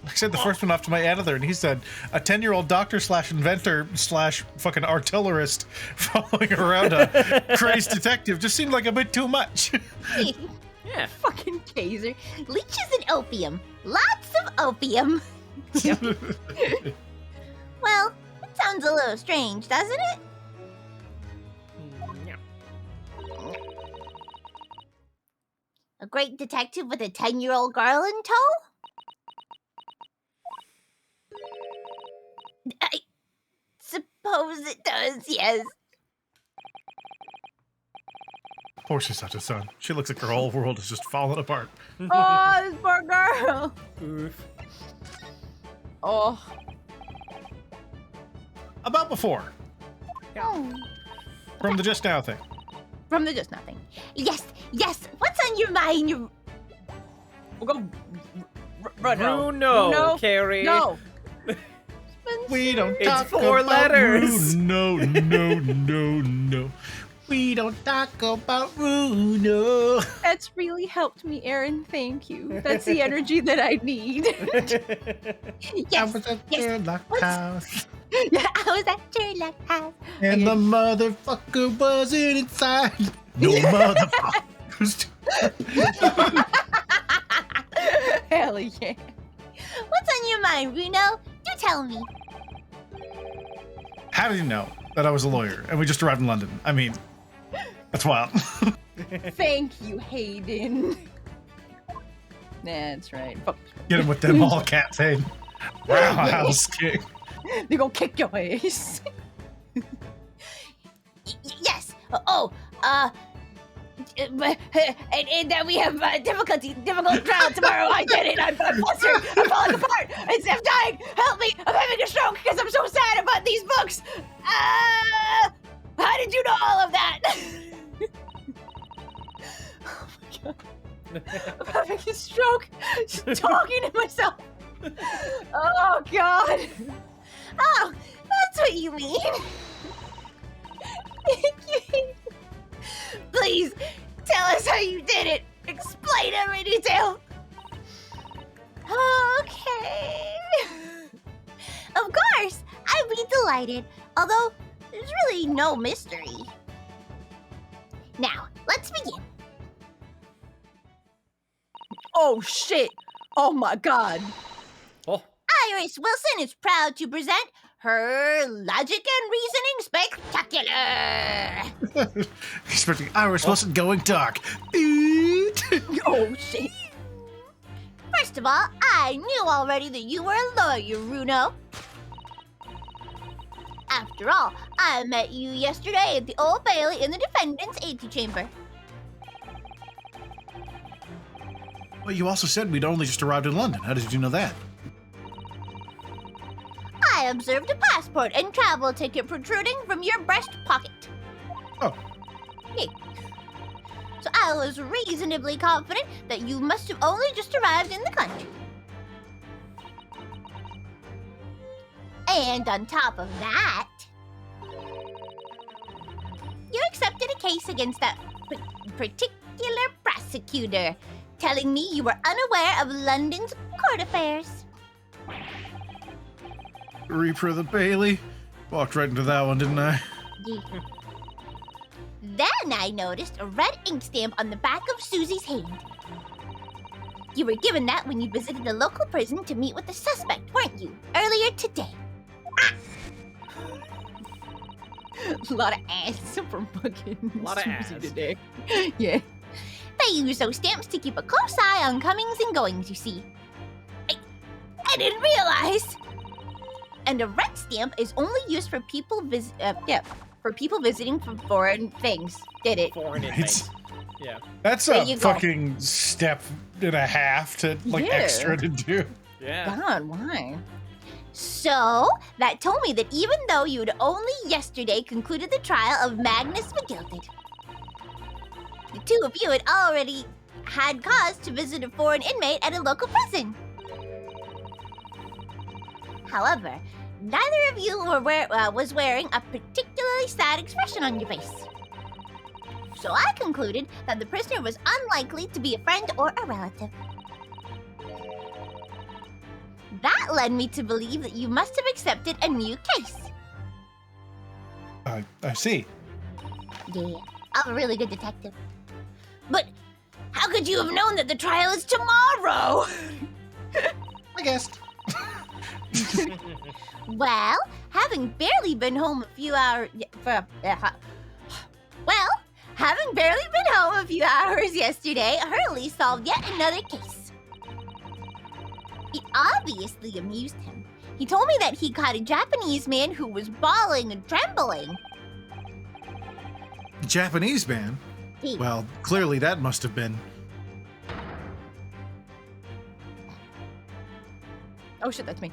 Speaker 3: I said the first one off to my editor, and he said a 10-year-old doctor / inventor / fucking artillerist following around a crazed detective just seemed like a bit too much.
Speaker 1: Yeah.
Speaker 5: Fucking taser.
Speaker 2: Leeches and opium. Lots of opium. Well, it sounds a little strange, doesn't it?
Speaker 1: Yeah.
Speaker 2: A great detective with a 10-year-old girl in tow? I suppose it does, yes.
Speaker 3: Poor Susato-san. She looks like her whole world is just falling apart.
Speaker 5: Oh, this poor girl.
Speaker 1: Oof.
Speaker 5: Oh.
Speaker 3: About before,
Speaker 2: Oh.
Speaker 3: from the Just Now thing.
Speaker 5: From the just nothing.
Speaker 2: Yes, what's on your mind?
Speaker 5: We'll go. No.
Speaker 1: Bruno, Carrie.
Speaker 5: No.
Speaker 3: We don't
Speaker 1: It's
Speaker 3: talk
Speaker 1: 4
Speaker 3: about
Speaker 1: letters.
Speaker 3: No. We don't talk about Bruno.
Speaker 5: That's really helped me, Aaron. Thank you. That's the energy that I need.
Speaker 3: I
Speaker 2: Yes,
Speaker 3: was at
Speaker 2: yes.
Speaker 3: Sherlock
Speaker 2: What's-
Speaker 3: House,
Speaker 2: I was at Sherlock House.
Speaker 3: and the motherfucker wasn't inside. No motherfuckers.
Speaker 5: Hell yeah.
Speaker 2: What's on your mind, Bruno? Do tell me.
Speaker 3: How did you know that I was a lawyer and we just arrived in London? I mean, that's wild.
Speaker 5: Thank you, Hayden. That's right. Fuck.
Speaker 3: Get him with them all cat thing. Roundhouse kick.
Speaker 5: They gonna kick your ass.
Speaker 4: Yes. And that we have difficult trial tomorrow. I did it. I'm flustered. I'm falling apart. I'm dying. Help me. I'm having a stroke because I'm so sad about these books. How did you know all of that? Oh my god. I'm having a stroke. Just talking to myself. Oh god. Oh, that's what you mean. Thank you. Please, tell us how you did it. Explain every detail. Okay. Of course, I'd be delighted. Although, there's really no mystery. Now, let's begin.
Speaker 5: Oh shit. Oh my god.
Speaker 1: Oh,
Speaker 4: Iris Wilson is proud to present her Logic and Reasoning Spectacular.
Speaker 3: Expecting Iris wasn't going dark.
Speaker 5: Oh shit.
Speaker 4: First of all, I knew already that you were a lawyer, Runo. After all, I met you yesterday at the Old Bailey in the defendant's antechamber.
Speaker 3: Well, you also said we'd only just arrived in London. How did you know that?
Speaker 4: I observed a passport and travel ticket protruding from your breast pocket.
Speaker 3: Oh.
Speaker 4: Hey. So I was reasonably confident that you must have only just arrived in the country. And on top of that, you accepted a case against that particular prosecutor, telling me you were unaware of London's court affairs.
Speaker 3: Reaper of the Bailey. Walked right into that one, didn't I?
Speaker 4: Yeah. Then I noticed a red ink stamp on the back of Susie's hand. You were given that when you visited the local prison to meet with the suspect, weren't you? Earlier today.
Speaker 5: A lot of ass from fucking
Speaker 1: Lot of
Speaker 5: Susie
Speaker 1: ass.
Speaker 5: today. Yeah.
Speaker 4: They use those stamps to keep a close eye on comings and goings, you see. I didn't realize. And a red stamp is only used for people visiting from foreign things. Did it?
Speaker 1: foreign
Speaker 3: Right.
Speaker 1: inmates. Yeah.
Speaker 3: That's
Speaker 4: There
Speaker 3: a
Speaker 4: you go.
Speaker 3: fucking step and a half to like
Speaker 5: Yeah.
Speaker 3: extra to do.
Speaker 1: Yeah.
Speaker 5: God, why?
Speaker 4: So, that told me that even though you'd only yesterday concluded the trial of Magnus McGilded, the two of you had already had cause to visit a foreign inmate at a local prison. However, neither of you was wearing a particularly sad expression on your face. So I concluded that the prisoner was unlikely to be a friend or a relative. That led me to believe that you must have accepted a new case.
Speaker 3: I see.
Speaker 4: Yeah, I'm a really good detective. But how could you have known that the trial is tomorrow?
Speaker 3: I guessed.
Speaker 4: Well, having barely been home a few hours... having barely been home a few hours yesterday, Hurley solved yet another case. It obviously amused him. He told me that he caught a Japanese man who was bawling and trembling.
Speaker 3: Japanese man?
Speaker 4: He-
Speaker 3: Well, clearly that must have been.
Speaker 5: Oh shit, that's me.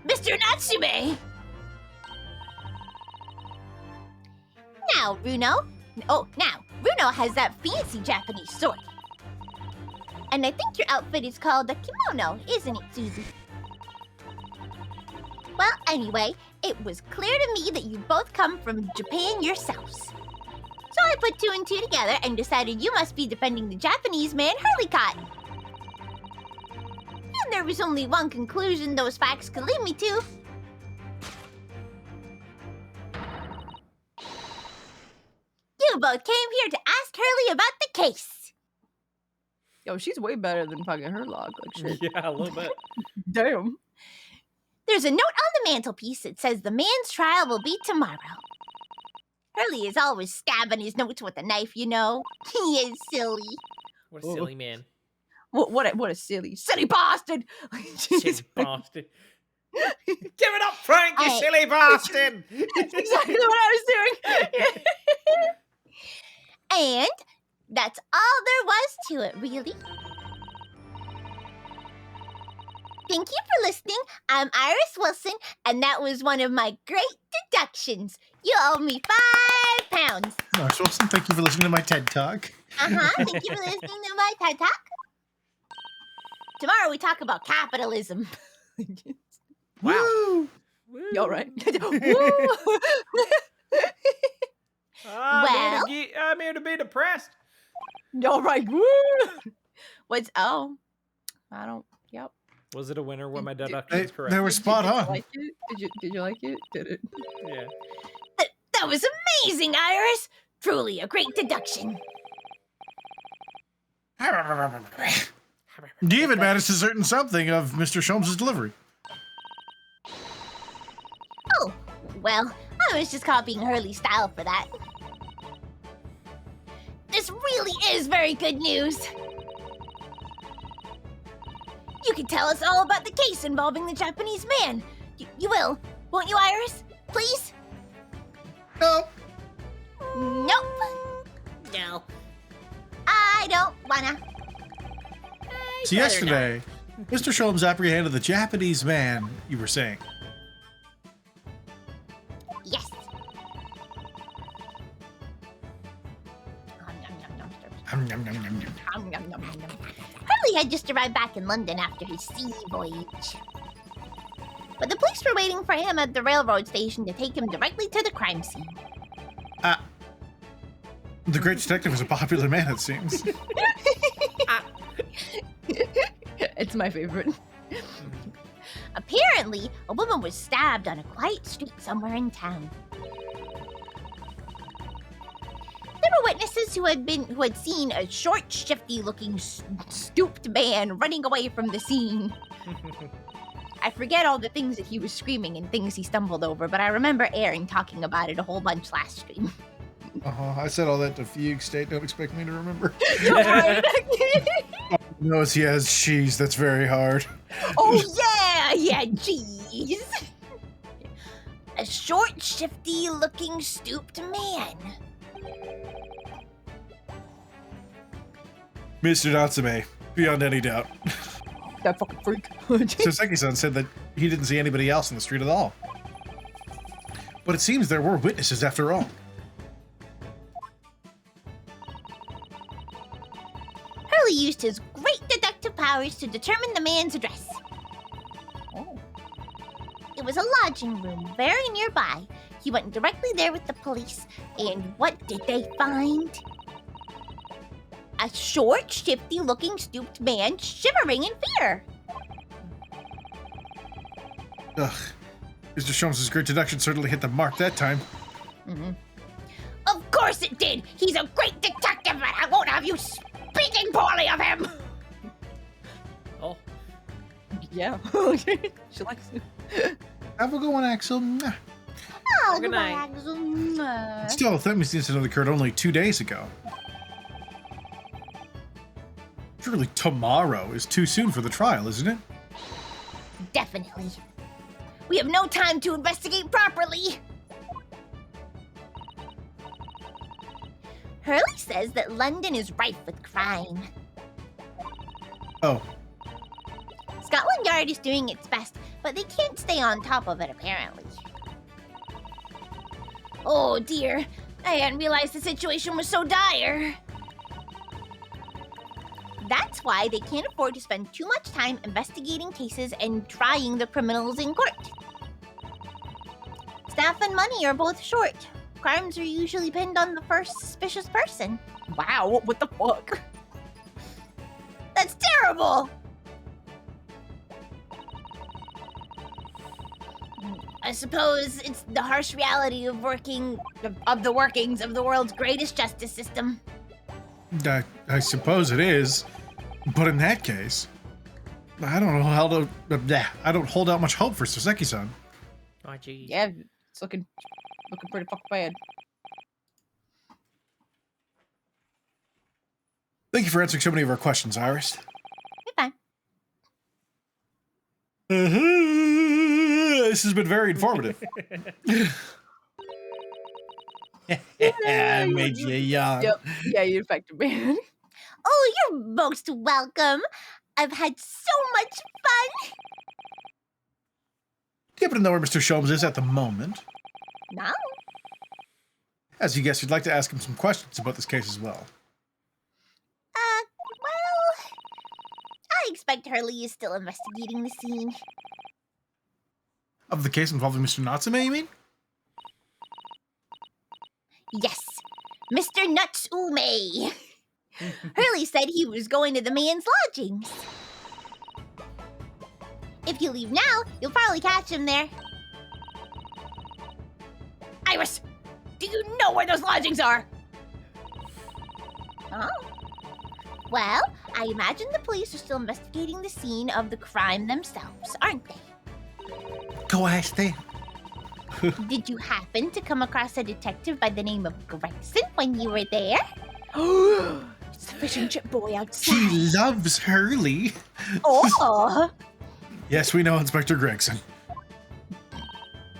Speaker 4: Mr. Natsume! Now, Runo. Runo has that fancy Japanese sword. And I think your outfit is called a kimono, isn't it, Susie? Well, anyway, it was clear to me that you both come from Japan yourselves. So I put two and two together and decided you must be defending the Japanese man Hurley caught. And there was only one conclusion those facts could lead me to. You both came here to ask Hurley about the case.
Speaker 5: Yo, she's way better than fucking her log. Like shit.
Speaker 1: Yeah, a little bit.
Speaker 5: Damn.
Speaker 4: There's a note on the mantelpiece that says the man's trial will be tomorrow.
Speaker 2: Hurley is always stabbing his notes with a knife, you know. He is silly.
Speaker 1: What a silly man.
Speaker 5: What a silly bastard!
Speaker 1: Silly bastard. Give it up, Frank, you
Speaker 2: Hey.
Speaker 1: silly bastard!
Speaker 5: That's exactly what I was doing.
Speaker 2: And that's all there was to it, really. Thank you for listening. I'm Iris Wilson, and that was one of my great deductions. You owe me £5.
Speaker 3: Iris Wilson, thank you for listening to my TED Talk.
Speaker 2: Thank you for listening to my TED Talk. Tomorrow we talk about capitalism.
Speaker 1: Wow.
Speaker 5: You all right?
Speaker 2: Well-
Speaker 1: I'm here to be depressed.
Speaker 5: You all right? Woo! I don't. Yep.
Speaker 1: Was it a winner? Were my
Speaker 5: Did-
Speaker 1: deductions correct?
Speaker 3: They were spot
Speaker 5: Did you
Speaker 3: on.
Speaker 5: like it? Did you like it? Did it?
Speaker 1: Yeah.
Speaker 2: That was amazing, Iris. Truly a great deduction.
Speaker 3: David managed to certain something of Mr. Sholmes' delivery.
Speaker 2: Oh, well, I was just copying Hurley's style for that. This really is very good news. You can tell us all about the case involving the Japanese man. You will, won't you, Iris? Please?
Speaker 3: No.
Speaker 2: Nope.
Speaker 1: No.
Speaker 2: I don't wanna.
Speaker 3: So yesterday, Mr. Sholmes apprehended the Japanese man, you were saying.
Speaker 2: Yes.
Speaker 3: Nom, nom, nom, nom, nom.
Speaker 2: Nom, nom, nom, nom, nom. Hurley had just arrived back in London after his sea voyage. But the police were waiting for him at the railroad station to take him directly to the crime scene.
Speaker 3: The great detective is a popular man, it seems.
Speaker 5: It's my favorite.
Speaker 2: Apparently, a woman was stabbed on a quiet street somewhere in town. There were witnesses who had seen a short, shifty-looking, stooped man running away from the scene. I forget all the things that he was screaming and things he stumbled over, but I remember Aaron talking about it a whole bunch last stream.
Speaker 3: I said all that to fugue state. Don't expect me to remember.
Speaker 2: You're right.
Speaker 3: Knows he has cheese. That's very hard.
Speaker 2: Oh yeah, jeez. A short, shifty-looking, stooped man.
Speaker 3: Mr. Natsume, beyond any doubt.
Speaker 5: That fucking freak.
Speaker 3: Soseki-san said that he didn't see anybody else in the street at all. But it seems there were witnesses after all.
Speaker 2: Hurley used his great deductive powers to determine the man's address.
Speaker 5: Oh.
Speaker 2: It was a lodging room very nearby. He went directly there with the police, and what did they find? A short, shifty-looking, stooped man shivering in fear.
Speaker 3: Ugh. Mr. Sholmes' great deduction certainly hit the mark that time.
Speaker 5: Mm-hmm.
Speaker 2: Of course it did! He's a great detective, and I won't have you speaking poorly of him!
Speaker 1: Oh.
Speaker 5: Yeah. She likes it.
Speaker 3: Have a good one, Axel. Mwah.
Speaker 2: Oh,
Speaker 1: Good night.
Speaker 2: Axel.
Speaker 3: Still, that means the incident occurred only 2 days ago. Surely tomorrow is too soon for the trial, isn't it?
Speaker 2: Definitely. We have no time to investigate properly. Hurley says that London is rife with crime.
Speaker 3: Oh,
Speaker 2: Scotland Yard is doing its best, but they can't stay on top of it, apparently. Oh dear, I hadn't realized the situation was so dire. That's why they can't afford to spend too much time investigating cases and trying the criminals in court. Staff and money are both short. Crimes are usually pinned on the first suspicious person.
Speaker 5: Wow, what the fuck?
Speaker 2: That's terrible! I suppose it's the harsh reality of the workings of the world's greatest justice system.
Speaker 3: I suppose it is. But in that case, I don't know how to... I don't hold out much hope for Soseki-san.
Speaker 1: Oh, geez.
Speaker 5: Yeah, it's looking pretty fucking bad.
Speaker 3: Thank you for answering so many of our questions, Iris.
Speaker 2: You're fine.
Speaker 3: This has been very informative. I made you yawn.
Speaker 5: Yep. Yeah, you infected me.
Speaker 2: Oh, you're most welcome. I've had so much fun.
Speaker 3: Do you happen to know where Mr. Sholmes is at the moment?
Speaker 2: No.
Speaker 3: As you guessed, you'd like to ask him some questions about this case as well.
Speaker 2: Well, I expect Hurley is still investigating the scene.
Speaker 3: Of the case involving Mr. Natsume, you mean?
Speaker 2: Yes, Mr. Natsume. Hurley said he was going to the man's lodgings. If you leave now, you'll probably catch him there.
Speaker 4: Iris, do you know where those lodgings are?
Speaker 2: Oh. Well, I imagine the police are still investigating the scene of the crime themselves, aren't they?
Speaker 3: Go ask them.
Speaker 2: Did you happen to come across a detective by the name of Gregson when you were there?
Speaker 5: It's the fish and chip boy outside.
Speaker 3: He loves Hurley.
Speaker 2: Oh!
Speaker 3: Yes, we know Inspector Gregson.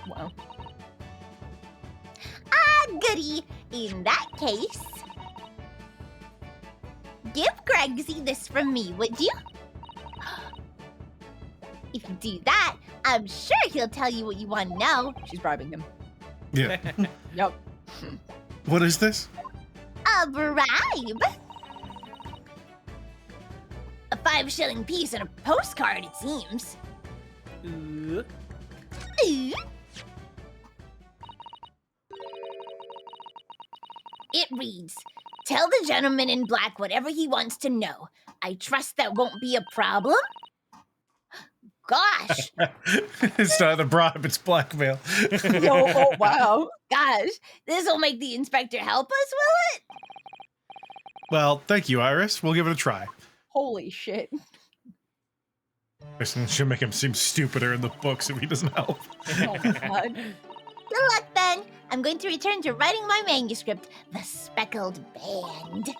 Speaker 5: Wow.
Speaker 2: Ah, goody. In that case, give Gregsy this from me, would you? If you do that, I'm sure he'll tell you what you want to know.
Speaker 5: She's bribing him.
Speaker 3: Yeah.
Speaker 5: Yep.
Speaker 3: What is this?
Speaker 2: A bribe?
Speaker 4: A 5-shilling piece and a postcard, it seems.
Speaker 2: Ooh.
Speaker 4: It reads, "Tell the gentleman in black whatever he wants to know. I trust that won't be a problem." Gosh,
Speaker 3: It's not a bribe, it's blackmail.
Speaker 5: Oh, wow.
Speaker 4: gosh, this'll make the inspector help us, will it?
Speaker 3: Well, thank you, Iris. We'll give it a try.
Speaker 5: Holy shit.
Speaker 3: This should make him seem stupider in the books if he doesn't help.
Speaker 5: Oh my god.
Speaker 2: Good luck, then. I'm going to return to writing my manuscript, The Speckled Band.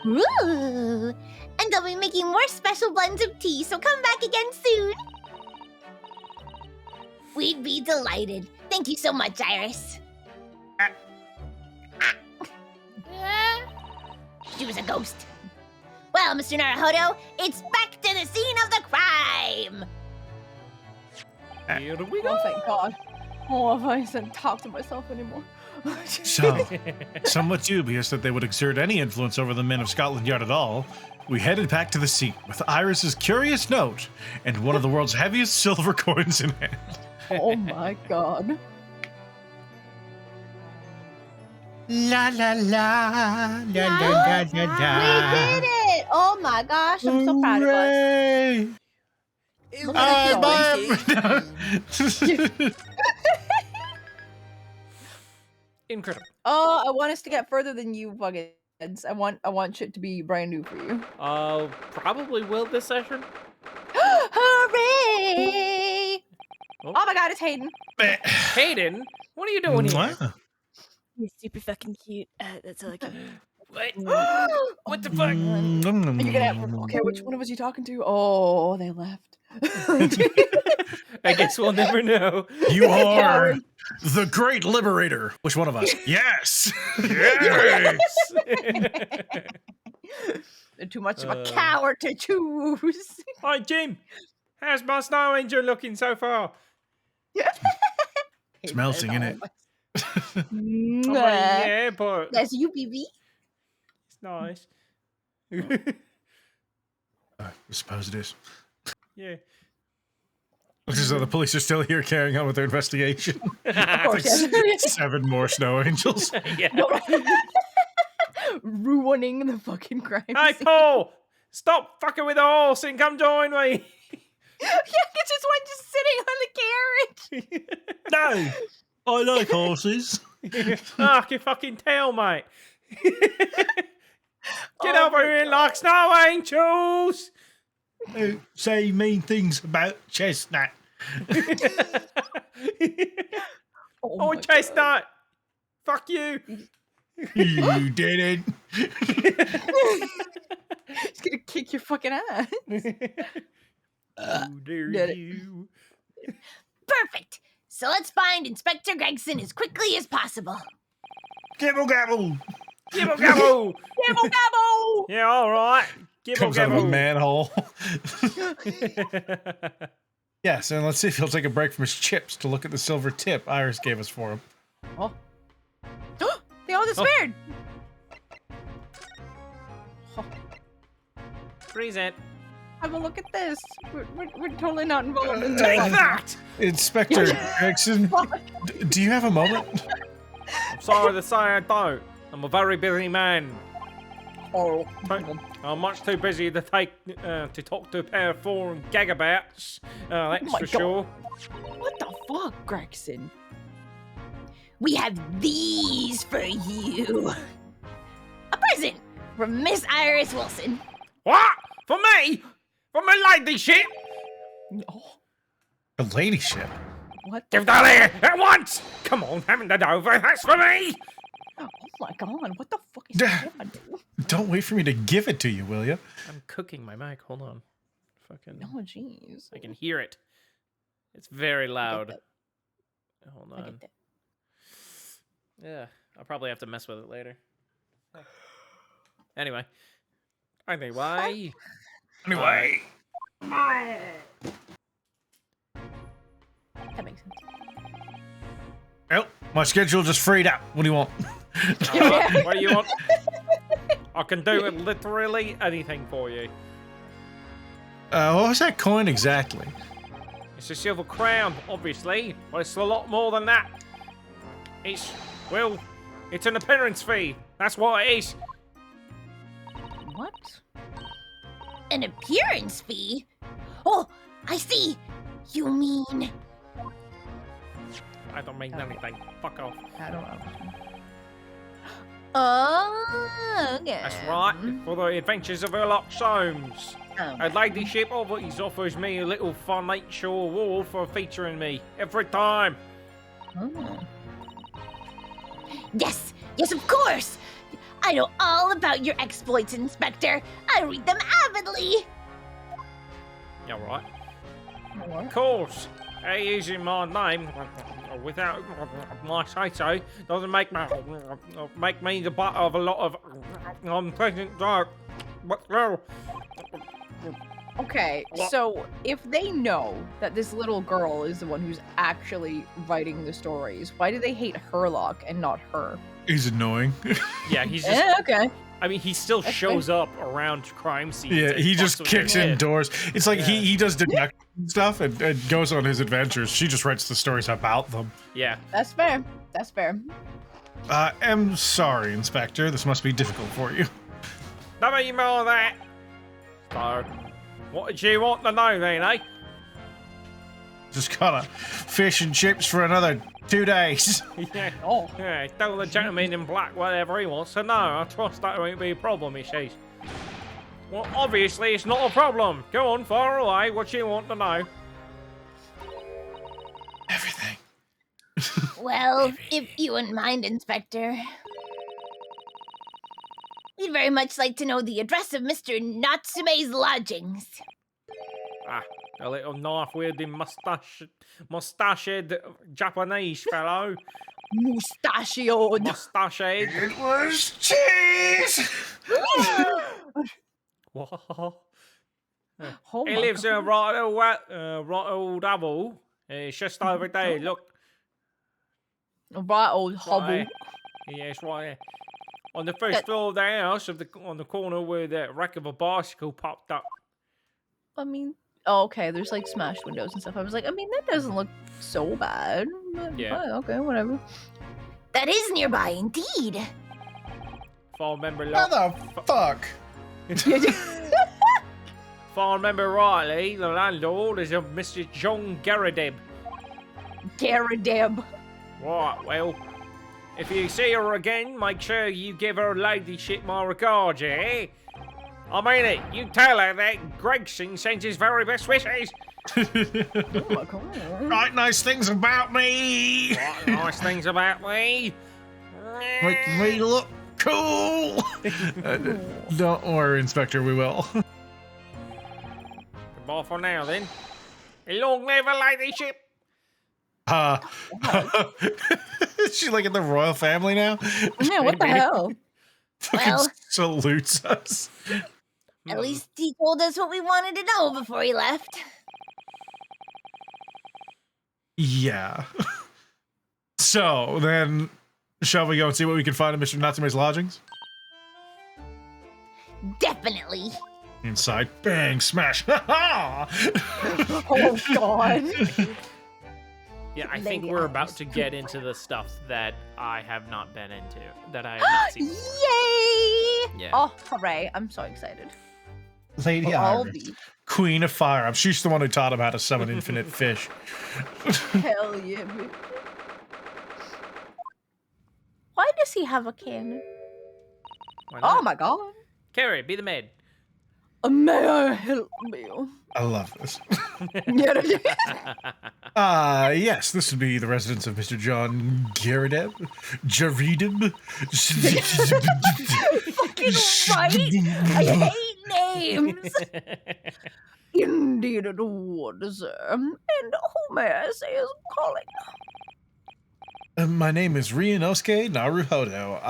Speaker 2: Ooh. And I'll be making more special blends of tea, so come back again soon.
Speaker 4: We'd be delighted. Thank you so much, Iris. She was a ghost. Well, Mr. Naruhodo, it's back to the scene of the crime.
Speaker 1: Here we go.
Speaker 5: Oh, thank god. Oh, if I said talk to myself anymore.
Speaker 3: So, somewhat dubious that they would exert any influence over the men of Scotland Yard at all, we headed back to the scene with Iris's curious note and one of the world's heaviest silver coins in hand.
Speaker 5: Oh my god.
Speaker 3: La la la la la la
Speaker 2: We did it! Oh my gosh, I'm so proud of us.
Speaker 5: Look at
Speaker 1: Incredible.
Speaker 5: Oh, I want us to get further than you fucking heads. I want shit to be brand new for you.
Speaker 1: Probably will this session.
Speaker 2: Hooray!
Speaker 5: Oh my god, it's Hayden.
Speaker 1: Hayden, what are you doing here?
Speaker 7: You're super fucking cute. That's all I can.
Speaker 1: What? What the fuck?
Speaker 5: Are you gonna have, okay, which one of us you talking to? Oh, they left.
Speaker 1: I guess we'll never know.
Speaker 3: You are the great liberator. Which one of us? Yes. Yes.
Speaker 5: They're too much of a coward to choose.
Speaker 1: Hi, Jim. How's my snow angel looking so far?
Speaker 3: It's melting, isn't it?
Speaker 1: I mean, yeah, but
Speaker 2: That's you, BB.
Speaker 1: it's nice.
Speaker 3: I suppose it is.
Speaker 1: Yeah.
Speaker 3: Looks as though the police are still here carrying on with their investigation.
Speaker 5: Of course, yes.
Speaker 3: 7 more snow angels.
Speaker 1: Yeah.
Speaker 5: Ruining the fucking crime
Speaker 1: Hey,
Speaker 5: scene.
Speaker 1: Paul! Stop fucking with the horse and come join me.
Speaker 5: Yeah, it's just one just sitting on the carriage.
Speaker 3: No, I like horses.
Speaker 1: I can fucking tell, mate. Get over here and like snow angels.
Speaker 3: Don't say mean things about Chestnut.
Speaker 1: Oh, Chestnut. Fuck you.
Speaker 3: You did it.
Speaker 5: He's gonna kick your fucking ass.
Speaker 1: How dare
Speaker 5: did it.
Speaker 1: you?
Speaker 4: Perfect. So let's find Inspector Gregson as quickly as possible.
Speaker 3: Gibble gabble.
Speaker 1: Gibble gabble!
Speaker 5: Gabble gabble!
Speaker 1: Yeah, alright. Gibble
Speaker 3: Comes out of a
Speaker 1: gabble.
Speaker 3: manhole. Yes, and let's see if he'll take a break from his chips to look at the silver tip Iris gave us for him.
Speaker 5: Oh. They all disappeared. Oh.
Speaker 1: Freeze it.
Speaker 5: Have a look at this. We're totally not involved in
Speaker 1: Take
Speaker 5: this.
Speaker 1: that!
Speaker 3: Inspector Gregson, do you have a moment?
Speaker 1: I'm sorry to say I don't. I'm a very busy man.
Speaker 5: Oh.
Speaker 1: I'm much too busy to talk to a pair of foreign gagabouts. That's
Speaker 5: my
Speaker 1: for
Speaker 5: God.
Speaker 1: sure.
Speaker 5: What the fuck, Gregson?
Speaker 4: We have these for you. A present from Miss Iris Wilson.
Speaker 1: What? For me? For my ladyship?
Speaker 5: Oh,
Speaker 3: A lady ship.
Speaker 5: what?
Speaker 1: Give that here at once! Come on, hand that over. That's for me!
Speaker 5: Oh my god, what the fuck is
Speaker 3: Duh.
Speaker 5: going on?
Speaker 3: Don't wait for me to give it to you, will you?
Speaker 1: I'm cooking my mic. Hold on. Fucking.
Speaker 5: Oh, jeez.
Speaker 1: I can hear it. It's very
Speaker 5: I get
Speaker 1: loud.
Speaker 5: that.
Speaker 1: Hold
Speaker 5: I
Speaker 1: on.
Speaker 5: get that.
Speaker 1: Yeah, I'll probably have to mess with it later. Anyway. Anyway.
Speaker 3: Anyway.
Speaker 5: That makes sense.
Speaker 3: Well, my schedule just freed up. What do you want?
Speaker 1: What do you want? I can do literally anything for you.
Speaker 3: What was that coin exactly?
Speaker 1: It's a silver crown, obviously, but it's a lot more than that. Well, it's an appearance fee. That's what it is.
Speaker 5: What?
Speaker 4: An appearance fee? Oh, I see. You mean...
Speaker 1: I don't mean anything. Fuck off.
Speaker 5: I don't know.
Speaker 2: Oh, okay.
Speaker 1: That's right. For the adventures of Aylox Holmes.
Speaker 2: Oh,
Speaker 1: A ladyship always offers me a little financial reward for featuring me every time.
Speaker 5: Oh.
Speaker 4: Yes, yes, of course. I know all about your exploits, Inspector. I read them avidly.
Speaker 1: Yeah, right.
Speaker 5: What?
Speaker 1: Of course. Using my name without my say-so doesn't make me the butt of a lot of unpleasant dark. But no.
Speaker 5: Okay,
Speaker 1: What?
Speaker 5: so if they know that this little girl is the one who's actually writing the stories, why do they hate Herlock and not her?
Speaker 3: He's annoying.
Speaker 1: Yeah, he's just.
Speaker 5: Yeah, okay.
Speaker 1: I mean, he still
Speaker 5: That's
Speaker 1: shows up around crime scenes.
Speaker 3: Yeah,
Speaker 1: and
Speaker 3: he
Speaker 1: fucks
Speaker 3: just
Speaker 1: with
Speaker 3: kicks
Speaker 1: their
Speaker 3: in
Speaker 1: head.
Speaker 3: doors. It's like
Speaker 1: Yeah.
Speaker 3: he does deduction stuff and goes on his adventures. She just writes the stories about them.
Speaker 1: Yeah.
Speaker 5: That's fair. That's fair.
Speaker 3: I'm sorry, Inspector. This must be difficult for you.
Speaker 1: Never you more of that. So, what did you want to know then, eh?
Speaker 3: Just gotta fish and chips for another 2 days.
Speaker 1: Yeah.
Speaker 5: Oh.
Speaker 1: Yeah, tell the gentleman in black whatever he wants to know. I trust that won't be a problem, he says. Well, obviously it's not a problem. Go on, fire away. What you want to know?
Speaker 3: Everything.
Speaker 4: Well, if you wouldn't mind, Inspector. We'd very much like to know the address of Mr. Natsume's lodgings.
Speaker 1: Ah, a little knife-wielding mustached Japanese fellow.
Speaker 5: Mustachioed.
Speaker 1: Mustached.
Speaker 3: It was cheese.
Speaker 1: What?
Speaker 5: Oh
Speaker 1: He
Speaker 5: my
Speaker 1: lives in a
Speaker 5: God.
Speaker 1: right old hovel. It's just over there, look.
Speaker 5: Right old
Speaker 1: Right
Speaker 5: hobble.
Speaker 1: there. Yeah, it's right there. On the first floor of the house, on the corner where the wreck of a bicycle popped up.
Speaker 5: I mean, oh, okay, there's like smashed windows and stuff. I was like, I mean, that doesn't look so bad. But,
Speaker 1: Yeah.
Speaker 5: Okay, whatever.
Speaker 4: That is nearby, indeed.
Speaker 1: If I remember,
Speaker 3: How the fuck?
Speaker 1: if I remember rightly, the landlord is a Mr. John Garrideb.
Speaker 5: Garadeb.
Speaker 1: Right, well, if you see her again, make sure you give her ladyship my regards, eh? I mean it. You tell her that Gregson sends his very best wishes.
Speaker 5: Oh my God.
Speaker 3: Right, nice things about me.
Speaker 1: What nice things about me.
Speaker 3: Make me look cool. Don't worry, Inspector, we will.
Speaker 1: Goodbye for now, then. Long live her ladyship.
Speaker 3: Is she like in the royal family now?
Speaker 5: Yeah, what the hell?
Speaker 3: Fucking
Speaker 2: Well.
Speaker 3: salutes us.
Speaker 2: At least he told us what we wanted to know before he left.
Speaker 3: Yeah. So then, shall we go and see what we can find in Mr. Natsume's lodgings?
Speaker 2: Definitely.
Speaker 3: Inside, bang, smash. Ha ha!
Speaker 5: Oh god.
Speaker 1: Yeah, I think
Speaker 5: Lady
Speaker 1: we're about
Speaker 5: Iris.
Speaker 1: to get into the stuff that I have not been into, that I have not seen before.
Speaker 2: Yay!
Speaker 1: Yeah.
Speaker 5: Oh, hooray. I'm so excited.
Speaker 3: Lady
Speaker 5: We'll all
Speaker 3: Iris,
Speaker 5: be.
Speaker 3: Queen of Fire. She's the one who taught him how to summon infinite fish.
Speaker 5: Hell yeah, baby.
Speaker 2: Why does he have a cannon?
Speaker 1: Why not?
Speaker 5: Oh my god.
Speaker 1: Carrie, be the maid.
Speaker 5: May I help you?
Speaker 3: I love this.
Speaker 5: Yeah.
Speaker 3: Yes, this would be the residence of Mr. John Jaredem.
Speaker 5: Fucking right. I hate names. Indeed it would, sir. And who may I say is calling?
Speaker 3: My name is Ryunosuke Naruhodo.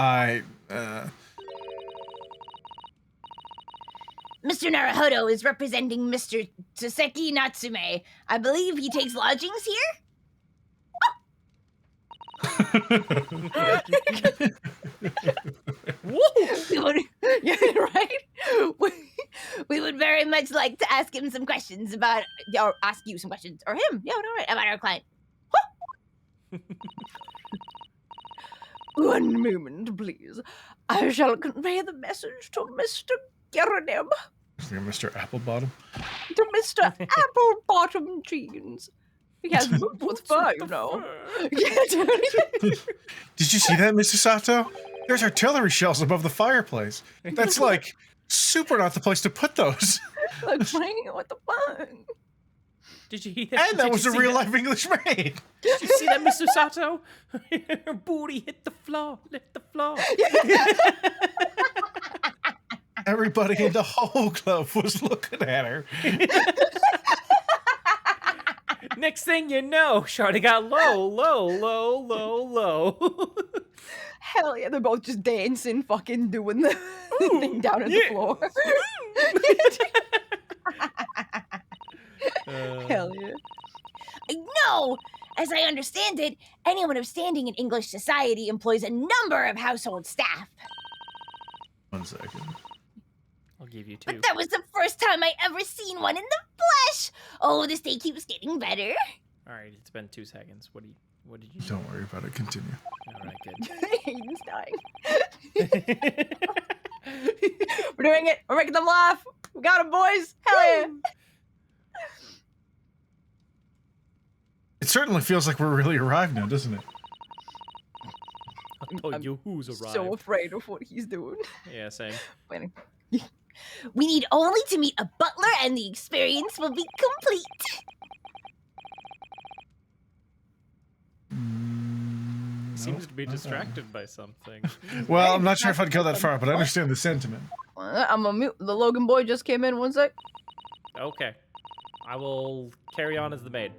Speaker 2: Mr. Naruhodo is representing Mr. Taseki Natsume. I believe he takes lodgings here?
Speaker 5: We would, yeah, right?
Speaker 2: We would very much like to ask him some questions about, or ask you some questions, or him, yeah, all right, about our client.
Speaker 5: One moment, please. I shall convey the message to Mr. Gerodem,
Speaker 3: Mr. Applebottom.
Speaker 5: to Mr. Apple-Bottom Jeans. He has boots with fur, you know. Yeah,
Speaker 3: Did you see that, Mr. Sato? There's artillery shells above the fireplace. That's like super not the place to put those.
Speaker 5: Like, what the fuck?
Speaker 1: Did you hear that?
Speaker 3: And that
Speaker 1: Did
Speaker 3: was
Speaker 1: you
Speaker 3: a
Speaker 1: see
Speaker 3: real
Speaker 1: that?
Speaker 3: life English maid.
Speaker 1: Did you see that, Mr. Sato? Her booty hit the floor. Hit the floor.
Speaker 3: Everybody in the whole club was looking at her.
Speaker 1: Next thing you know, Shawty got low.
Speaker 5: Hell yeah, they're both just dancing, fucking doing the thing down on the floor. Hell yeah.
Speaker 2: No! As I understand it, anyone of standing in English society employs a number of household staff.
Speaker 3: 1 second.
Speaker 1: I'll give you 2.
Speaker 2: But that was the first time I ever seen one in the flesh! Oh, this day keeps getting better.
Speaker 1: All right, it's been 2 seconds. What did you do?
Speaker 3: Don't worry about it. Continue.
Speaker 1: All right, good.
Speaker 5: Hayden's dying. We're doing it. We're making them laugh. We got them, boys. Hell yeah.
Speaker 3: It certainly feels like we're really arrived now, doesn't it?
Speaker 1: I'll tell you who's arrived.
Speaker 5: So afraid of what he's doing.
Speaker 1: Yeah, same.
Speaker 5: Waiting.
Speaker 2: We need only to meet a butler and the experience will be complete.
Speaker 1: Seems to be distracted by something.
Speaker 3: Well, I'm not sure if I'd go that far, but I understand the sentiment.
Speaker 5: I'm a mute. The Logan boy just came in. 1 sec.
Speaker 1: Okay. I will carry on as the maid.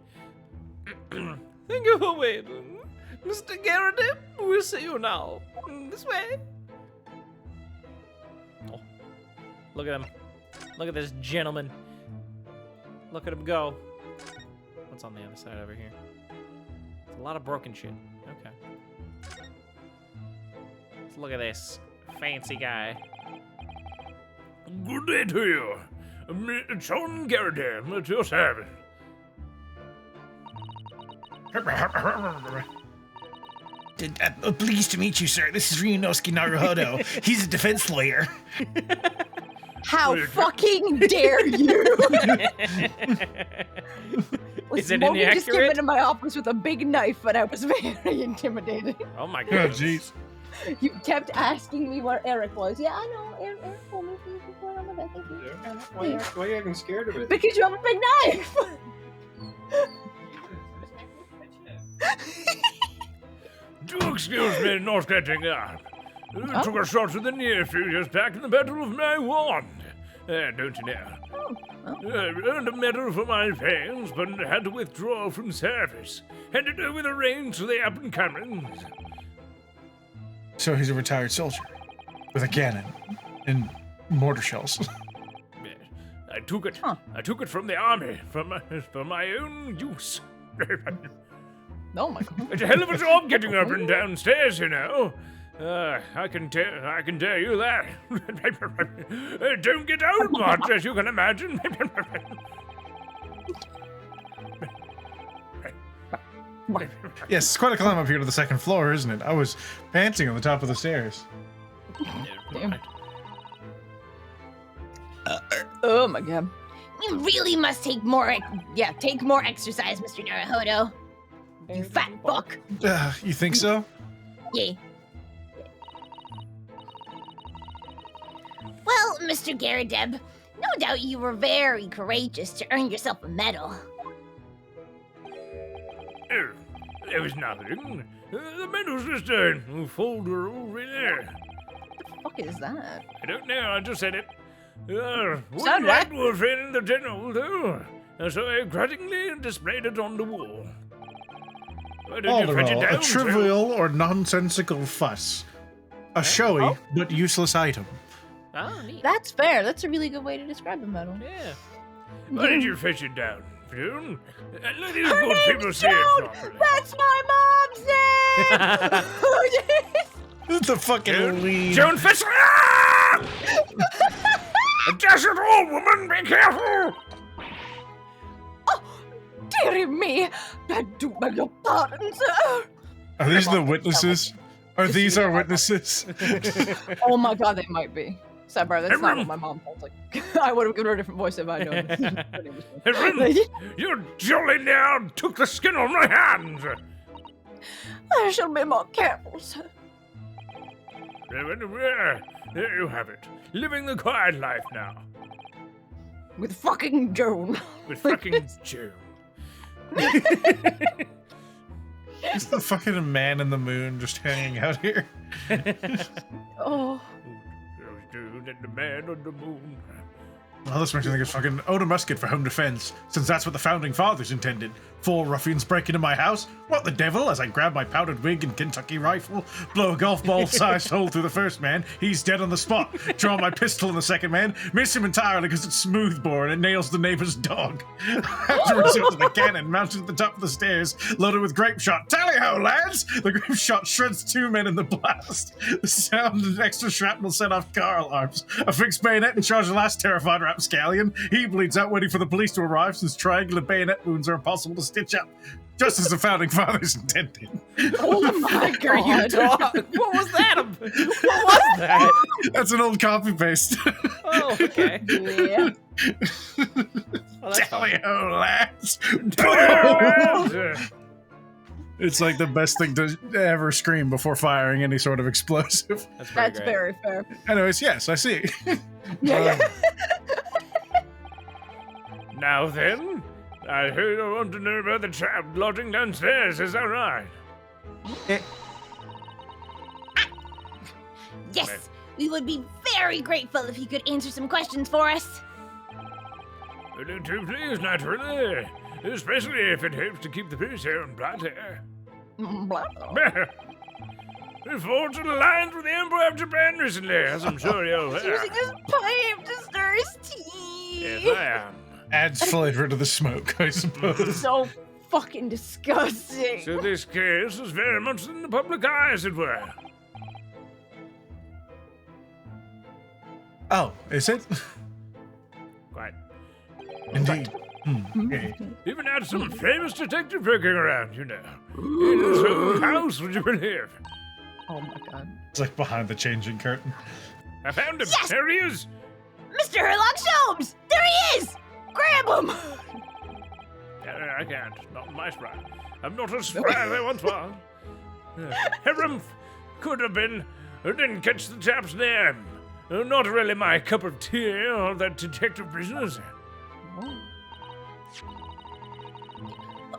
Speaker 1: Thank you for waiting. Mr. Garrett, we'll see you now. This way. Oh. Look at him. Look at this gentleman. Look at him go. What's on the other side over here? It's a lot of broken shit. Okay. Let's look at this fancy guy. Good day to you. John Garrett at your service.
Speaker 3: Pleased to meet you, sir. This is Ryunosuke Naruhodo. He's a defense lawyer.
Speaker 5: How fucking dare you?
Speaker 1: Is it
Speaker 5: Logan just came
Speaker 1: inaccurate?
Speaker 5: into my office with a big knife, and I was very intimidated.
Speaker 1: Oh my
Speaker 3: Oh,
Speaker 1: god.
Speaker 3: jeez.
Speaker 5: You kept asking me where Eric was. Yeah, I know. Eric told me before. I'm about thank you.
Speaker 8: Why are you acting scared of it?
Speaker 5: Because you have a big knife.
Speaker 1: Do excuse me not getting up. Took a shot to the near future back in the battle of my wand. Don't you know? Earned a medal for my pains, but had to withdraw from service. Handed over the reins to the up-and-comings.
Speaker 3: So he's a retired soldier with a cannon and mortar shells.
Speaker 1: I took it. I took it from the army for my own use.
Speaker 5: Oh my god.
Speaker 1: It's a hell of a job getting up and downstairs, you know. I can tell you that. Don't get out much, as you can imagine.
Speaker 3: Yes, it's quite a climb up here to the second floor, isn't it? I was panting on the top of the stairs.
Speaker 5: Damn. Oh my god.
Speaker 4: You really must take more exercise, Mr. Naruhodo. You fat fuck.
Speaker 3: You think so?
Speaker 4: Yeah. Well, Mr. Garadeb, no doubt you were very courageous to earn yourself a medal.
Speaker 1: There was nothing. The medal's just a folder over there.
Speaker 5: What the fuck is that?
Speaker 1: I don't know, I just said it. Wouldn't
Speaker 5: Sound
Speaker 1: like to offend the general, though. So I grudgingly displayed it on the wall. Why don't you fetch it
Speaker 3: Alderall,
Speaker 1: down,
Speaker 3: a trivial or nonsensical fuss. A showy but useless item.
Speaker 1: Oh, neat.
Speaker 5: That's fair. That's a really good way to describe a medal.
Speaker 1: Yeah. Why did you fetch it down, June? Let these
Speaker 5: Her
Speaker 1: good
Speaker 5: name's
Speaker 1: people see it
Speaker 5: Joan!
Speaker 1: properly.
Speaker 5: That's my mom's name!
Speaker 3: The fucking lead.
Speaker 1: Joan Fisher! A desert old woman, be careful!
Speaker 5: Oh, dearie me! I do beg your pardon, sir.
Speaker 3: Are these the witnesses? Are these our witnesses?
Speaker 5: Oh my god, they might be. Sidebar, that's not what my mom sounds like. I would have given her a different voice if I known.
Speaker 1: Erin, you jolly now took the skin on my hands!
Speaker 5: I shall be more careful, sir.
Speaker 1: There you have it. Living the quiet life now.
Speaker 5: With fucking Joan.
Speaker 1: With fucking Joan.
Speaker 3: Is the fucking man in the moon just hanging out here?
Speaker 5: Oh.
Speaker 1: Dude and the man on the moon.
Speaker 3: Well, this makes me think of fucking own a musket for home defense, since that's what the founding fathers intended. 4 ruffians break into my house? What the devil? As I grab my powdered wig and Kentucky rifle, blow a golf ball-sized hole through the first man, he's dead on the spot. Draw my pistol on the second man, miss him entirely because it's smoothbore and it nails the neighbor's dog. Afterwards, it was the cannon mounted at the top of the stairs, loaded with grape shot. Tally-ho, lads! The grape shot shreds 2 men in the blast. The sound and extra shrapnel set off car alarms. A fixed bayonet and charge the last terrified rapscallion. He bleeds out waiting for the police to arrive since triangular bayonet wounds are impossible to stitch up. Just as the founding fathers intended.
Speaker 5: Oh my god.
Speaker 1: What was that? What was that?
Speaker 3: That's an old copy paste.
Speaker 1: Oh, okay.
Speaker 5: Yeah.
Speaker 1: Well, that's fine.
Speaker 3: Tally-ho, lads! It's like the best thing to ever scream before firing any sort of explosive.
Speaker 5: That's very fair.
Speaker 3: Anyways, yes, I see.
Speaker 1: Now then, I heard I want to know about the trap lodging downstairs, is that right?
Speaker 4: Yes, we would be very grateful if you could answer some questions for us.
Speaker 1: Too please, naturally. Especially if it helps to keep the peace here in Platter. We forged alliance with the Emperor of Japan recently, as I'm sure you're aware.
Speaker 5: Using his pipe to stir his tea.
Speaker 1: Yes, I am.
Speaker 3: Adds flavor to the smoke, I suppose.
Speaker 5: So fucking disgusting.
Speaker 1: So this case is very much in the public eye, as it were.
Speaker 3: Oh, is it?
Speaker 1: Quite.
Speaker 3: Indeed. Okay.
Speaker 1: Even had some famous detective poking around, you know. In his own house, would you believe?
Speaker 5: Oh my god.
Speaker 3: It's like behind the changing curtain.
Speaker 1: I found him.
Speaker 4: Yes!
Speaker 1: There he is.
Speaker 4: Mr. Herlock Sholmes! There he is! Grab him!
Speaker 1: I can't. Not my spry. I'm not as spry as I once was. Harumph could have been. I didn't catch the chap's name. Not really my cup of tea, all that detective business.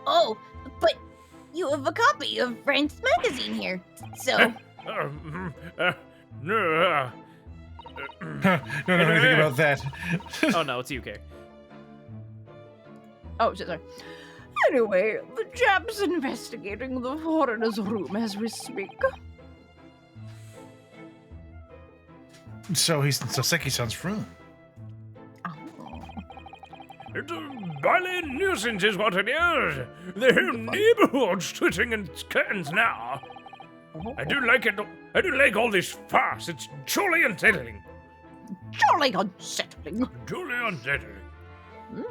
Speaker 4: Oh, but
Speaker 2: you have a copy of Frank's magazine here. So,
Speaker 1: No.
Speaker 3: Don't know anything about that.
Speaker 1: Oh no, it's UK.
Speaker 5: Oh, shit, sorry. Anyway, the chap's investigating the foreigner's room as we speak.
Speaker 3: So he's in Soseki-san's room.
Speaker 1: It's a violent nuisance is what it is. The whole neighborhood's twitching in its curtains now. I do like it. I do like all this farce. It's truly unsettling.
Speaker 5: Jolly unsettling.
Speaker 1: Truly unsettling.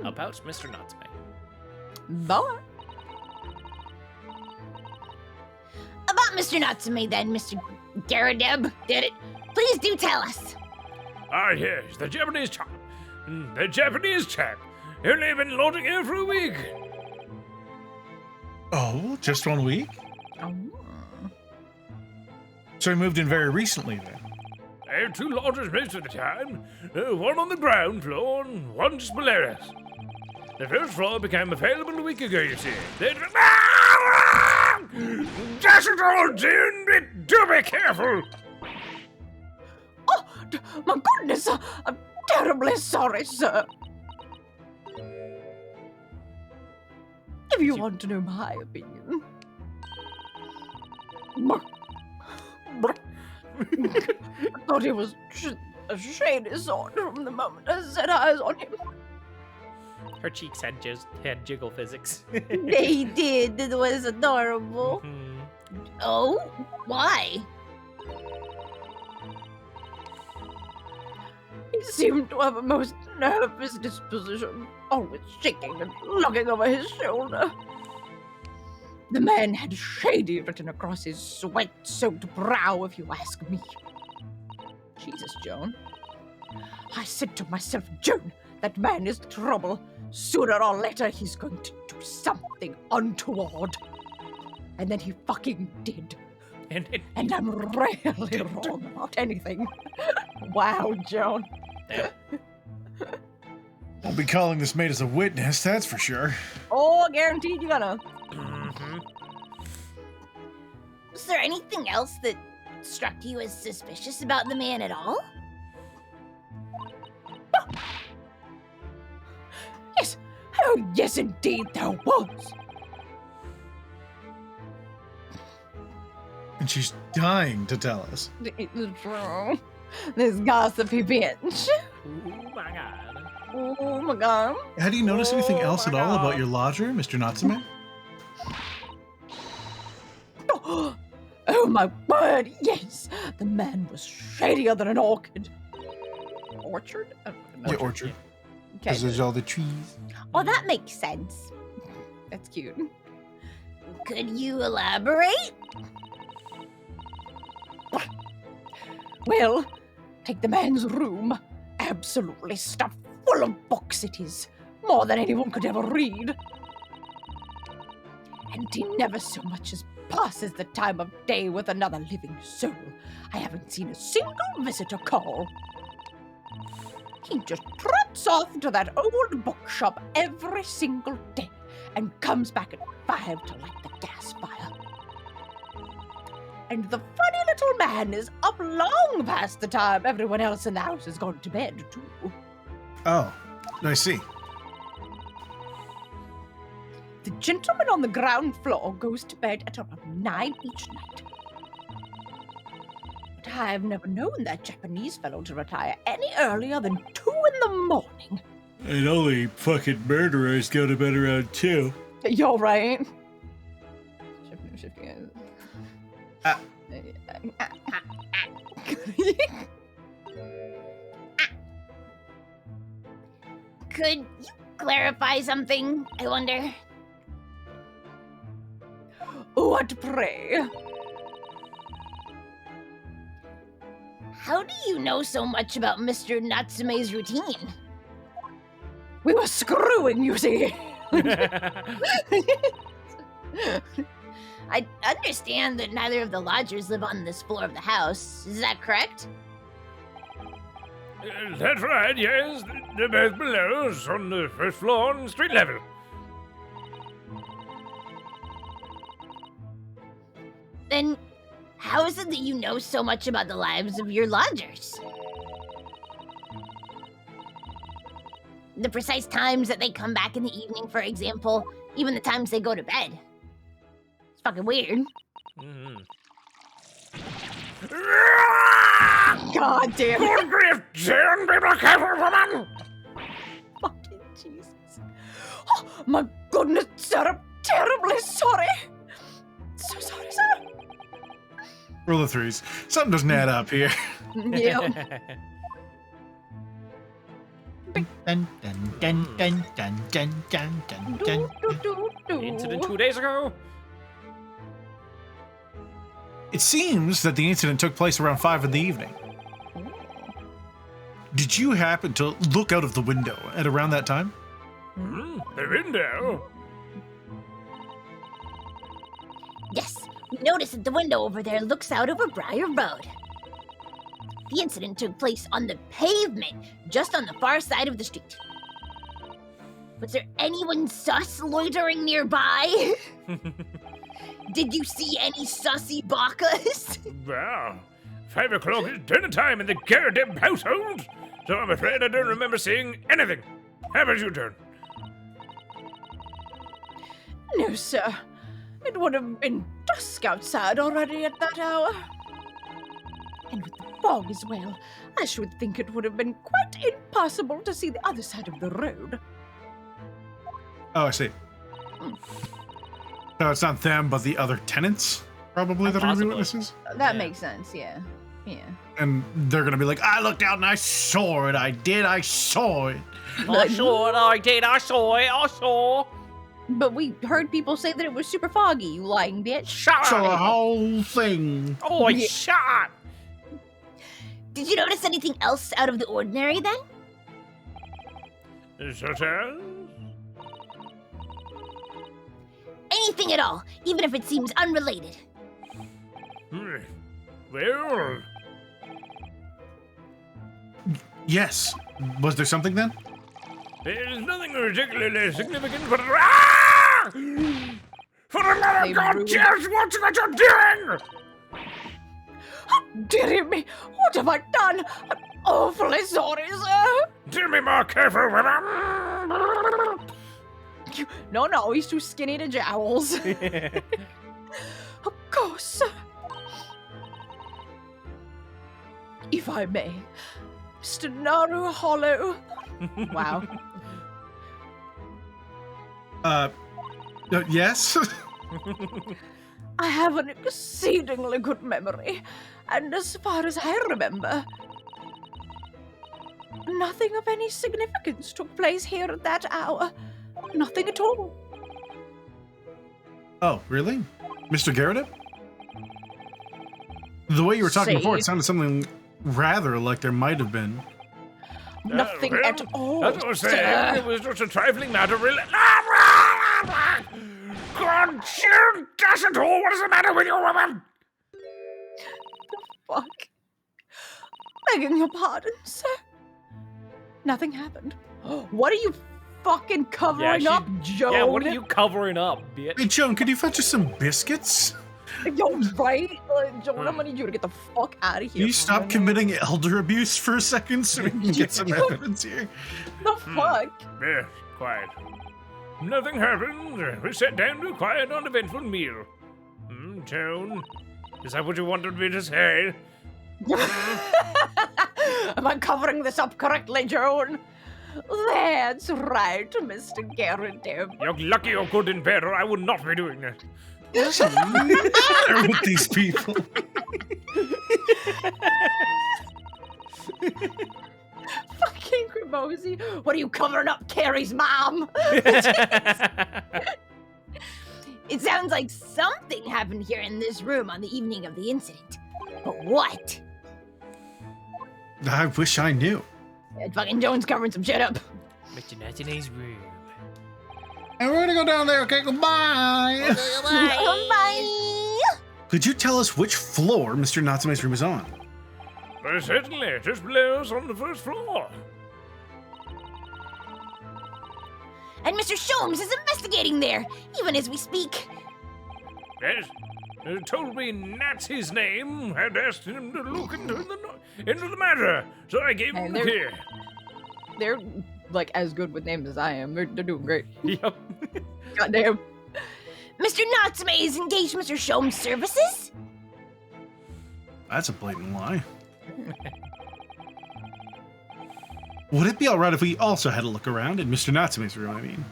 Speaker 1: About Mr. Natsume.
Speaker 5: Boy.
Speaker 2: about Mr. Natsume then, Mr. Garadeb, did it? Please do tell us.
Speaker 1: Ah, yes, the Japanese chap. The Japanese chap. Only been lodging here for a week.
Speaker 3: Oh, just 1 week? So he moved in very recently then?
Speaker 1: I have two lodgers most of the time. One on the ground floor and one just below us. The first floor became available a week ago, you see. Then... Dash it all, D&d, do be careful!
Speaker 5: Oh, my goodness! I'm terribly sorry, sir. If you want to know my opinion. I thought he was a shady sort from the moment I set eyes on him.
Speaker 1: Her cheeks had jiggle physics.
Speaker 2: They did. It was adorable. Oh, why?
Speaker 5: He seemed to have a most nervous disposition, always shaking and looking over his shoulder. The man had shady written across his sweat-soaked brow, if you ask me. Jesus, Joan. I said to myself, Joan, that man is trouble. Sooner or later, he's going to do something untoward. And then he fucking did. And I'm rarely wrong about anything. Wow, Joan.
Speaker 3: I'll be calling this maid as a witness, that's for sure.
Speaker 5: Oh, guaranteed you're gonna.
Speaker 2: Was there anything else that struck you as suspicious about the man at all?
Speaker 5: Yes. Oh, yes, indeed there was.
Speaker 3: And she's dying to tell us.
Speaker 5: It's true. This gossipy bitch.
Speaker 1: Oh my god.
Speaker 5: Oh my god.
Speaker 3: Had you noticed anything else at all
Speaker 1: God.
Speaker 3: about your lodger, Mr. Natsume?
Speaker 5: Oh my word, yes! The man was shadier than an orchid. Orchard?
Speaker 3: Yeah, orchard.
Speaker 5: Okay.
Speaker 3: Because there's all the trees.
Speaker 2: Oh, that makes sense.
Speaker 5: That's cute.
Speaker 2: Could you elaborate?
Speaker 5: Well, take the man's room. Absolutely stuffed full of books it is. More than anyone could ever read. And he never so much as passes the time of day with another living soul. I haven't seen a single visitor call. He just trots off to that old bookshop every single day and comes back at 5 to light the gas fire. And the funny little man is up long past the time everyone else in the house has gone to bed, too.
Speaker 3: Oh, I see.
Speaker 5: The gentleman on the ground floor goes to bed at around 9 each night. But I've never known that Japanese fellow to retire any earlier than 2 in the morning.
Speaker 3: And only fucking murderers go to bed around 2.
Speaker 5: You're right. Shifting.
Speaker 2: Could you clarify something, I wonder?
Speaker 5: What pray?
Speaker 2: How do you know so much about Mr. Natsume's routine?
Speaker 5: We were screwing, you see.
Speaker 2: I understand that neither of the lodgers live on this floor of the house. Is that correct?
Speaker 1: That's right, yes. They're both below us on the first floor on street level.
Speaker 4: Then how is it that you know so much about the lives of your lodgers? The precise times that they come back in the evening, for example, even the times they go to bed. It's fucking weird.
Speaker 1: Mm.
Speaker 5: God damn it.
Speaker 1: Good grief, Jen, be careful, woman!
Speaker 5: Fucking Jesus. Oh, my goodness, sir, I'm terribly sorry. So sorry, sir.
Speaker 3: Roll of 3s. Something doesn't add up here.
Speaker 5: Yeah.
Speaker 3: Dun, dun, dun, dun, dun, dun, dun, dun, dun.
Speaker 1: Incident 2 days ago.
Speaker 3: It seems that the incident took place around 5 in the evening. Did you happen to look out of the window at around that time?
Speaker 1: The window.
Speaker 4: Yes, we noticed that the window over there looks out over Briar Road. The incident took place on the pavement, just on the far side of the street. Was there anyone sus loitering nearby? Did you see any sussy bakas?
Speaker 1: Well, 5 o'clock is dinner time in the goddamn household, so I'm afraid I don't remember seeing anything. How about you, John?
Speaker 5: No, sir. It would have been dusk outside already at that hour. And with the fog as well, I should think it would have been quite impossible to see the other side of the road.
Speaker 3: Oh, I see. No, it's not them, but the other tenants, probably, that are going to be witnesses.
Speaker 5: That
Speaker 1: Yeah.
Speaker 5: makes sense, yeah. Yeah.
Speaker 3: And they're going to be like, I looked out and I saw it. I saw it.
Speaker 1: I saw it, I did, I saw it, I saw.
Speaker 5: But we heard people say that it was super foggy, you lying bitch.
Speaker 1: Shut
Speaker 3: Saw the
Speaker 1: up.
Speaker 3: whole thing.
Speaker 1: Oh,
Speaker 5: Yeah.
Speaker 1: shut up.
Speaker 4: Did you notice anything else out of the ordinary then?
Speaker 1: Such as?
Speaker 4: Anything at all, even if it seems unrelated.
Speaker 1: Well,
Speaker 3: Yes. Was there something then?
Speaker 1: there's nothing particularly significant, but ah! For the love
Speaker 5: They
Speaker 1: of God,
Speaker 5: ruined-
Speaker 1: Jess, what's what you're doing?
Speaker 5: Dear me, what have I done? I'm awfully sorry, sir.
Speaker 1: Do me more careful, women.
Speaker 5: No, he's too skinny to jowls. Of course, sir. If I may, Mr. Naru Hollow. Wow.
Speaker 3: Yes.
Speaker 5: I have an exceedingly good memory, and as far as I remember, nothing of any significance took place here at that hour. Nothing at all.
Speaker 3: Oh, really? Mr. Garrett? The way you were talking before, it
Speaker 5: Safe.
Speaker 3: sounded something rather like there might have been.
Speaker 5: Nothing
Speaker 1: well,
Speaker 5: at all.
Speaker 1: That's what I was saying.
Speaker 5: sir.
Speaker 1: It was just a trifling matter, really. God, you dash it all. What is the matter with you, woman?
Speaker 5: Fuck. Begging your pardon, sir. Nothing happened. What are you fucking covering
Speaker 1: she-
Speaker 5: up, Joan?
Speaker 1: Yeah, what are you covering up, bitch?
Speaker 3: Hey, Joan, could you fetch us some biscuits?
Speaker 5: You're right. Joan, I'm gonna need you to get the fuck out of here.
Speaker 3: Can you stop committing elder abuse for a second so we can get some evidence here?
Speaker 5: The fuck?
Speaker 1: Yes, quiet. Nothing happened. We sat down to a quiet, uneventful meal. Joan, is that what you wanted me to say?
Speaker 5: Am I covering this up correctly, Joan? That's right, Mr. Garrett.
Speaker 1: You're lucky you're good in bed, or I would not be doing that.
Speaker 3: What's the matter with these people?
Speaker 5: Fucking Cremosi. What are you covering up, Carrie's mom?
Speaker 4: It sounds like something happened here in this room on the evening of the incident. But what?
Speaker 3: I wish I knew.
Speaker 4: Fucking Joan's covering some shit up.
Speaker 1: Mr. Nat19's room.
Speaker 3: And we're gonna go down there, okay? Goodbye!
Speaker 4: Bye.
Speaker 3: Could you tell us which floor Mr. Natsume's room is on?
Speaker 1: Well, certainly, just below us on the first floor.
Speaker 4: And Mr. Sholmes is investigating there, even as we speak.
Speaker 1: Yes, told me Nat's his name, had asked him to look into the matter, so I gave him the key.
Speaker 5: They're like as good with names as I am. They're doing great.
Speaker 1: Yep.
Speaker 5: Goddamn.
Speaker 4: Mr. Natsume is engaged Mr. Shom's services?
Speaker 3: That's a blatant lie. Would it be alright if we also had a look around in Mr. Natsume's room, I mean?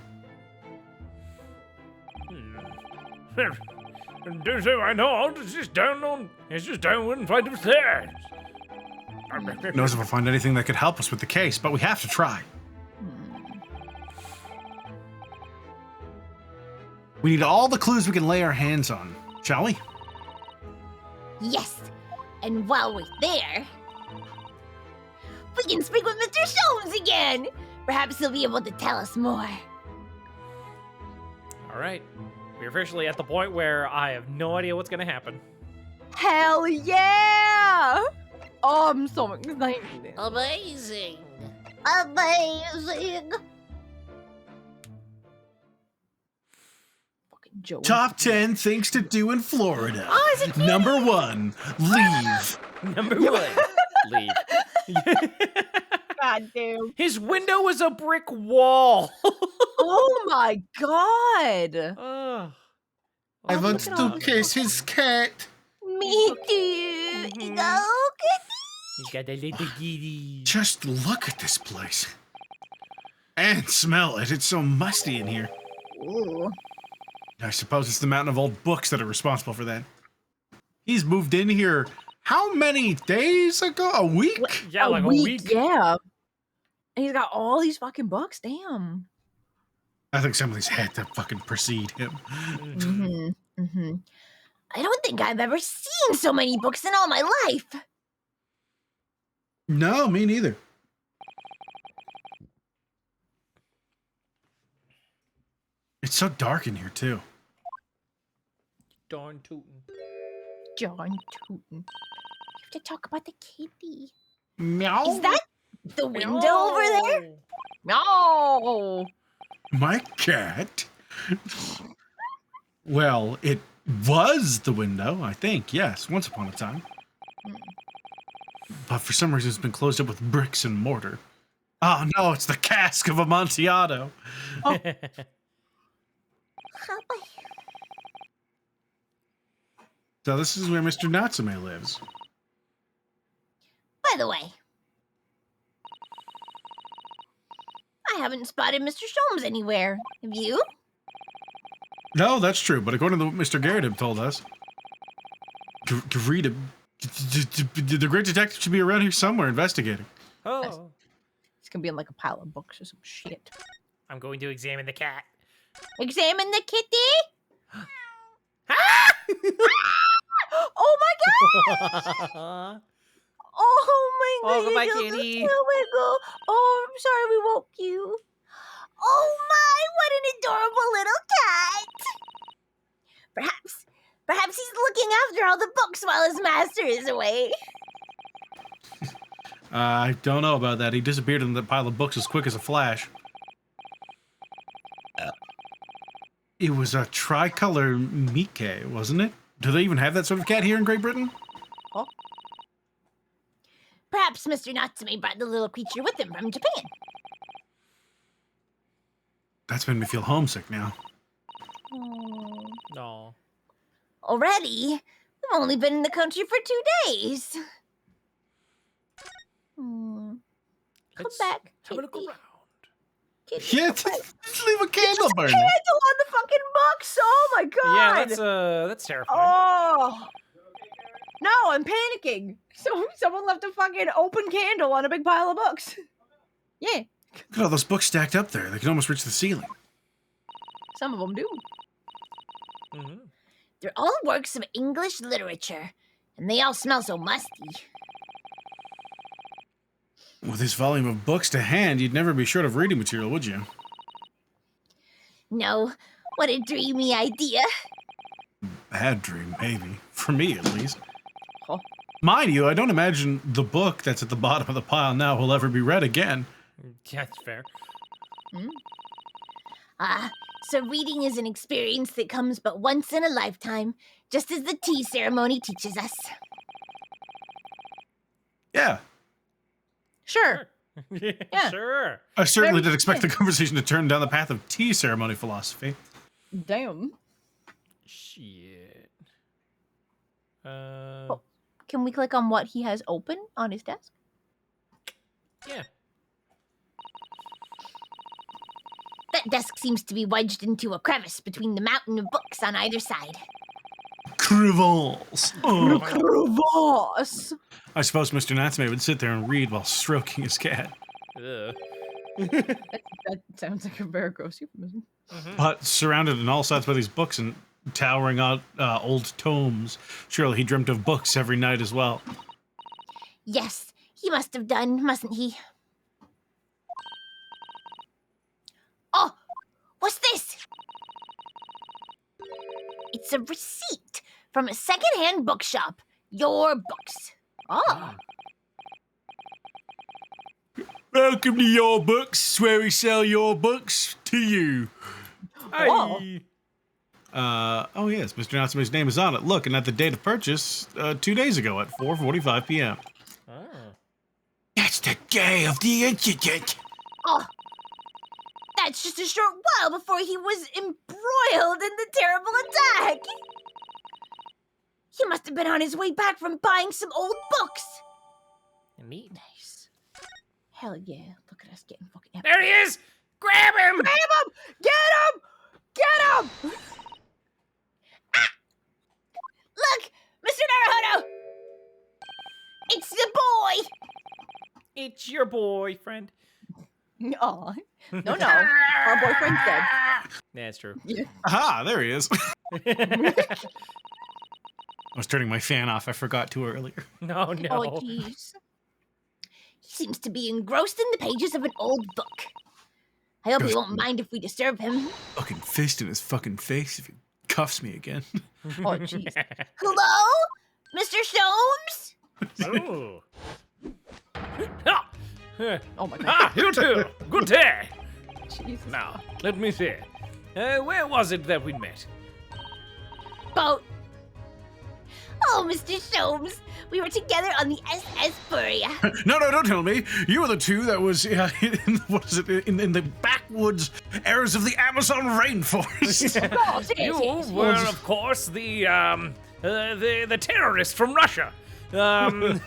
Speaker 1: Do so I know, it's just down one flight of stairs.
Speaker 3: Knows if we'll find anything that could help us with the case, but we have to try. We need all the clues we can lay our hands on, shall we?
Speaker 4: Yes. And while we're there, we can speak with Mr. Shomes again. Perhaps he'll be able to tell us more.
Speaker 1: All right. We're officially at the point where I have no idea what's going to happen.
Speaker 5: Hell yeah! Oh, I'm so excited.
Speaker 4: Amazing. Amazing.
Speaker 5: Fucking Joe.
Speaker 3: Top 10 things to do in Florida.
Speaker 4: Oh, is it cute?
Speaker 3: Number 1, leave.
Speaker 1: Number 1, leave.
Speaker 5: God damn.
Speaker 1: His window is a brick wall.
Speaker 5: Oh my god.
Speaker 3: I want
Speaker 1: look at
Speaker 3: to
Speaker 1: all-
Speaker 3: kiss his cat.
Speaker 4: Me too.
Speaker 1: Mhm.
Speaker 4: Go,
Speaker 1: He's got a little giddy.
Speaker 3: Just look at this place. And smell it. It's so musty in here.
Speaker 5: Ooh.
Speaker 3: I suppose it's the mountain of old books that are responsible for that. He's moved in here how many days ago? A week?
Speaker 1: Yeah, like a week.
Speaker 5: Yeah. And he's got all these fucking books. Damn.
Speaker 3: I think somebody's had to fucking precede him.
Speaker 5: Mm-hmm. Mm-hmm.
Speaker 4: I don't think I've ever seen so many books in all my life.
Speaker 3: No, me neither. It's so dark in here, too.
Speaker 1: Darn tootin'.
Speaker 5: John Tootin.
Speaker 4: We have to talk about the kitty.
Speaker 3: Meow.
Speaker 4: Is that the window over there?
Speaker 5: No.
Speaker 3: My cat? Well, it was the window, I think. Yes, once upon a time. But for some reason, it's been closed up with bricks and mortar. Oh, no, it's the cask of Amontillado.
Speaker 4: Oh, boy.
Speaker 3: So this is where Mr. Natsume lives.
Speaker 4: By the way, I haven't spotted Mr. Shomes anywhere. Have you?
Speaker 3: No, that's true. But according to what Mr. Garrett told us, the great detective should be around here somewhere investigating.
Speaker 1: Oh.
Speaker 5: It's gonna be in like a pile of books or some shit.
Speaker 1: I'm going to examine the cat.
Speaker 4: Examine the kitty?
Speaker 5: Oh my god! Oh my god!
Speaker 1: Oh, my
Speaker 5: you
Speaker 1: kitty.
Speaker 5: little wiggle. Oh, I'm sorry we woke you.
Speaker 4: Oh my, what an adorable little cat! Perhaps he's looking after all the books while his master is away.
Speaker 3: I don't know about that. He disappeared in the pile of books as quick as a flash. It was a tricolor Mike, wasn't it? Do they even have that sort of cat here in Great Britain?
Speaker 4: Perhaps Mr. Natsume brought the little creature with him from Japan.
Speaker 3: That's made me feel homesick now.
Speaker 1: No.
Speaker 4: Already? We've only been in the country for 2 days. Come back,
Speaker 1: Have a look
Speaker 4: kitty.
Speaker 1: around.
Speaker 4: Kitty,
Speaker 3: Yeah,
Speaker 4: come back.
Speaker 3: just leave a candle burning.
Speaker 5: Candle on the fucking books! Oh my god!
Speaker 1: Yeah, that's terrifying.
Speaker 5: Oh! No, I'm panicking. So someone left a fucking open candle on a big pile of books. Yeah,
Speaker 3: Look at all those books stacked up there. They can almost reach the ceiling.
Speaker 5: some of them do.
Speaker 1: Mhm.
Speaker 4: They're all works of English literature, and they all smell so musty.
Speaker 3: With this volume of books to hand, you'd never be short of reading material, would you?
Speaker 4: No, what a dreamy idea.
Speaker 3: Bad dream, maybe. For me, at least.
Speaker 5: Huh.
Speaker 3: Mind you, I don't imagine the book that's at the bottom of the pile now will ever be read again.
Speaker 1: Yeah, that's fair.
Speaker 2: So reading is an experience that comes but once in a lifetime, just as the tea ceremony teaches us.
Speaker 3: Yeah.
Speaker 5: Sure.
Speaker 1: Yeah, sure.
Speaker 3: I certainly did expect the conversation to turn down the path of tea ceremony philosophy.
Speaker 5: Damn.
Speaker 1: Shit.
Speaker 2: Can we click on what he has open on his desk?
Speaker 1: Yeah.
Speaker 2: That desk seems to be wedged into a crevice between the mountain of books on either side.
Speaker 3: Crevals. Oh.
Speaker 5: Crevasse.
Speaker 3: I suppose Mr. Natsume would sit there and read while stroking his cat.
Speaker 1: Ugh.
Speaker 5: That sounds like a very gross euphemism.
Speaker 3: But surrounded on all sides by these books and towering out old tomes, surely he dreamt of books every night as well.
Speaker 2: Yes, he must have done, mustn't he? Oh, what's this? It's a receipt from a secondhand bookshop. Your books. Oh.
Speaker 3: Welcome to Your Books, where we sell your books to you.
Speaker 1: Hey.
Speaker 3: Oh yes, Mr. Natsume's name is on it. Look, and at the date of purchase, 2 days ago at 4:45 p.m.
Speaker 1: Oh.
Speaker 3: That's the day of the incident.
Speaker 2: Oh. That's just a short while before he was embroiled in the terrible attack. He must have been on his way back from buying some old books.
Speaker 1: Neat.
Speaker 2: Nice. Hell yeah. Look at us getting fucking epic.
Speaker 1: There he is! Grab him!
Speaker 5: Grab him! Get him! Get him!
Speaker 2: Look! Mr. Naruhodo! It's the boy!
Speaker 1: It's your boyfriend.
Speaker 5: Aw. No. Our boyfriend's dead.
Speaker 1: That's true.
Speaker 5: Yeah.
Speaker 3: Aha, there he is. I was turning my fan off. I forgot to earlier.
Speaker 1: No.
Speaker 2: Oh, jeez. He seems to be engrossed in the pages of an old book. I hope he won't mind if we disturb him.
Speaker 3: Fucking fist in his fucking face if he cuffs me again.
Speaker 5: Oh, jeez.
Speaker 2: Hello? Mr. Soames?
Speaker 1: Oh. Ah.
Speaker 5: Oh my god.
Speaker 1: Ah, you two! Good day!
Speaker 5: Jesus.
Speaker 1: Now, let me see. Where was it that we met?
Speaker 2: Boat. Oh, Mr. Soames. We were together on the SS Furia.
Speaker 3: No, don't tell me. You were the two that was in the backwoods areas of the Amazon rainforest.
Speaker 5: Oh,
Speaker 1: You were, of course, the terrorist from Russia.
Speaker 3: Wait,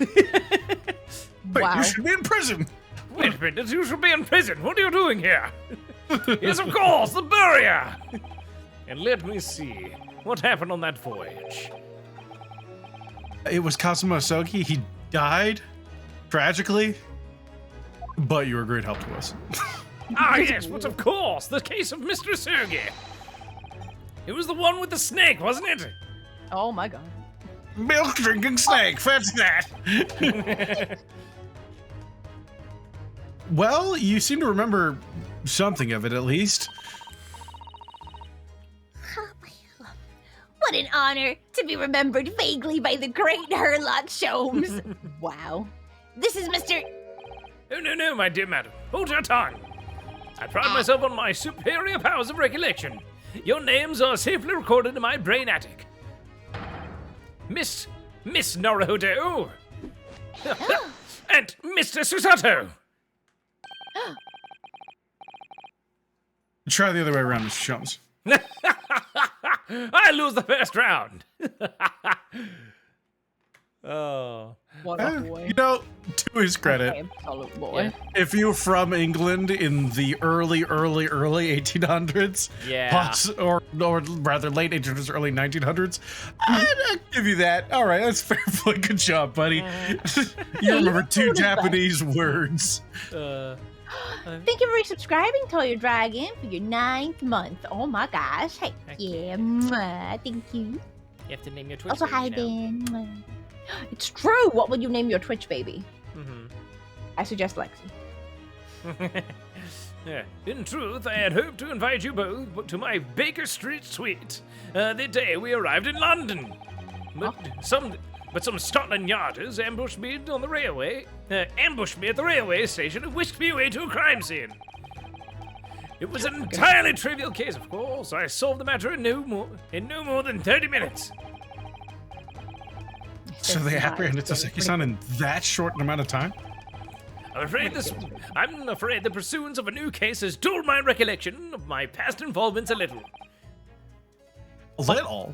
Speaker 5: Wow.
Speaker 3: you should be in prison.
Speaker 1: Wait a minute, you should be in prison. What are you doing here? Yes, of course, the Buria. And let me see. What happened on that voyage?
Speaker 3: It was Kazuma Sogi. He died tragically, but you were a great help to us.
Speaker 1: Ah, yes, but of course, the case of Mr. Sergey. It was the one with the snake, wasn't it?
Speaker 5: Oh my god.
Speaker 3: Milk drinking snake. Fetch that. Well, you seem to remember something of it, at least.
Speaker 2: What an honor to be remembered vaguely by the great Herlock Soames.
Speaker 5: Wow.
Speaker 2: This is Mr.
Speaker 1: Oh, no, my dear madam. Hold your tongue. I pride myself on my superior powers of recollection. Your names are safely recorded in my brain attic. Miss Naruhodo. And Mr. Susato.
Speaker 3: Try the other way around, Mr. Shums.
Speaker 1: I lose the first round. Oh.
Speaker 5: What a boy.
Speaker 3: You know, to his credit,
Speaker 5: Absolute boy.
Speaker 3: if you're from England in the early 1800s,
Speaker 1: Yeah.
Speaker 3: or rather late 1800s, early 1900s, I'd give you that. All right, that's fair play. Good job, buddy. You remember two Japanese words.
Speaker 2: Thank you for subscribing, Toyo Dragon, for your 9th month. Oh my gosh. Hey, yeah. Mwah, thank you.
Speaker 1: You have to name your Twitch
Speaker 2: Also, hi,
Speaker 1: page now.
Speaker 2: Ben. Mwah.
Speaker 5: It's true. What would you name your Twitch baby?
Speaker 1: Mhm.
Speaker 5: I suggest Lexi.
Speaker 1: Yeah. In truth, I had hoped to invite you both to my Baker Street suite the day we arrived in London. But some Scotland Yarders ambushed me on the railway. Ambushed me at the railway station and whisked me away to a crime scene. It was an entirely trivial case, of course. I solved the matter in no more than 30 minutes.
Speaker 3: So they apprehended Saseki-san in that short amount of time?
Speaker 1: I'm afraid the pursuance of a new case has dulled my recollection of my past involvements a little.
Speaker 3: A little?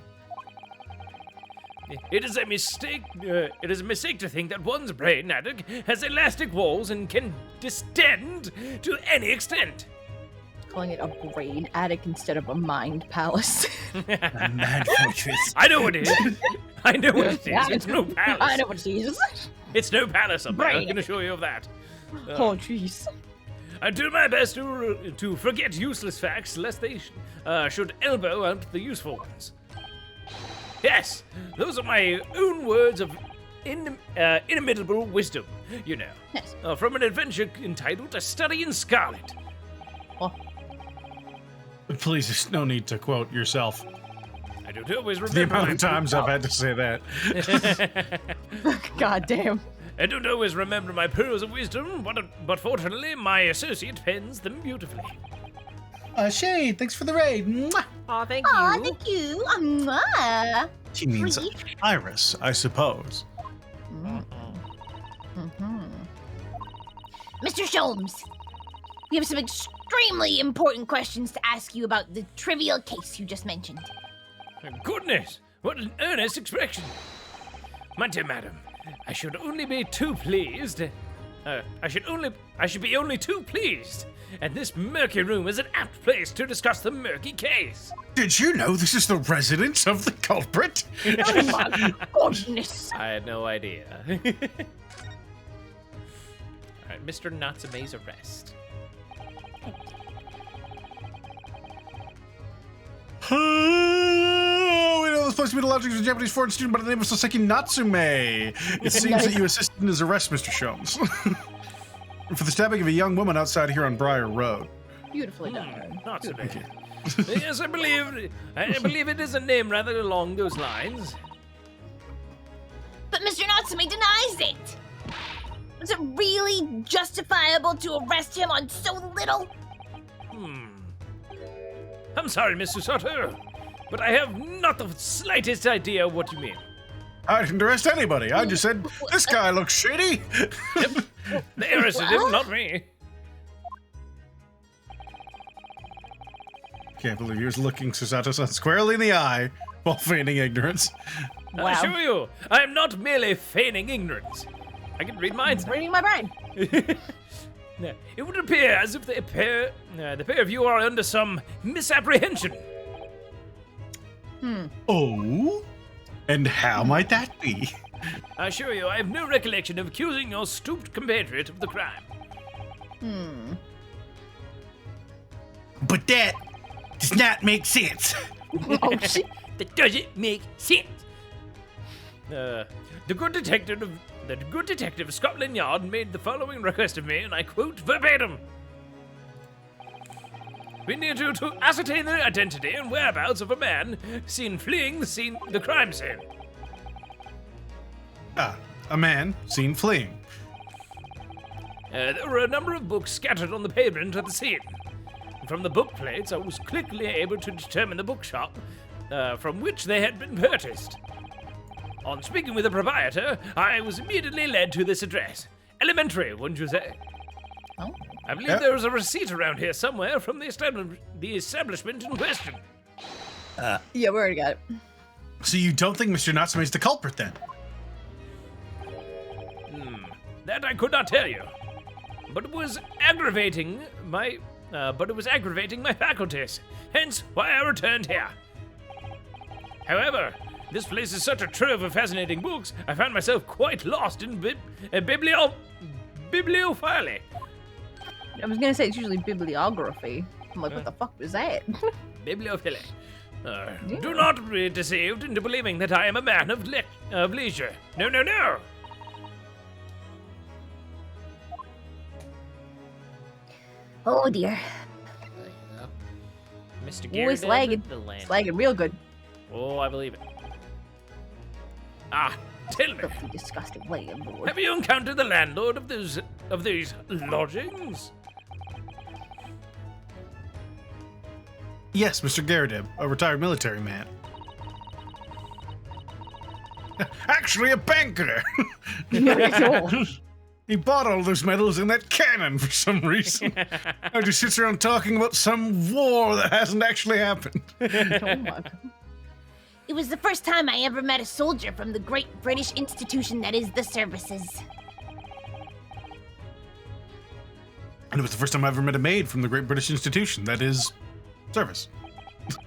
Speaker 1: It is a mistake. It is a mistake to think that one's brain attic has elastic walls and can distend to any extent.
Speaker 5: Calling it a brain attic instead of a mind palace.
Speaker 3: A mad fortress.
Speaker 1: I know what it is. I know what it is. It's no palace.
Speaker 5: I know what it is.
Speaker 1: It's no palace up there. I
Speaker 5: Brain.
Speaker 1: can assure you of that.
Speaker 5: Oh, jeez.
Speaker 1: I do my best to forget useless facts, lest they should elbow out the useful ones. Yes, those are my own words of inimitable wisdom, you know.
Speaker 5: Yes.
Speaker 1: From an adventure entitled A Study in Scarlet.
Speaker 5: Oh,
Speaker 3: Please, there's no need to quote yourself.
Speaker 1: I don't always remember
Speaker 3: The amount
Speaker 1: my
Speaker 3: of times I've had to say that.
Speaker 5: God damn.
Speaker 1: I don't always remember my pearls of wisdom, but fortunately my associate pens them beautifully.
Speaker 3: Shade, thanks for the raid. Mwah.
Speaker 1: Aw, thank
Speaker 2: Aw, thank you. Mwah.
Speaker 3: She means Iris, I suppose.
Speaker 2: Mr. Sholmes, we have some extremely important questions to ask you about the trivial case you just mentioned.
Speaker 1: Goodness, what an earnest expression. My dear madam, I should only be too pleased. I should be only too pleased. And this murky room is an apt place to discuss the murky case.
Speaker 3: Did you know this is the residence of the culprit?
Speaker 5: Oh my goodness.
Speaker 1: I had no idea. Alright, Mr. Natsume's arrest.
Speaker 3: Oh, we know this place to be the lodgings of a Japanese foreign student by the name of Saseki Natsume. It seems that you assisted in his arrest, Mr. Sholmes. For the stabbing of a young woman outside here on Briar Road.
Speaker 5: Beautifully done.
Speaker 1: Natsume. Yes, I believe it is a name rather along those lines.
Speaker 2: But Mr. Natsume denies it. Is it really justifiable to arrest him on so little?
Speaker 1: I'm sorry, Mr. Sutter, but I have not the slightest idea what you mean.
Speaker 3: I didn't arrest anybody. I just said, this guy looks shady.
Speaker 1: They arrested him, not me.
Speaker 3: Can't believe he was looking Susato-san squarely in the eye while feigning ignorance.
Speaker 1: I assure you, I am not merely feigning ignorance. I can read minds.
Speaker 5: Reading my brain.
Speaker 1: It would appear as if the pair of you are under some misapprehension.
Speaker 3: Oh? And how might that be?
Speaker 1: I assure you, I have no recollection of accusing your stooped compatriot of the crime.
Speaker 3: But that does not make sense.
Speaker 5: Oh shit.
Speaker 1: That doesn't make sense. The good detective of Scotland Yard made the following request of me, and I quote verbatim. We need you to ascertain the identity and whereabouts of a man seen fleeing the crime scene.
Speaker 3: A man seen fleeing.
Speaker 1: There were a number of books scattered on the pavement at the scene. From the book plates, I was quickly able to determine the bookshop from which they had been purchased. On speaking with the proprietor, I was immediately led to this address. Elementary, wouldn't you say?
Speaker 5: Oh.
Speaker 1: I believe there is a receipt around here somewhere from the establishment in question.
Speaker 5: Yeah, we already got it.
Speaker 3: So you don't think Mr. Natsume is the culprit then?
Speaker 1: That I could not tell you. But it was aggravating my faculties. Hence why I returned here. However, this place is such a trove of fascinating books, I found myself quite lost in bibliophilia.
Speaker 5: I was gonna say it's usually bibliography. I'm like, what the fuck was that?
Speaker 1: Bibliophilia. Do not be deceived into believing that I am a man of leisure. No, no, no.
Speaker 2: Oh dear.
Speaker 1: Mr.
Speaker 5: Boy, slagging. Slagging real good.
Speaker 1: Oh, I believe it. Ah, tell me,
Speaker 5: Filthy, disgusting landlord.
Speaker 1: have you encountered the landlord of these lodgings?
Speaker 3: Yes, Mr. Garadib, a retired military man. Actually, a banker. He bought all those medals in that cannon for some reason. Now just sits around talking about some war that hasn't actually happened.
Speaker 5: Oh my God.
Speaker 4: It was the first time I ever met a soldier from the great British institution that is the services.
Speaker 3: And it was the first time I ever met a maid from the great British institution that is service.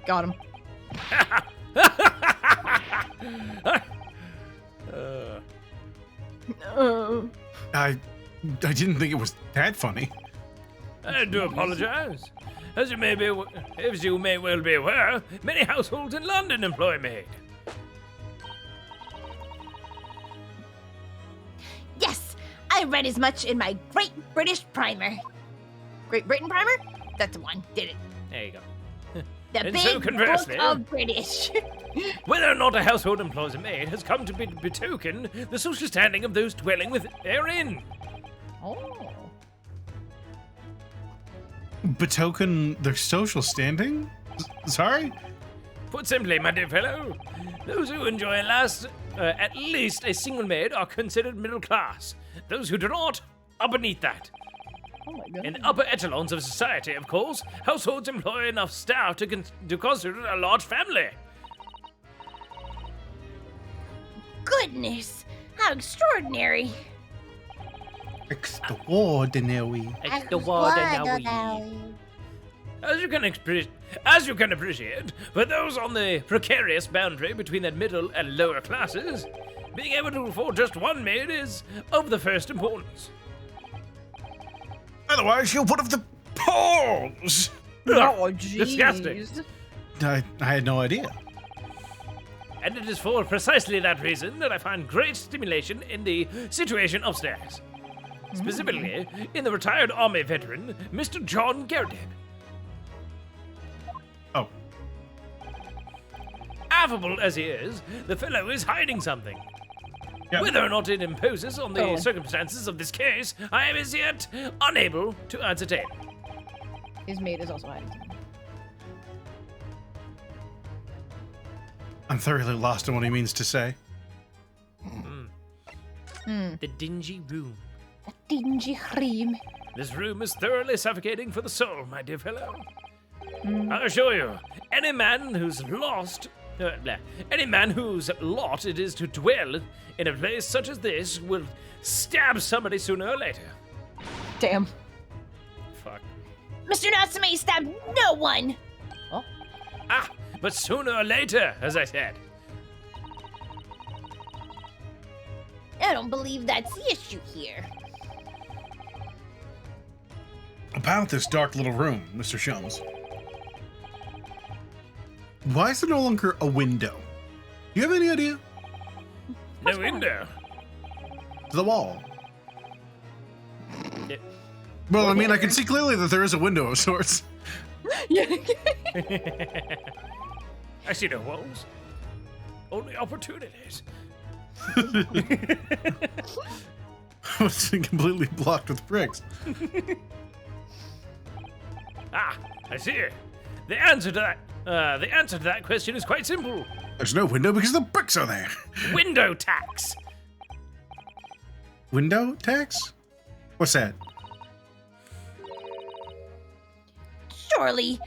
Speaker 5: Got him.
Speaker 3: I didn't think it was that funny.
Speaker 1: I do apologize. As you may well be aware, many households in London employ maid.
Speaker 4: Yes, I read as much in my Great British Primer. Great Britain Primer? That's the one. Did it.
Speaker 1: There you go.
Speaker 4: The
Speaker 1: And
Speaker 4: big
Speaker 1: so
Speaker 4: book
Speaker 1: conversely-
Speaker 4: of British.
Speaker 1: Whether or not a household employs a maid has come to betoken the social standing of those dwelling therein.
Speaker 5: Oh.
Speaker 3: Betoken their social standing? Sorry?
Speaker 1: Put simply, my dear fellow, those who enjoy at least a single maid are considered middle class. Those who do not are beneath that.
Speaker 5: Oh my God.
Speaker 1: In the upper echelons of society, of course, households employ enough staff to constitute a large family.
Speaker 4: Goodness, how extraordinary.
Speaker 3: Extraordinary.
Speaker 1: As you can appreciate, for those on the precarious boundary between the middle and lower classes, being able to afford just one maid is of the first importance.
Speaker 3: Otherwise, you would have the pause.
Speaker 5: Oh,
Speaker 1: Disgusting.
Speaker 5: jeez.
Speaker 3: I had no idea.
Speaker 1: And it is for precisely that reason that I find great stimulation in the situation upstairs. Specifically, in the retired army veteran, Mr. John Garadib.
Speaker 3: Oh.
Speaker 1: Affable as he is, the fellow is hiding something.
Speaker 3: Yeah.
Speaker 1: Whether or not it imposes on the
Speaker 5: Oh.
Speaker 1: circumstances of this case, I am as yet unable to ascertain.
Speaker 5: His maid is also hiding.
Speaker 3: I'm thoroughly lost in what he means to say.
Speaker 1: The dingy room.
Speaker 5: A dingy cream.
Speaker 1: This room is thoroughly suffocating for the soul, my dear fellow. I assure you, any man whose lot it is to dwell in a place such as this will stab somebody sooner or later.
Speaker 5: Damn.
Speaker 1: Fuck.
Speaker 4: Mr. Natsume stabbed no one.
Speaker 1: Ah, but sooner or later, as I said.
Speaker 4: I don't believe that's the issue here.
Speaker 3: About this dark little room, Mr. Shums. Why is there no longer a window? Do you have any idea?
Speaker 1: No window.
Speaker 3: To the wall.
Speaker 1: Yeah.
Speaker 3: Well, I mean, I can see clearly that there is a window of sorts.
Speaker 5: Yeah.
Speaker 1: I see no walls. Only opportunities.
Speaker 3: It's completely blocked with bricks.
Speaker 1: Ah, I see it. The answer to that question is quite simple.
Speaker 3: There's no window because the bricks are there.
Speaker 1: Window tax.
Speaker 3: Window tax? What's that?
Speaker 4: Surely,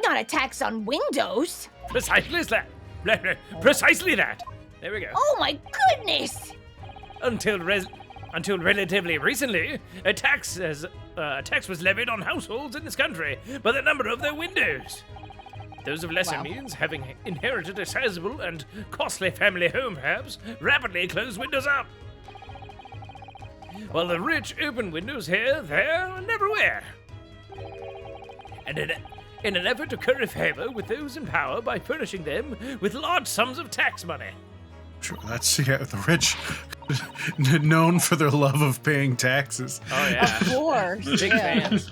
Speaker 4: not a tax on windows.
Speaker 1: Precisely that. Precisely that. There we go.
Speaker 4: Oh my goodness!
Speaker 1: Until relatively recently, a tax was levied on households in this country by the number of their windows. Those of lesser means, having inherited a sizable and costly family home, perhaps, rapidly close windows up. While the rich open windows here, there, and everywhere. And in an effort to curry favor with those in power by furnishing them with large sums of tax money.
Speaker 3: Sure, that's the rich, known for their love of paying taxes.
Speaker 1: Oh yeah,
Speaker 5: Of course.
Speaker 1: big
Speaker 5: yeah.
Speaker 1: fans.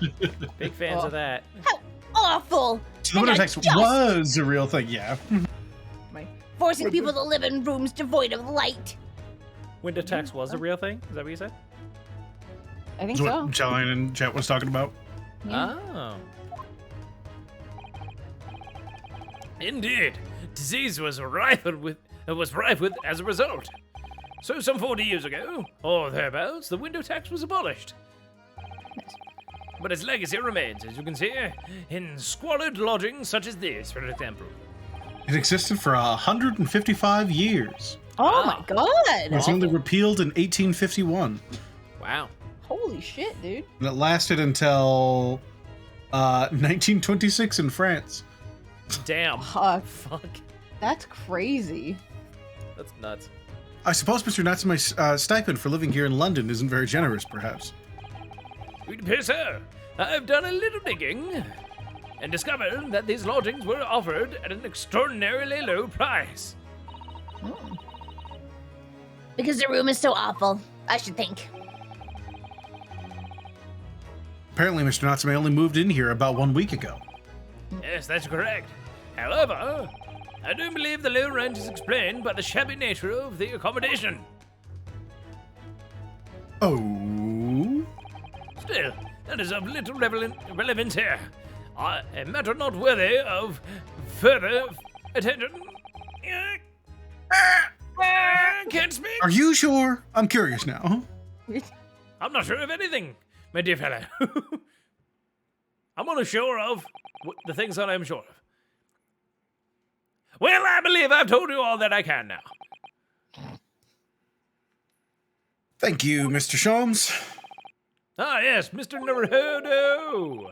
Speaker 1: Big fans of that.
Speaker 4: How awful!
Speaker 3: So the window tax was a real thing, yeah.
Speaker 4: Forcing people to live in rooms devoid of light.
Speaker 1: Window tax was a real thing? Is that what you said?
Speaker 5: I think
Speaker 3: That's
Speaker 5: so.
Speaker 3: what Jolene and Chet was talking about.
Speaker 1: Oh. Indeed, disease was rife with as a result. So some 40 years ago, or thereabouts, the window tax was abolished. But its legacy remains, as you can see, in squalid lodgings such as this, for example.
Speaker 3: It existed for 155 years.
Speaker 5: Oh my god!
Speaker 3: It was only repealed in 1851.
Speaker 1: Wow.
Speaker 5: Holy shit, dude.
Speaker 3: And it lasted until 1926 in France.
Speaker 1: Damn.
Speaker 5: Fuck.
Speaker 1: Fuck.
Speaker 5: That's crazy.
Speaker 1: That's nuts.
Speaker 3: I suppose Mr. Natsume's stipend for living here in London isn't very generous, perhaps.
Speaker 1: It appears so. I've done a little digging and discovered that these lodgings were offered at an extraordinarily low price.
Speaker 4: Because the room is so awful, I should think.
Speaker 3: Apparently, Mr. Natsume only moved in here about 1 week ago.
Speaker 1: Yes, that's correct. However, I do believe the low rent is explained by the shabby nature of the accommodation.
Speaker 3: Oh?
Speaker 1: Still, that is of little relevance here. A matter not worthy of further attention. Can't speak.
Speaker 3: Are you sure? I'm curious now.
Speaker 1: I'm not sure of anything, my dear fellow. I'm only sure of the things that I'm sure of. Well, I believe I've told you all that I can now.
Speaker 3: Thank you, Mr. Sholmes.
Speaker 1: Ah, yes, Mr. Naruhodo.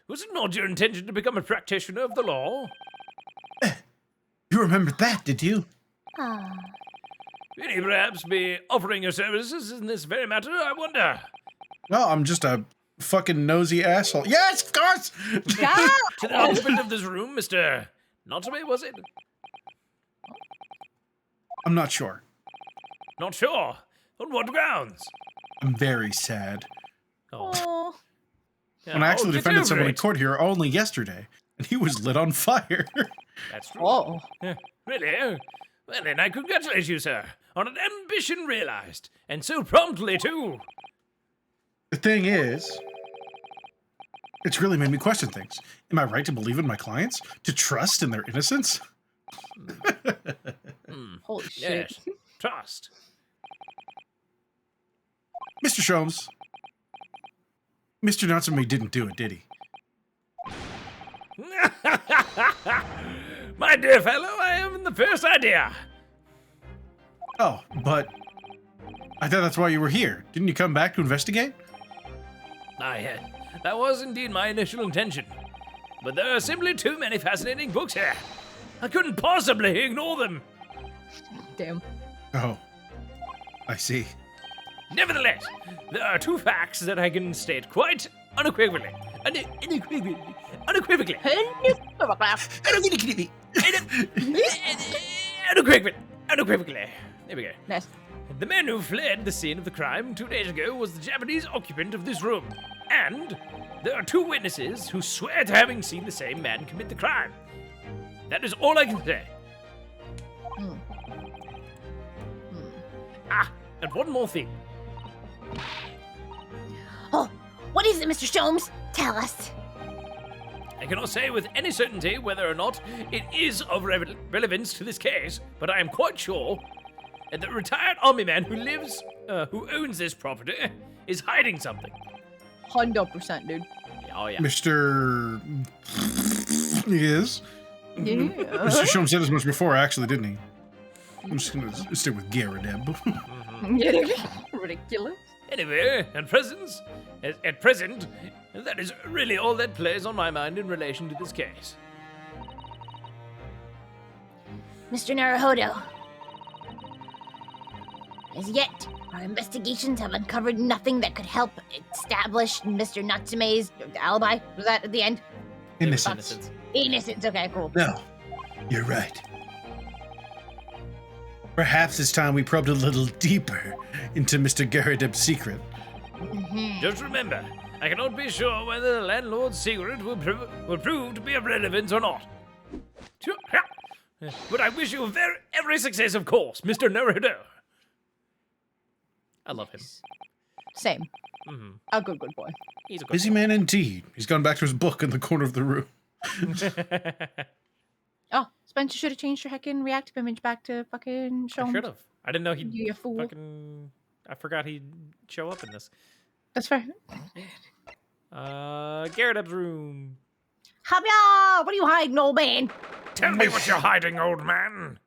Speaker 1: Was it not your intention to become a practitioner of the law?
Speaker 3: You remembered that, did you?
Speaker 1: Will you perhaps be offering your services in this very matter, I wonder?
Speaker 3: No, I'm just a fucking nosy asshole. Yes, of course!
Speaker 1: To the occupant of this room, Mr. Natsume, was it?
Speaker 3: I'm not sure.
Speaker 1: Not sure. On what grounds?
Speaker 3: I'm very sad.
Speaker 1: Oh. Yeah,
Speaker 3: When I actually
Speaker 1: get
Speaker 3: defended
Speaker 1: over
Speaker 3: someone in
Speaker 1: it.
Speaker 3: court here only yesterday, and he was lit on fire.
Speaker 1: That's true.
Speaker 5: Oh.
Speaker 1: Really? Well, then I congratulate you, sir, on an ambition realized, and so promptly, too.
Speaker 3: The thing is, it's really made me question things. Am I right to believe in my clients? To trust in their innocence?
Speaker 5: Holy shit.
Speaker 1: Yes. Trust.
Speaker 3: Mr. Sholmes, Mr. Natsume didn't do it, did he?
Speaker 1: My dear fellow, I haven't the first idea.
Speaker 3: Oh, but I thought that's why you were here. Didn't you come back to investigate?
Speaker 1: That was indeed my initial intention. But there are simply too many fascinating books here. I couldn't possibly ignore them.
Speaker 5: Damn.
Speaker 3: Oh, I see.
Speaker 1: Nevertheless, there are two facts that I can state quite unequivocally. Unequivocally. Unequivocally. There we go.
Speaker 5: Nice.
Speaker 1: The man who fled the scene of the crime 2 days ago was the Japanese occupant of this room. And there are two witnesses who swear to having seen the same man commit the crime. That is all I can say. Ah, and one more thing.
Speaker 4: Oh, what is it, Mr. Sholmes? Tell us.
Speaker 1: I cannot say with any certainty whether or not it is of relevance to this case, but I am quite sure that the retired army man who owns this property is hiding something.
Speaker 5: 100%, dude.
Speaker 1: Oh yeah.
Speaker 3: Mr. Yes.
Speaker 5: Yeah.
Speaker 3: Mr. Sholmes said as much before, actually, didn't he? I'm just gonna stick with Garadeb.
Speaker 5: Ridiculous.
Speaker 1: Anyway, at present, that is really all that plays on my mind in relation to this case.
Speaker 4: Mr. Naruhodo. As yet, our investigations have uncovered nothing that could help establish Mr. Natsume's alibi. Was that at the end?
Speaker 3: Innocence.
Speaker 4: Innocence. Okay, cool.
Speaker 3: No, you're right. Perhaps it's time we probed a little deeper into Mr. Garadeb's secret.
Speaker 1: Just remember, I cannot be sure whether the landlord's secret will prove to be of relevance or not. But I wish you every success, of course, Mr. Naruhodo. I love him.
Speaker 5: Same. A good boy.
Speaker 1: He's a good
Speaker 3: Busy man indeed. He's gone back to his book in the corner of the room.
Speaker 5: Oh, Spencer should have changed your heckin' reactive image back to fucking show
Speaker 1: I
Speaker 5: him.
Speaker 1: should have. I didn't know he'd
Speaker 5: You fool.
Speaker 1: fucking. I forgot he'd show up in this.
Speaker 5: That's fair.
Speaker 1: Gyarados room.
Speaker 4: Habya! What are you hiding, old man?
Speaker 1: Tell me what you're hiding, old man.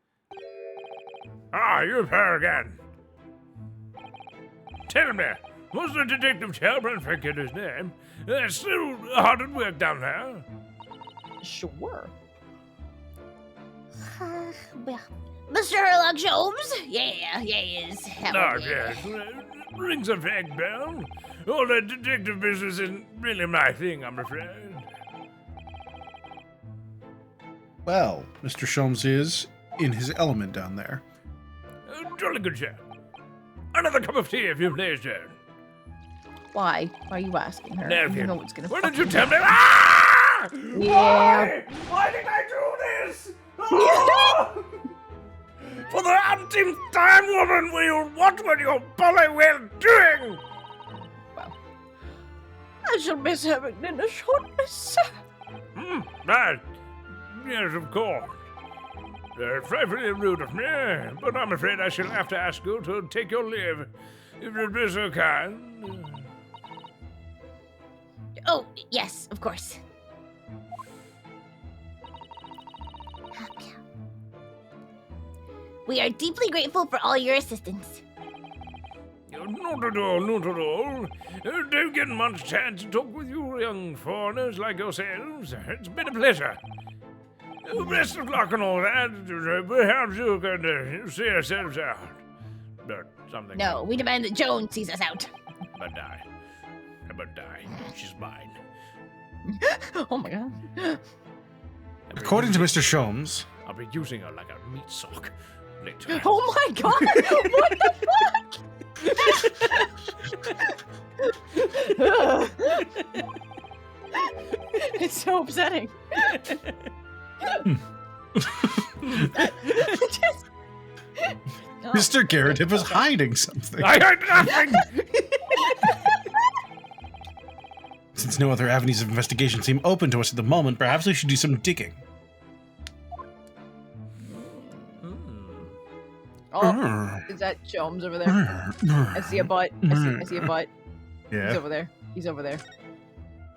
Speaker 1: Ah, you're her again. Tell me, was the detective chairman, forget his name, still hard at work down there?
Speaker 5: Sure.
Speaker 4: Mr. Sherlock Holmes? Yeah, yes.
Speaker 1: Ah, yes. Rings a vague bell. All that detective business isn't really my thing, I'm afraid.
Speaker 3: Well, Mr. Sholmes is in his element down there.
Speaker 1: Jolly good chap. Another cup of tea if you please, sir.
Speaker 5: Why? Why are you asking her?
Speaker 1: Now,
Speaker 5: You know what's gonna
Speaker 1: why did
Speaker 5: fucking
Speaker 1: you tell me? Ah!
Speaker 5: Yeah.
Speaker 1: Why did I do this? Oh! For the umpteenth time, woman, what were you bully well doing?
Speaker 5: I shall miss having dinner shortness.
Speaker 1: Right. Yes, of course. Frightfully rude of me, but I'm afraid I shall have to ask you to take your leave, if you'd be so kind.
Speaker 4: Oh, yes, of course. We are deeply grateful for all your assistance.
Speaker 1: Not at all, not at all. Don't get much chance to talk with you young foreigners like yourselves. It's been a pleasure. Best of luck and all that. Perhaps you can see yourselves out. But something.
Speaker 4: No, we demand that Joan sees us out.
Speaker 1: But die. But die. She's mine.
Speaker 5: Oh my god.
Speaker 3: According to Mr. Sholmes,
Speaker 1: I'll be using her like a meat sock later.
Speaker 5: Oh my god! What the fuck? It's so upsetting.
Speaker 3: Mr. Garrett was hiding something.
Speaker 1: I heard nothing!
Speaker 3: Since no other avenues of investigation seem open to us at the moment, perhaps we should do some digging.
Speaker 5: Oh, is that Jones over there? I see a butt. I see a butt. He's
Speaker 3: Yeah.
Speaker 5: over there. He's over there.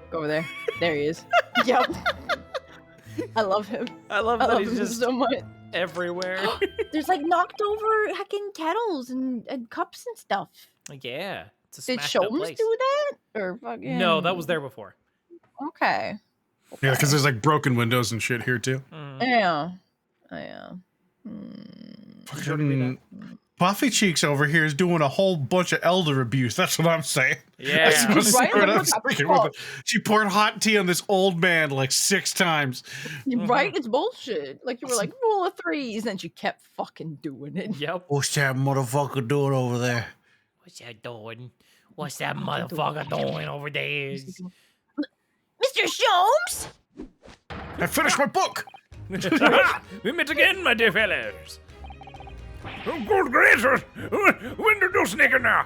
Speaker 5: Go over there. There he is. Yep. I love him.
Speaker 1: I love
Speaker 5: I
Speaker 1: that
Speaker 5: love
Speaker 1: he's
Speaker 5: him
Speaker 1: just
Speaker 5: so much.
Speaker 1: everywhere.
Speaker 5: There's like knocked over heckin' kettles and cups and stuff.
Speaker 1: Yeah. It's a
Speaker 5: Did
Speaker 1: smashed up
Speaker 5: Sholmes
Speaker 1: place.
Speaker 5: do that? Or fucking...
Speaker 1: No, that was there before.
Speaker 5: Okay.
Speaker 3: Yeah, because there's like broken windows and shit here too.
Speaker 5: Yeah. Oh, yeah.
Speaker 3: Fucking Buffy Cheeks over here is doing a whole bunch of elder abuse. That's what I'm saying.
Speaker 1: Yeah.
Speaker 3: That's
Speaker 5: Right?
Speaker 3: what
Speaker 5: Like,
Speaker 3: I'm
Speaker 5: what's that
Speaker 3: saying.
Speaker 5: called?
Speaker 3: She poured hot tea on this old man like 6 times.
Speaker 5: Right? It's bullshit. Like you were like, rule of threes, and she kept fucking doing it.
Speaker 1: Yep.
Speaker 3: What's that motherfucker doing over there?
Speaker 1: What's that doing? What's that motherfucker doing over there?
Speaker 4: Mr. Sholmes?
Speaker 3: I finished my book.
Speaker 1: We met again, my dear fellows. Oh, good gracious! When did you sneak in now?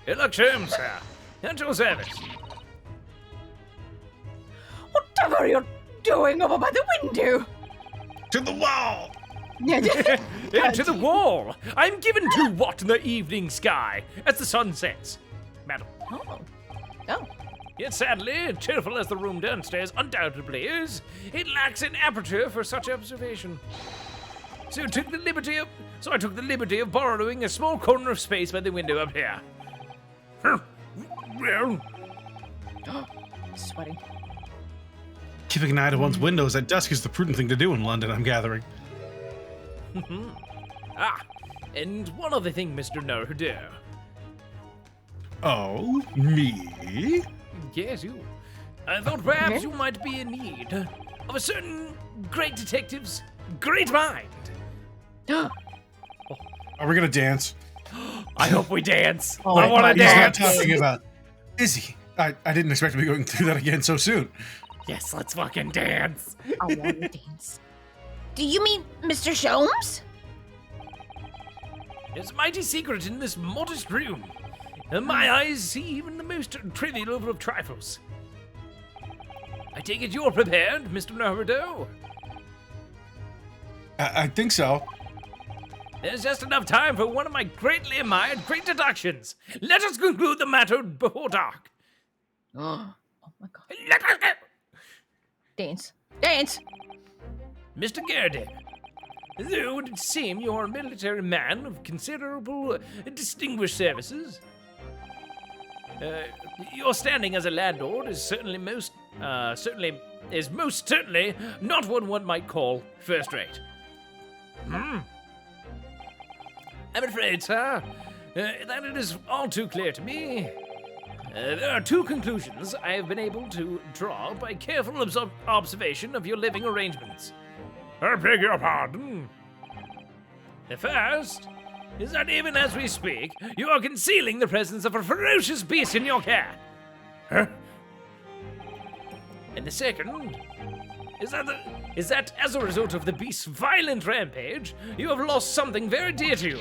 Speaker 1: Aylox Holmes, sir. At your service.
Speaker 5: Whatever are you doing over by the window?
Speaker 3: To the wall.
Speaker 1: Into the wall. I'm given to what the evening sky as the sun sets, madam.
Speaker 5: Oh. Oh.
Speaker 1: Yet sadly, cheerful as the room downstairs undoubtedly is, it lacks an aperture for such observation. So I took the liberty of borrowing a small corner of space by the window up here. Well,
Speaker 5: Sweating.
Speaker 3: Keeping an eye to one's windows at dusk is the prudent thing to do in London, I'm gathering.
Speaker 1: and one other thing, Mr. No-Do.
Speaker 3: Oh, me?
Speaker 1: Yes, you. I thought perhaps you might be in need of a certain great detective's great mind.
Speaker 3: Are we gonna dance?
Speaker 1: I hope we dance.
Speaker 5: Oh,
Speaker 1: I want to
Speaker 3: He's not
Speaker 1: dance.
Speaker 3: talking about Izzy. I didn't expect to be going through that again so soon.
Speaker 1: Yes, let's fucking dance.
Speaker 5: I want to dance.
Speaker 4: Do you mean Mr. Sholmes?
Speaker 1: There's a mighty secret in this modest room. And my eyes see even the most trivial of trifles. I take it you're prepared, Mr. Naruto?
Speaker 3: I think so.
Speaker 1: There's just enough time for one of my greatly admired great deductions. Let us conclude the matter before dark.
Speaker 5: Oh my god.
Speaker 1: Let us go.
Speaker 5: Dance. Dance!
Speaker 1: Mr. Garrett, though it would seem you're a military man of considerable distinguished services, your standing as a landlord is most certainly not what one might call first rate. I'm afraid, sir, that it is all too clear to me. There are two conclusions I have been able to draw by careful observation of your living arrangements. I beg your pardon. The first is that even as we speak, you are concealing the presence of a ferocious beast in your care. Huh? And the second is that as a result of the beast's violent rampage, you have lost something very dear to you.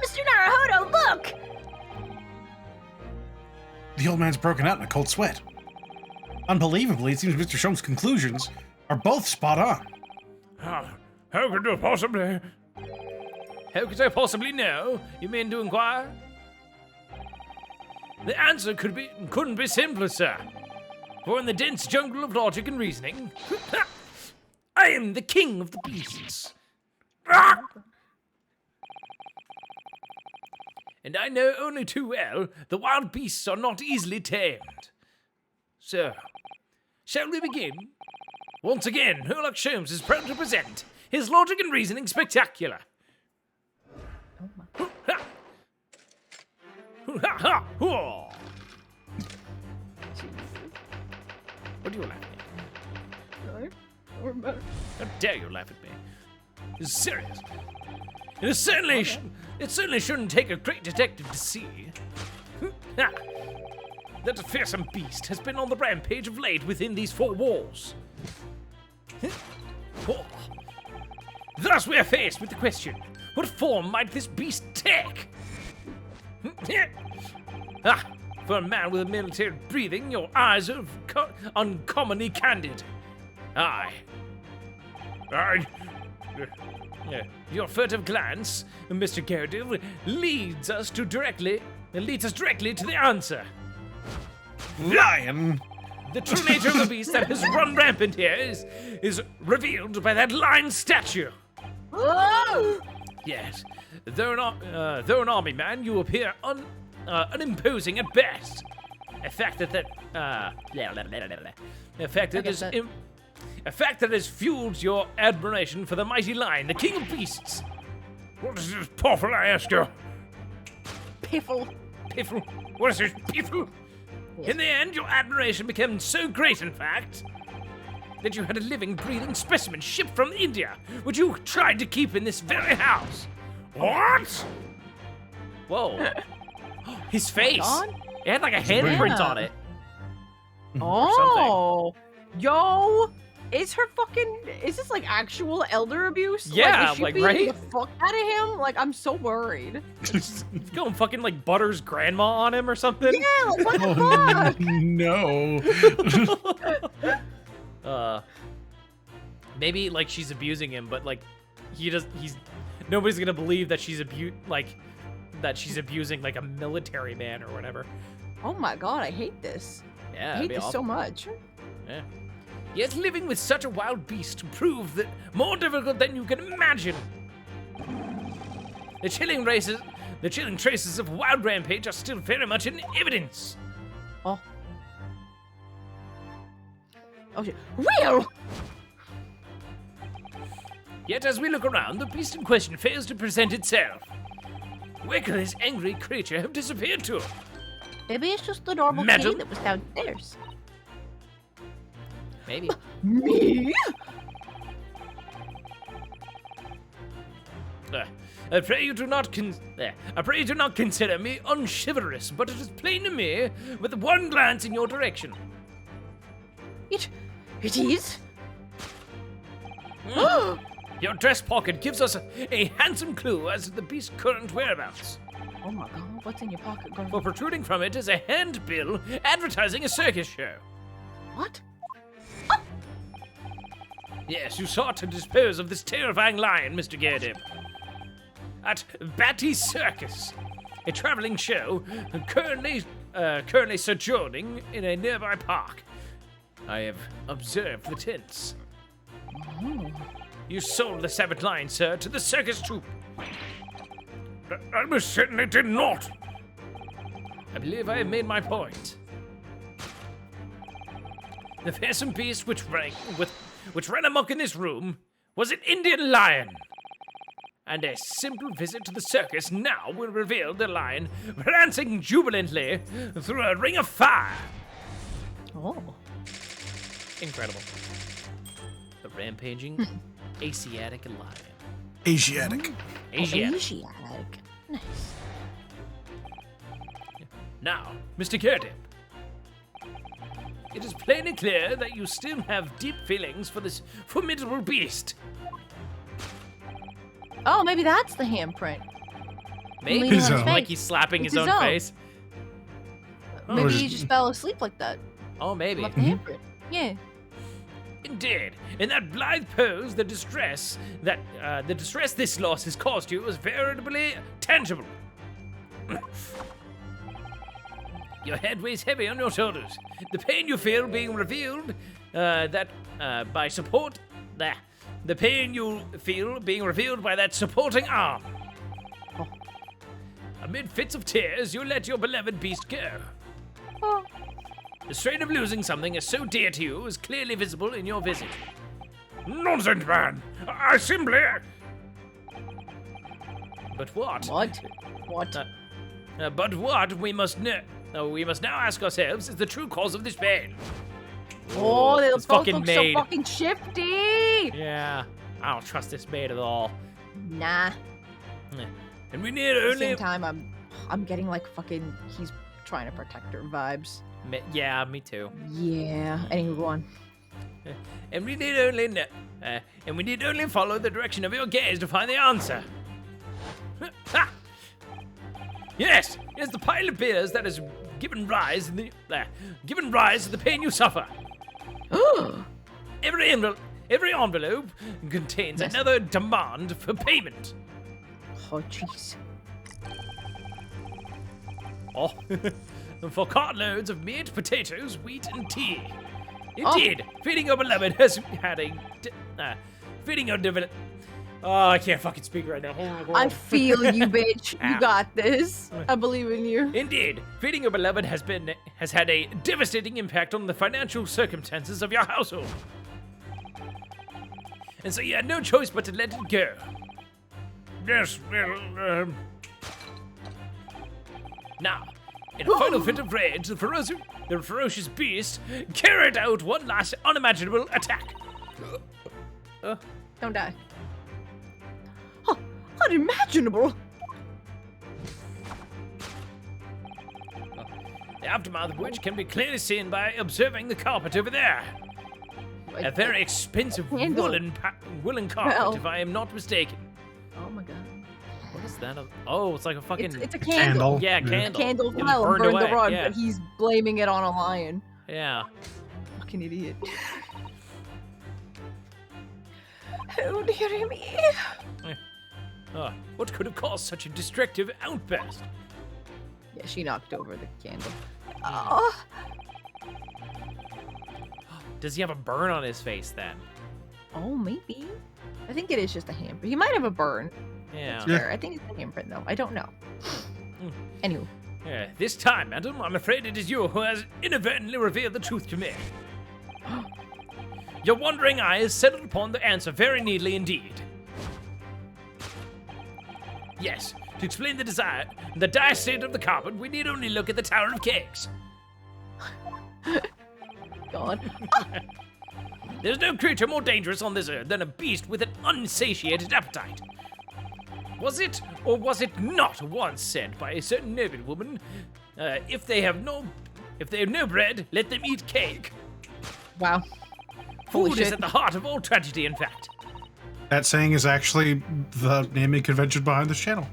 Speaker 4: Mr. Naruto, look!
Speaker 3: The old man's broken out in a cold sweat. Unbelievably, it seems Mr. Shum's conclusions are both spot on.
Speaker 1: How could you possibly? How could I possibly know? You mean to inquire? The answer couldn't be simpler, sir. For in the dense jungle of logic and reasoning, I am the king of the beasts. And I know only too well the wild beasts are not easily tamed. So, shall we begin? Once again, Aylox Sholmes is proud to present his logic and reasoning spectacular. What do you laugh at? How dare you laugh at me? This is serious. It certainly shouldn't take a great detective to see that a fearsome beast has been on the rampage of late within these four walls. Thus we are faced with the question, what form might this beast take? For a man with a military breathing, your eyes are uncommonly candid. Your furtive glance, Mr. Garrett, leads us directly to the answer.
Speaker 3: Lion!
Speaker 1: The true nature of the beast that has run rampant here is revealed by that lion statue. Yes, though an army man, you appear unimposing at best. A fact that has fueled your admiration for the mighty lion, the king of beasts. What is this piffle, I ask you?
Speaker 5: Piffle.
Speaker 1: Piffle? What is this piffle? Yes. In the end, your admiration became so great, in fact, that you had a living, breathing specimen shipped from India, which you tried to keep in this very house. What? Whoa. His face. It had like a handprint on it.
Speaker 5: Oh. Yo. Is this like actual elder abuse?
Speaker 1: Yeah,
Speaker 5: is she
Speaker 1: like,
Speaker 5: beating
Speaker 1: right?
Speaker 5: the fuck out of him? Like, I'm so worried.
Speaker 1: Going fucking like Butter's grandma on him or something?
Speaker 5: Yeah, like, what the fuck?
Speaker 3: No.
Speaker 1: Maybe like she's abusing him, but like nobody's gonna believe that she's abusing like a military man or whatever.
Speaker 5: Oh my god, I hate this.
Speaker 1: Yeah,
Speaker 5: I hate this so much.
Speaker 1: Yeah. Yet living with such a wild beast proved that more difficult than you can imagine. The chilling traces of wild rampage are still very much in evidence.
Speaker 5: Oh shit. Real!
Speaker 1: Yet as we look around, the beast in question fails to present itself. Where could this angry creature have disappeared to?
Speaker 2: Maybe it's just the normal
Speaker 1: Madam?
Speaker 2: kitty that was downstairs.
Speaker 1: Maybe.
Speaker 5: Me?
Speaker 1: I pray you do not consider me unchivalrous, but it is plain to me with one glance in your direction.
Speaker 5: It is?
Speaker 1: Your dress pocket gives us a handsome clue as to the beast's current whereabouts.
Speaker 5: Oh my god, what's in your pocket, girl?
Speaker 1: For protruding from it is a handbill advertising a circus show.
Speaker 5: What?
Speaker 1: Yes, you sought to dispose of this terrifying lion, Mr. Gerdip. At Batty's Circus, a traveling show currently sojourning in a nearby park. I have observed the tents. You sold the sabot lion, sir, to the circus troupe. I most certainly did not. I believe I have made my point. The fearsome beast which ran amok in this room was an Indian lion. And a simple visit to the circus now will reveal the lion prancing jubilantly through a ring of fire.
Speaker 5: Oh.
Speaker 1: Incredible. The rampaging Asiatic lion.
Speaker 3: Asiatic.
Speaker 1: Asiatic.
Speaker 5: Asiatic. Nice.
Speaker 1: Now, Mr. Curtip, it is plainly clear that you still have deep feelings for this formidable beast.
Speaker 5: Oh, maybe that's the handprint.
Speaker 1: Maybe
Speaker 5: His own.
Speaker 1: like he's slapping
Speaker 5: It's
Speaker 1: his
Speaker 5: his
Speaker 1: own
Speaker 5: own.
Speaker 1: face.
Speaker 5: Maybe
Speaker 3: just-
Speaker 5: he just fell asleep like that.
Speaker 1: Oh, maybe.
Speaker 5: Left the handprint. Yeah.
Speaker 1: Indeed, in that blithe pose, the distress this loss has caused you is veritably tangible. Your head weighs heavy on your shoulders. The pain you feel being revealed the pain you feel being revealed by that supporting arm. Amid fits of tears, you let your beloved beast go.
Speaker 5: Oh.
Speaker 1: The strain of losing something as so dear to you is clearly visible in your visit. Nonsense, man! I simply... But what?
Speaker 5: What? What?
Speaker 1: But what we must now ask ourselves is the true cause of this pain.
Speaker 5: Oh, they
Speaker 1: this
Speaker 5: both
Speaker 1: fucking
Speaker 5: look
Speaker 1: maid.
Speaker 5: so fucking shifty.
Speaker 1: Yeah, I don't trust this maid at all.
Speaker 5: Nah.
Speaker 1: And we need
Speaker 5: At the
Speaker 1: only...
Speaker 5: same time, I'm getting like fucking he's trying to protect her vibes.
Speaker 1: Yeah, me too.
Speaker 5: Yeah. Anyway, go on.
Speaker 1: And we need only follow the direction of your gaze to find the answer. Ha! Yes, it's the pile of beers that has given rise to the pain you suffer. Every envelope contains
Speaker 5: Yes.
Speaker 1: another demand for payment.
Speaker 5: Oh, jeez.
Speaker 1: Oh, for cartloads of meat, potatoes, wheat, and tea. Indeed, feeding your beloved has had a feeding your dividend. Oh, I can't fucking speak right now.
Speaker 5: I feel you, bitch.
Speaker 1: Ow.
Speaker 5: You got this. I believe in you.
Speaker 1: Indeed, feeding your beloved has had a devastating impact on the financial circumstances of your household. And so you had no choice but to let it go. Yes, well, Now, in a final fit of rage, the ferocious beast carried out one last unimaginable attack.
Speaker 5: Don't die. Oh, unimaginable.
Speaker 1: The aftermath of which can be clearly seen by observing the carpet over there. A very expensive
Speaker 5: Candle.
Speaker 1: woolen carpet,
Speaker 5: Well.
Speaker 1: if I am not mistaken.
Speaker 5: Oh my god.
Speaker 1: What is that? Oh, it's like a fucking...
Speaker 5: It's a candle.
Speaker 1: Yeah, candle.
Speaker 5: Candle
Speaker 1: It was
Speaker 5: fell and
Speaker 1: burned
Speaker 5: burned the
Speaker 1: away,
Speaker 5: rug,
Speaker 1: yeah.
Speaker 5: but he's blaming it on a lion.
Speaker 1: Yeah.
Speaker 5: Fucking idiot. Oh dear me.
Speaker 1: What could have caused such a destructive outburst?
Speaker 5: Yeah, she knocked over the candle.
Speaker 1: Oh. Does he have a burn on his face then?
Speaker 5: Oh, maybe. I think it is just a handprint. He might have a burn.
Speaker 1: Yeah.
Speaker 5: It's rare. I think it's a handprint, though. I don't know. Anyway.
Speaker 1: This time, madam, I'm afraid it is you who has inadvertently revealed the truth to me. Your wandering eyes settled upon the answer very neatly indeed. Yes, to explain the dire state of the carpet, we need only look at the Tower of Cakes.
Speaker 5: God.
Speaker 1: There's no creature more dangerous on this earth than a beast with an unsatiated appetite. Was it, or was it not once said by a certain noble woman, if they have no bread, let them eat cake?
Speaker 5: Wow. Holy
Speaker 1: Food is
Speaker 5: shit.
Speaker 1: at the heart of all tragedy, in fact.
Speaker 3: That saying is actually the naming convention behind this channel.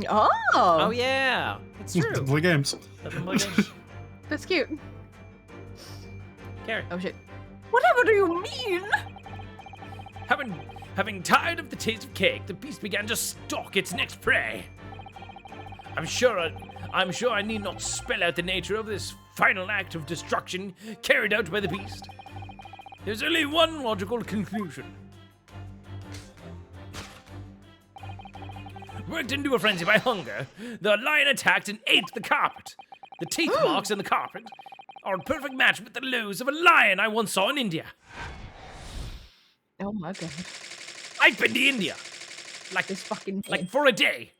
Speaker 5: Oh,
Speaker 1: Oh yeah, it's true.
Speaker 3: Play games.
Speaker 1: Doesn't play games.
Speaker 5: that's cute.
Speaker 1: Carrie.
Speaker 5: Oh shit. Whatever do you mean?
Speaker 1: Having tired of the taste of cake, the beast began to stalk its next prey. I'm sure I need not spell out the nature of this final act of destruction carried out by the beast. There's only one logical conclusion. Worked into a frenzy by hunger, the lion attacked and ate the carpet. The teeth marks in the carpet are a perfect match with the lows of a lion I once saw in India.
Speaker 5: Oh my god.
Speaker 1: I've been to India, like
Speaker 5: This fucking
Speaker 1: like for a day.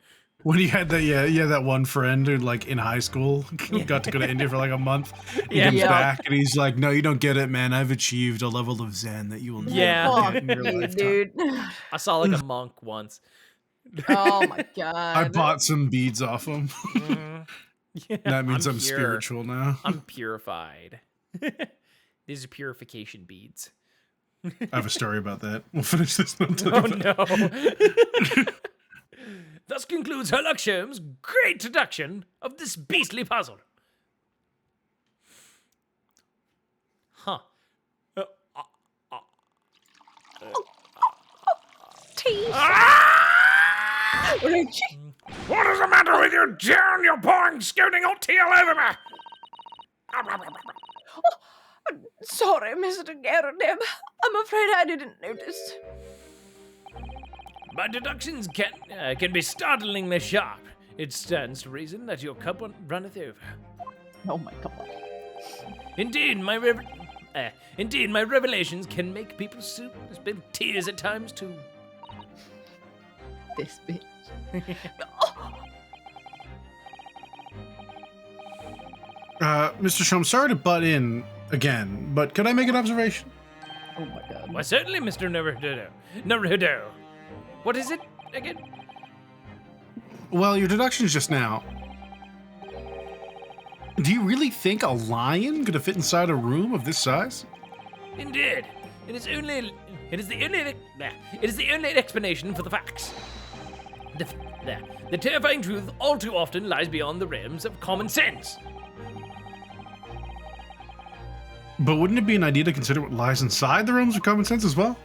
Speaker 3: When you had that one friend who, like, in high school, got to go to India for like a month. He
Speaker 1: Yeah.
Speaker 3: comes
Speaker 5: Yeah.
Speaker 3: back and he's like, "No, you don't get it, man. I've achieved a level of Zen that you will never
Speaker 1: Yeah.
Speaker 5: Fuck
Speaker 3: get in your
Speaker 5: you,
Speaker 3: lifetime."
Speaker 5: dude.
Speaker 1: I saw like a monk once.
Speaker 5: Oh my god.
Speaker 3: I bought some beads off him.
Speaker 1: Yeah,
Speaker 3: That means I'm
Speaker 1: pure.
Speaker 3: spiritual now.
Speaker 1: I'm purified. These are purification beads.
Speaker 3: I have a story about that. We'll finish this one.
Speaker 1: Oh no. Thus concludes Herlock Sholmes' great deduction of this beastly puzzle. Huh.
Speaker 5: Teeth.
Speaker 1: What is the matter with you, Jan? You're pouring scooting hot tea all over me.
Speaker 5: Sorry, Mr. Garrett. I'm afraid I didn't notice.
Speaker 1: My deductions can be startlingly sharp. It stands to reason that your cup runneth over.
Speaker 5: Oh my god.
Speaker 1: Indeed, my revelations can make people spill tears at times too.
Speaker 5: This bitch.
Speaker 3: Mr. Shum, sorry to butt in again, but could I make an observation?
Speaker 5: Oh my god.
Speaker 1: Why, certainly, Mr. Naruhodo. What is it again?
Speaker 3: Well, your deductions just now. Do you really think a lion could have fit inside a room of this size?
Speaker 1: Indeed, it is the only explanation for the facts. The terrifying truth all too often lies beyond the realms of common sense.
Speaker 3: But wouldn't it be an idea to consider what lies inside the realms of common sense as well?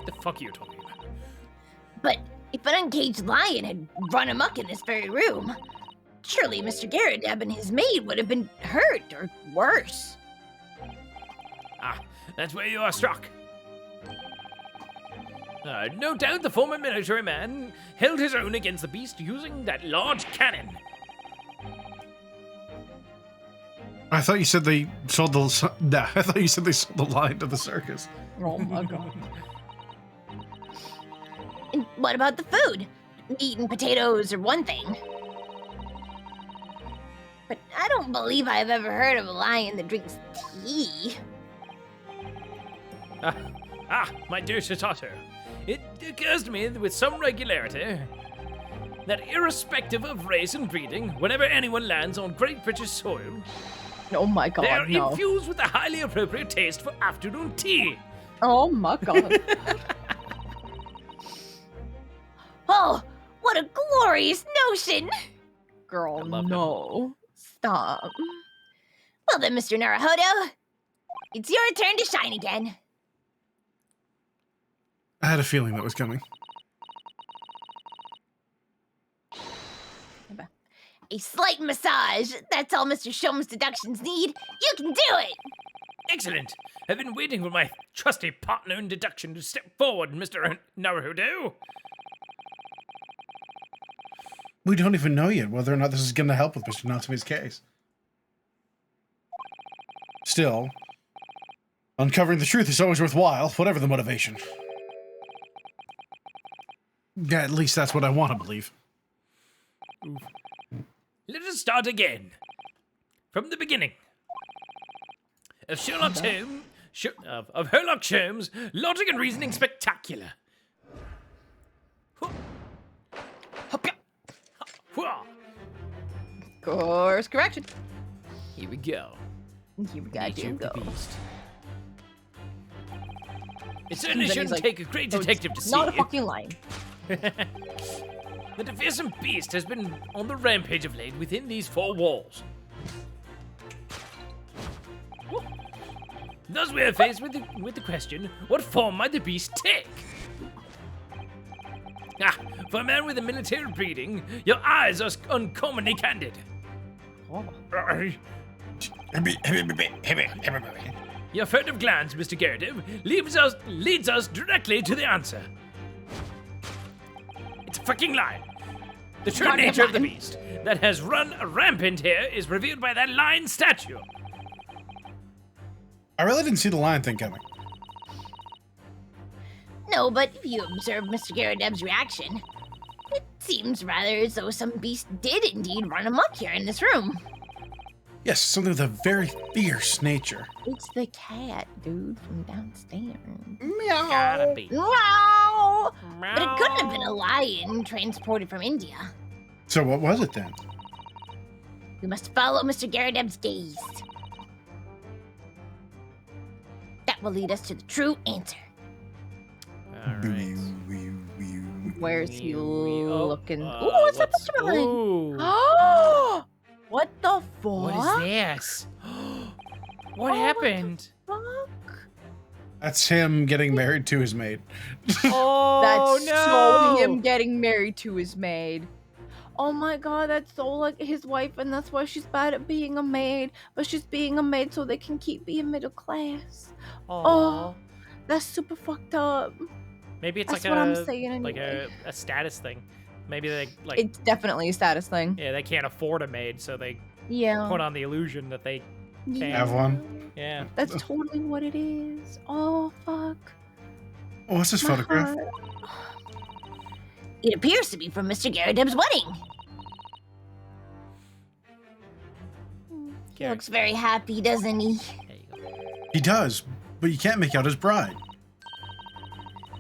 Speaker 1: The fuck are you talking about?
Speaker 4: But if an uncaged lion had run amok in this very room, surely Mr. Garrideb and his maid would have been hurt or worse.
Speaker 1: Ah, that's where you are struck. No doubt the former military man held his own against the beast using that large cannon.
Speaker 3: I thought you said they sold the. I thought you said they sold the lion to the circus.
Speaker 5: Oh my god.
Speaker 4: And what about the food? Meat and potatoes are one thing. But I don't believe I've ever heard of a lion that drinks tea.
Speaker 1: My dear Shitato, it occurs to me with some regularity that irrespective of race and breeding, whenever anyone lands on Great British soil,
Speaker 5: Oh my
Speaker 1: they are
Speaker 5: god, no.
Speaker 1: infused with a highly appropriate taste for afternoon tea.
Speaker 5: Oh my god.
Speaker 4: Oh, what a glorious notion!
Speaker 5: Girl,
Speaker 1: love him.
Speaker 5: no. Stop.
Speaker 4: Well then, Mr. Naruhodo, it's your turn to shine again.
Speaker 3: I had a feeling that was coming.
Speaker 4: A slight massage, that's all Mr. Shum's deductions need. You can do it!
Speaker 1: Excellent. I've been waiting for my trusty partner in deduction to step forward, Mr. Naruhodo.
Speaker 3: We don't even know yet whether or not this is going to help with Mr. Natsume's case. Still, uncovering the truth is always worthwhile, whatever the motivation. Yeah, at least that's what I want to believe.
Speaker 1: Let us start again. From the beginning. Of Sherlock Holmes, of Herlock Sholmes, logic and reasoning spectacular.
Speaker 5: Course correction.
Speaker 1: Here we go.
Speaker 5: Here we
Speaker 1: Nature of the
Speaker 5: go.
Speaker 1: beast. It certainly
Speaker 5: Then he's
Speaker 1: shouldn't
Speaker 5: like,
Speaker 1: take a great
Speaker 5: "Oh, it's
Speaker 1: detective to see
Speaker 5: not a
Speaker 1: it.
Speaker 5: fucking lion.
Speaker 1: that a fearsome beast has been on the rampage of late within these four walls. Thus we are faced with the question, what form might the beast take? For a man with a military breeding, your eyes are uncommonly candid. Your furtive glance, Mr. Garridev, leads us directly to the answer. It's a fucking lie. The true nature of the beast that has run rampant here is revealed by that lion statue.
Speaker 3: I really didn't see the lion thing coming.
Speaker 2: No, but if you observe Mr. Garrideb's reaction, it seems rather as though some beast did indeed run amok here in this room.
Speaker 3: Yes, something with a very fierce nature.
Speaker 2: It's the cat, dude, from downstairs.
Speaker 1: Gotta be.
Speaker 2: Meow! But it couldn't have been a lion transported from India.
Speaker 3: So what was it then?
Speaker 2: We must follow Mr. Garrideb's gaze. That will lead us to the true answer.
Speaker 1: Alright.
Speaker 5: Where's he looking?
Speaker 1: Oh,
Speaker 5: Ooh, what's that picture behind?
Speaker 1: Ooh.
Speaker 5: Oh, what the fuck?
Speaker 1: What is this? What happened?
Speaker 5: Fuck?
Speaker 3: That's him getting married to his maid.
Speaker 1: Oh,
Speaker 5: That's
Speaker 1: no.
Speaker 5: so him getting married to his maid. Oh my god, that's so like his wife, and that's why she's bad at being a maid. But she's being a maid so they can keep being middle class. Oh, that's super fucked up.
Speaker 1: Maybe it's
Speaker 5: That's
Speaker 1: like
Speaker 5: what
Speaker 1: a
Speaker 5: I'm saying
Speaker 1: like
Speaker 5: anyway.
Speaker 1: a status thing. Maybe they like
Speaker 5: It's definitely a status thing.
Speaker 1: yeah, they can't afford a maid, so they
Speaker 5: Yeah.
Speaker 1: put on the illusion that they can.
Speaker 3: Have one.
Speaker 1: Yeah.
Speaker 5: That's totally what it is. Oh fuck.
Speaker 3: Oh, what's this
Speaker 5: My
Speaker 3: photograph?
Speaker 5: heart.
Speaker 2: It appears to be from Mr. Garrideb's wedding. He
Speaker 1: Carrie.
Speaker 2: looks very happy, doesn't he?
Speaker 1: There you go.
Speaker 3: He does, but you can't make out his bride.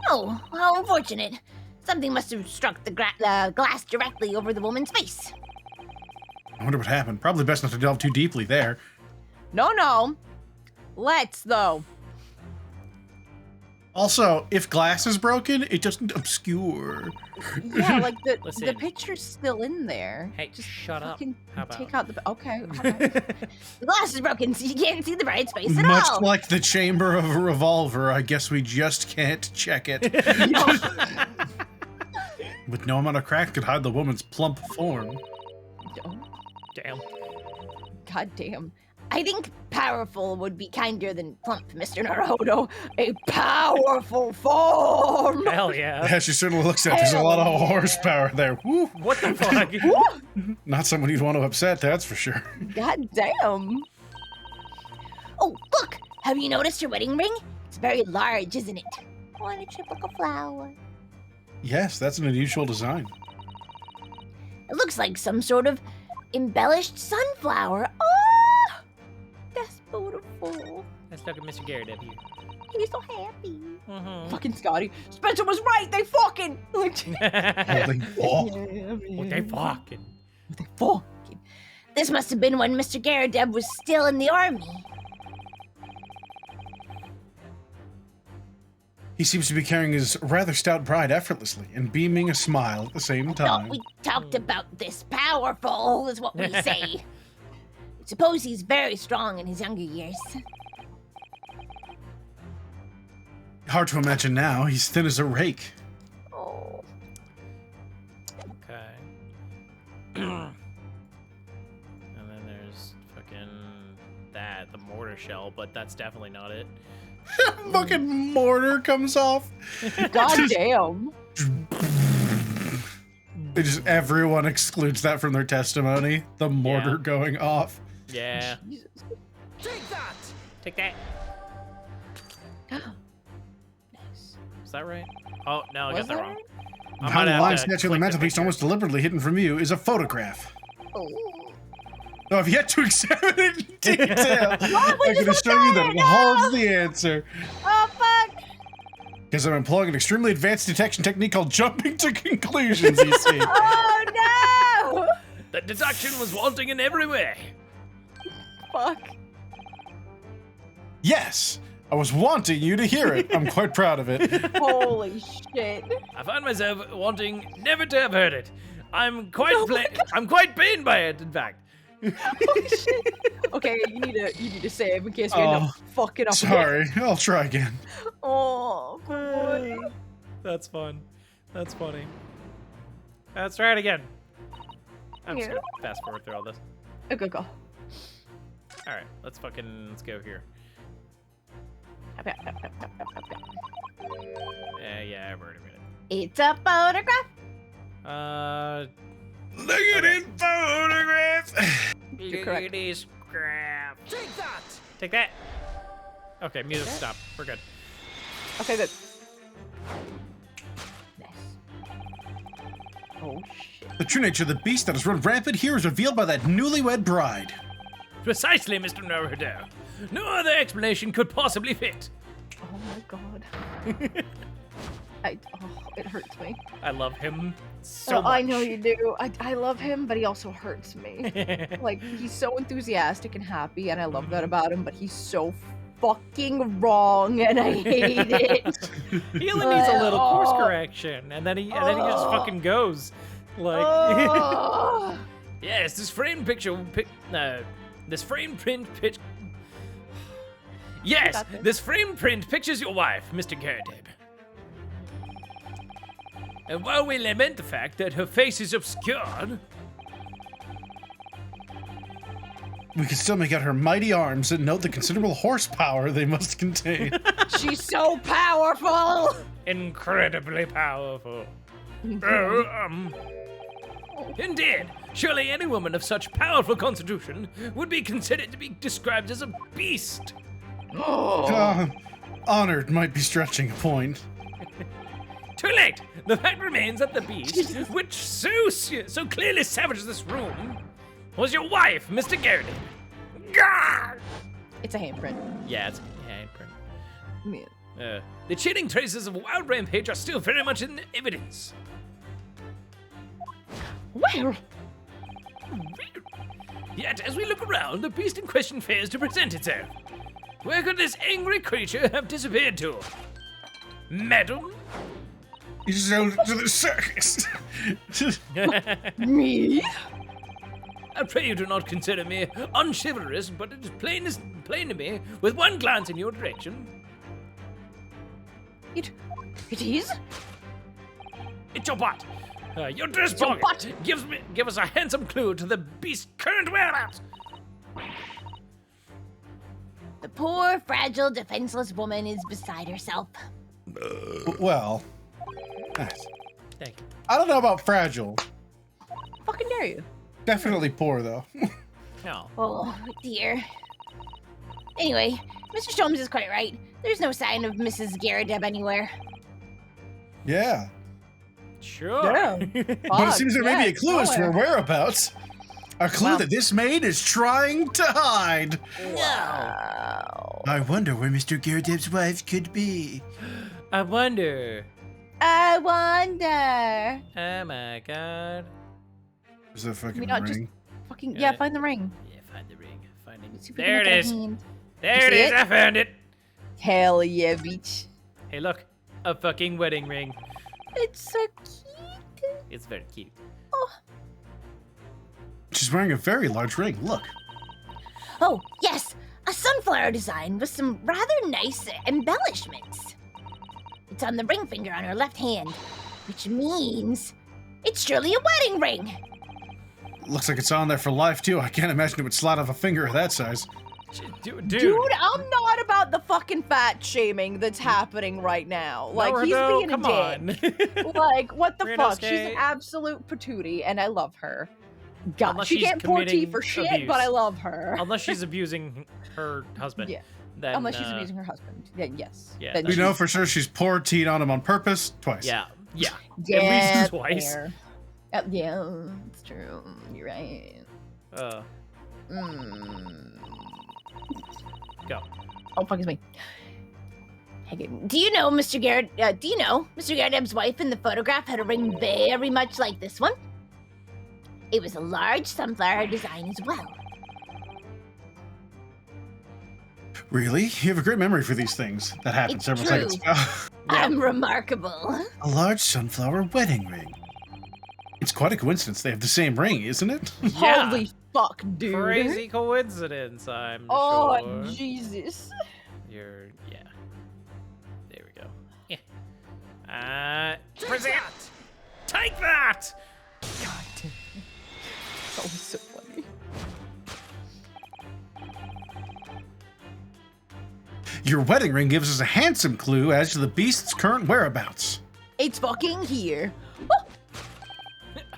Speaker 2: Oh, how unfortunate. Something must have struck the glass directly over the woman's face.
Speaker 3: I wonder what happened. Probably best not to delve too deeply there.
Speaker 5: No. Let's though.
Speaker 3: Also, if glass is broken, it doesn't obscure.
Speaker 5: Yeah, like the
Speaker 1: Listen.
Speaker 5: picture's still in there.
Speaker 1: Hey, shut up.
Speaker 5: Fucking
Speaker 1: How about?
Speaker 5: take out the. Okay. Alright.
Speaker 2: The glass is broken, so you can't see the bride's face at
Speaker 3: Much
Speaker 2: all.
Speaker 3: like the chamber of a revolver, I guess we just can't check it. With no amount of crack could hide the woman's plump form.
Speaker 1: Damn.
Speaker 5: God damn.
Speaker 2: I think powerful would be kinder than plump, Mr. Naruto. A powerful form!
Speaker 1: Hell yeah.
Speaker 3: Yeah, she certainly looks at. There's a lot of horsepower there. Woo.
Speaker 1: What the fuck?
Speaker 3: Not someone you'd want to upset, that's for sure.
Speaker 5: God damn.
Speaker 2: Oh, look! Have you noticed her wedding ring? It's very large, isn't it? Oh, and it's shaped like a flower.
Speaker 3: Yes, that's an unusual design.
Speaker 2: It looks like some sort of embellished sunflower. Oh! That's beautiful.
Speaker 1: Let's look at Mr. Garrett up here.
Speaker 2: He's so happy.
Speaker 1: Mm-hmm.
Speaker 5: Fucking Scotty. Spencer was right. They fucking.
Speaker 3: Holy fuck.
Speaker 1: What they fucking?
Speaker 5: They fucking.
Speaker 2: This must have been when Mr. Garrideb was still in the army.
Speaker 3: He seems to be carrying his rather stout bride effortlessly and beaming a smile at the same
Speaker 2: Thought
Speaker 3: time.
Speaker 2: we talked about this powerful, is what we say. I suppose he's very strong in his younger years.
Speaker 3: Hard to imagine now. He's thin as a rake.
Speaker 2: Oh.
Speaker 1: Okay. And then there's fucking that, the mortar shell, but that's definitely not it.
Speaker 3: Fucking mortar comes off.
Speaker 5: God damn.
Speaker 3: They just everyone excludes that from their testimony. The mortar
Speaker 1: Yeah.
Speaker 3: going off.
Speaker 1: Yeah.
Speaker 6: Take that!
Speaker 1: Take that. Is that right? Oh, no, I got that wrong. I might
Speaker 3: Behind the
Speaker 1: have
Speaker 3: line
Speaker 1: to
Speaker 3: statue on the
Speaker 1: click
Speaker 3: mantelpiece,
Speaker 1: picture.
Speaker 3: almost deliberately hidden from view, is a photograph.
Speaker 2: Oh.
Speaker 3: Though I've yet to examine it in detail.
Speaker 2: we
Speaker 3: I can
Speaker 2: just
Speaker 3: assure you
Speaker 2: looked
Speaker 3: that
Speaker 2: at
Speaker 3: it
Speaker 2: it,
Speaker 3: holds the answer.
Speaker 2: Oh, fuck!
Speaker 3: Because I'm employing an extremely advanced detection technique called jumping to conclusions, you see.
Speaker 2: Oh, no!
Speaker 1: The deduction was wanting in every way.
Speaker 5: Fuck.
Speaker 3: Yes, I was wanting you to hear it. I'm quite proud of it.
Speaker 5: Holy shit.
Speaker 1: I find myself wanting never to have heard it. I'm quite pained by it, in fact.
Speaker 5: Holy shit. Okay, you need to save in case we end up fucking up.
Speaker 3: Sorry, I'll try again.
Speaker 5: Oh, boy.
Speaker 1: That's fun. That's funny. Let's try it again. I'm just gonna fast forward through all this.
Speaker 5: Okay, go.
Speaker 1: Alright, let's go here. Yeah, I've already read it.
Speaker 2: It's a photograph.
Speaker 3: Look at it, photograph.
Speaker 5: You're correct.
Speaker 1: Look at this crap.
Speaker 6: Take that!
Speaker 1: Take that. Okay, music stop. We're good.
Speaker 5: Okay, good. Nice. Oh, shit.
Speaker 3: The true nature of the beast that has run rampant here is revealed by that newlywed bride.
Speaker 1: Precisely, Mr. Naruto. No other explanation could possibly fit.
Speaker 5: Oh my god. It hurts me.
Speaker 1: I love him so much.
Speaker 5: I know you do. I love him, but he also hurts me. Like, he's so enthusiastic and happy, and I love that about him, but he's so fucking wrong, and I hate it.
Speaker 1: He only needs a little course correction, and then he just fucking goes. Like, yes, this framed print. Yes, this framed print pictures your wife, Mr. Gerdeb. And while we lament the fact that her face is obscured,
Speaker 3: We can still make out her mighty arms and note the considerable horsepower they must contain.
Speaker 5: She's so powerful.
Speaker 1: incredibly powerful. Indeed, surely any woman of such powerful constitution would be considered to be described as a beast.
Speaker 3: Honored might be stretching a point.
Speaker 1: Too late! The fact remains that the beast, which so clearly savages this room, was your wife, Mr. Garrett.
Speaker 5: It's a handprint.
Speaker 1: Yeah, it's a handprint.
Speaker 5: Yeah.
Speaker 1: The chilling traces of wild rampage are still very much in evidence.
Speaker 5: Well,
Speaker 1: Yet, as we look around, the beast in question fails to present itself. Where could this angry creature have disappeared to? Madam?
Speaker 3: You sold it to the circus.
Speaker 5: me?
Speaker 1: I pray you do not consider me unchivalrous, but it is plain to me, with one glance in your direction.
Speaker 5: It is?
Speaker 1: It's your butt. Your dress pocket give us a handsome clue to the beast's current whereabouts.
Speaker 2: The poor, fragile, defenseless woman is beside herself.
Speaker 3: Well,
Speaker 1: Thank you.
Speaker 3: I don't know about fragile.
Speaker 5: Fucking dare you?
Speaker 3: Definitely poor, though.
Speaker 1: No.
Speaker 2: Oh, dear. Anyway, Mr. Sholmes is quite right. There's no sign of Mrs. Garrideb anywhere.
Speaker 3: Yeah.
Speaker 1: Sure.
Speaker 5: Damn.
Speaker 3: But it seems there may be a clue as to her whereabouts. A clue that this maid is trying to hide.
Speaker 5: Wow.
Speaker 3: I wonder where Mr. Garrideb's wife could be.
Speaker 1: I wonder.
Speaker 2: I wonder.
Speaker 1: Oh my god.
Speaker 3: There's a fucking
Speaker 5: We not
Speaker 3: ring.
Speaker 5: just fucking find the ring.
Speaker 1: Yeah, find the ring. Find it.
Speaker 2: See if we
Speaker 1: There
Speaker 2: can
Speaker 1: it
Speaker 2: make
Speaker 1: is.
Speaker 2: a hand.
Speaker 1: There it
Speaker 5: see
Speaker 1: is.
Speaker 5: it?
Speaker 1: I found it.
Speaker 5: Hell yeah, bitch.
Speaker 1: Hey, look. A fucking wedding ring.
Speaker 2: It's so cute.
Speaker 1: It's very cute.
Speaker 3: She's wearing a very large ring. Look.
Speaker 2: Oh, yes. A sunflower design with some rather nice embellishments. It's on the ring finger on her left hand, which means it's surely a wedding ring.
Speaker 3: Looks like it's on there for life, too. I can't imagine it would slide off a finger that size.
Speaker 1: Dude.
Speaker 5: Dude, I'm not about the fucking fat shaming that's happening right now. Like, he's
Speaker 1: Naruto,
Speaker 5: being
Speaker 1: come
Speaker 5: a dick.
Speaker 1: on.
Speaker 5: Like, what the fuck? She's
Speaker 1: Rinosuke.
Speaker 5: an absolute patootie, and I love her. God,
Speaker 1: Unless
Speaker 5: she
Speaker 1: she's
Speaker 5: can't pour tea
Speaker 1: committing
Speaker 5: for shit,
Speaker 1: abuse.
Speaker 5: but I love her.
Speaker 1: Unless she's abusing her husband.
Speaker 5: Yeah.
Speaker 1: Then,
Speaker 5: Unless she's abusing her husband. Yeah, yes.
Speaker 1: yeah,
Speaker 5: Then
Speaker 3: We
Speaker 5: she's-
Speaker 3: know for sure she's poured tea on him on purpose twice.
Speaker 1: Yeah.
Speaker 5: Yeah,
Speaker 1: At least twice.
Speaker 5: fair. Yeah, it's true. You're right.
Speaker 1: Go.
Speaker 5: Oh, fuck, it's me.
Speaker 2: Do you know Mr. Garrideb's wife in the photograph had a ring very much like this one? It was a large sunflower design as well.
Speaker 3: Really? You have a great memory for these things. That happened
Speaker 2: It's
Speaker 3: several
Speaker 2: true.
Speaker 3: seconds ago.
Speaker 2: I'm remarkable.
Speaker 3: A large sunflower wedding ring. It's quite a coincidence they have the same ring, isn't it?
Speaker 1: Yeah.
Speaker 5: Holy fuck, dude.
Speaker 1: Crazy coincidence, I'm
Speaker 5: Oh,
Speaker 1: sure.
Speaker 5: Jesus.
Speaker 1: You're, yeah. There we go. Yeah. Present! Take that!
Speaker 5: God damn. That was so funny.
Speaker 3: Your wedding ring gives us a handsome clue as to the beast's current whereabouts.
Speaker 5: It's fucking here.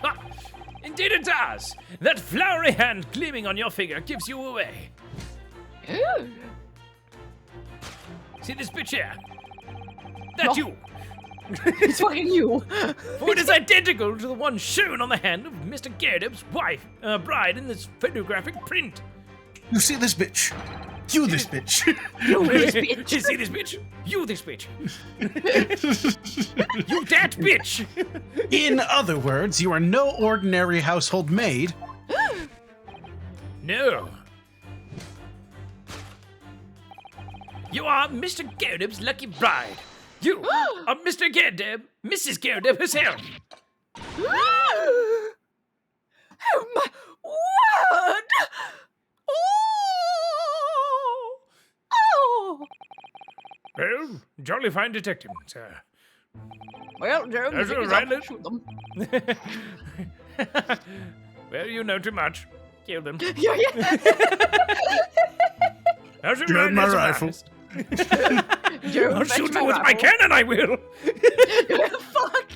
Speaker 1: Ha! Indeed it does! That flowery hand gleaming on your finger gives you away. See this bitch here? That's
Speaker 5: No.
Speaker 1: you!
Speaker 5: It's fucking you.
Speaker 1: For it is identical to the one shown on the hand of Mr. Garrett wife, bride in this photographic print.
Speaker 3: You see this bitch? You this bitch.
Speaker 5: You this bitch.
Speaker 1: You see this bitch? You this bitch. You that bitch.
Speaker 3: In other words, you are no ordinary household maid.
Speaker 1: No. You are Mr. Garrett's lucky bride. You are Mr. Garrett, Mrs. Garrett herself.
Speaker 5: Oh my word! Oh!
Speaker 1: Well, jolly fine detective, sir.
Speaker 5: Well, Joe,
Speaker 1: That's
Speaker 5: the
Speaker 1: all
Speaker 5: thing is,
Speaker 1: right,
Speaker 5: I'll
Speaker 1: let's-
Speaker 5: shoot them.
Speaker 1: Well, you know too much. Kill them.
Speaker 5: Yeah, yeah.
Speaker 1: How's it
Speaker 3: Give
Speaker 1: right
Speaker 3: my
Speaker 1: as a
Speaker 3: rifle.
Speaker 1: fast?
Speaker 5: Joe,
Speaker 1: I'll
Speaker 5: fetch
Speaker 1: shoot them with my
Speaker 5: rifle.
Speaker 1: cannon, I will.
Speaker 5: Fuck!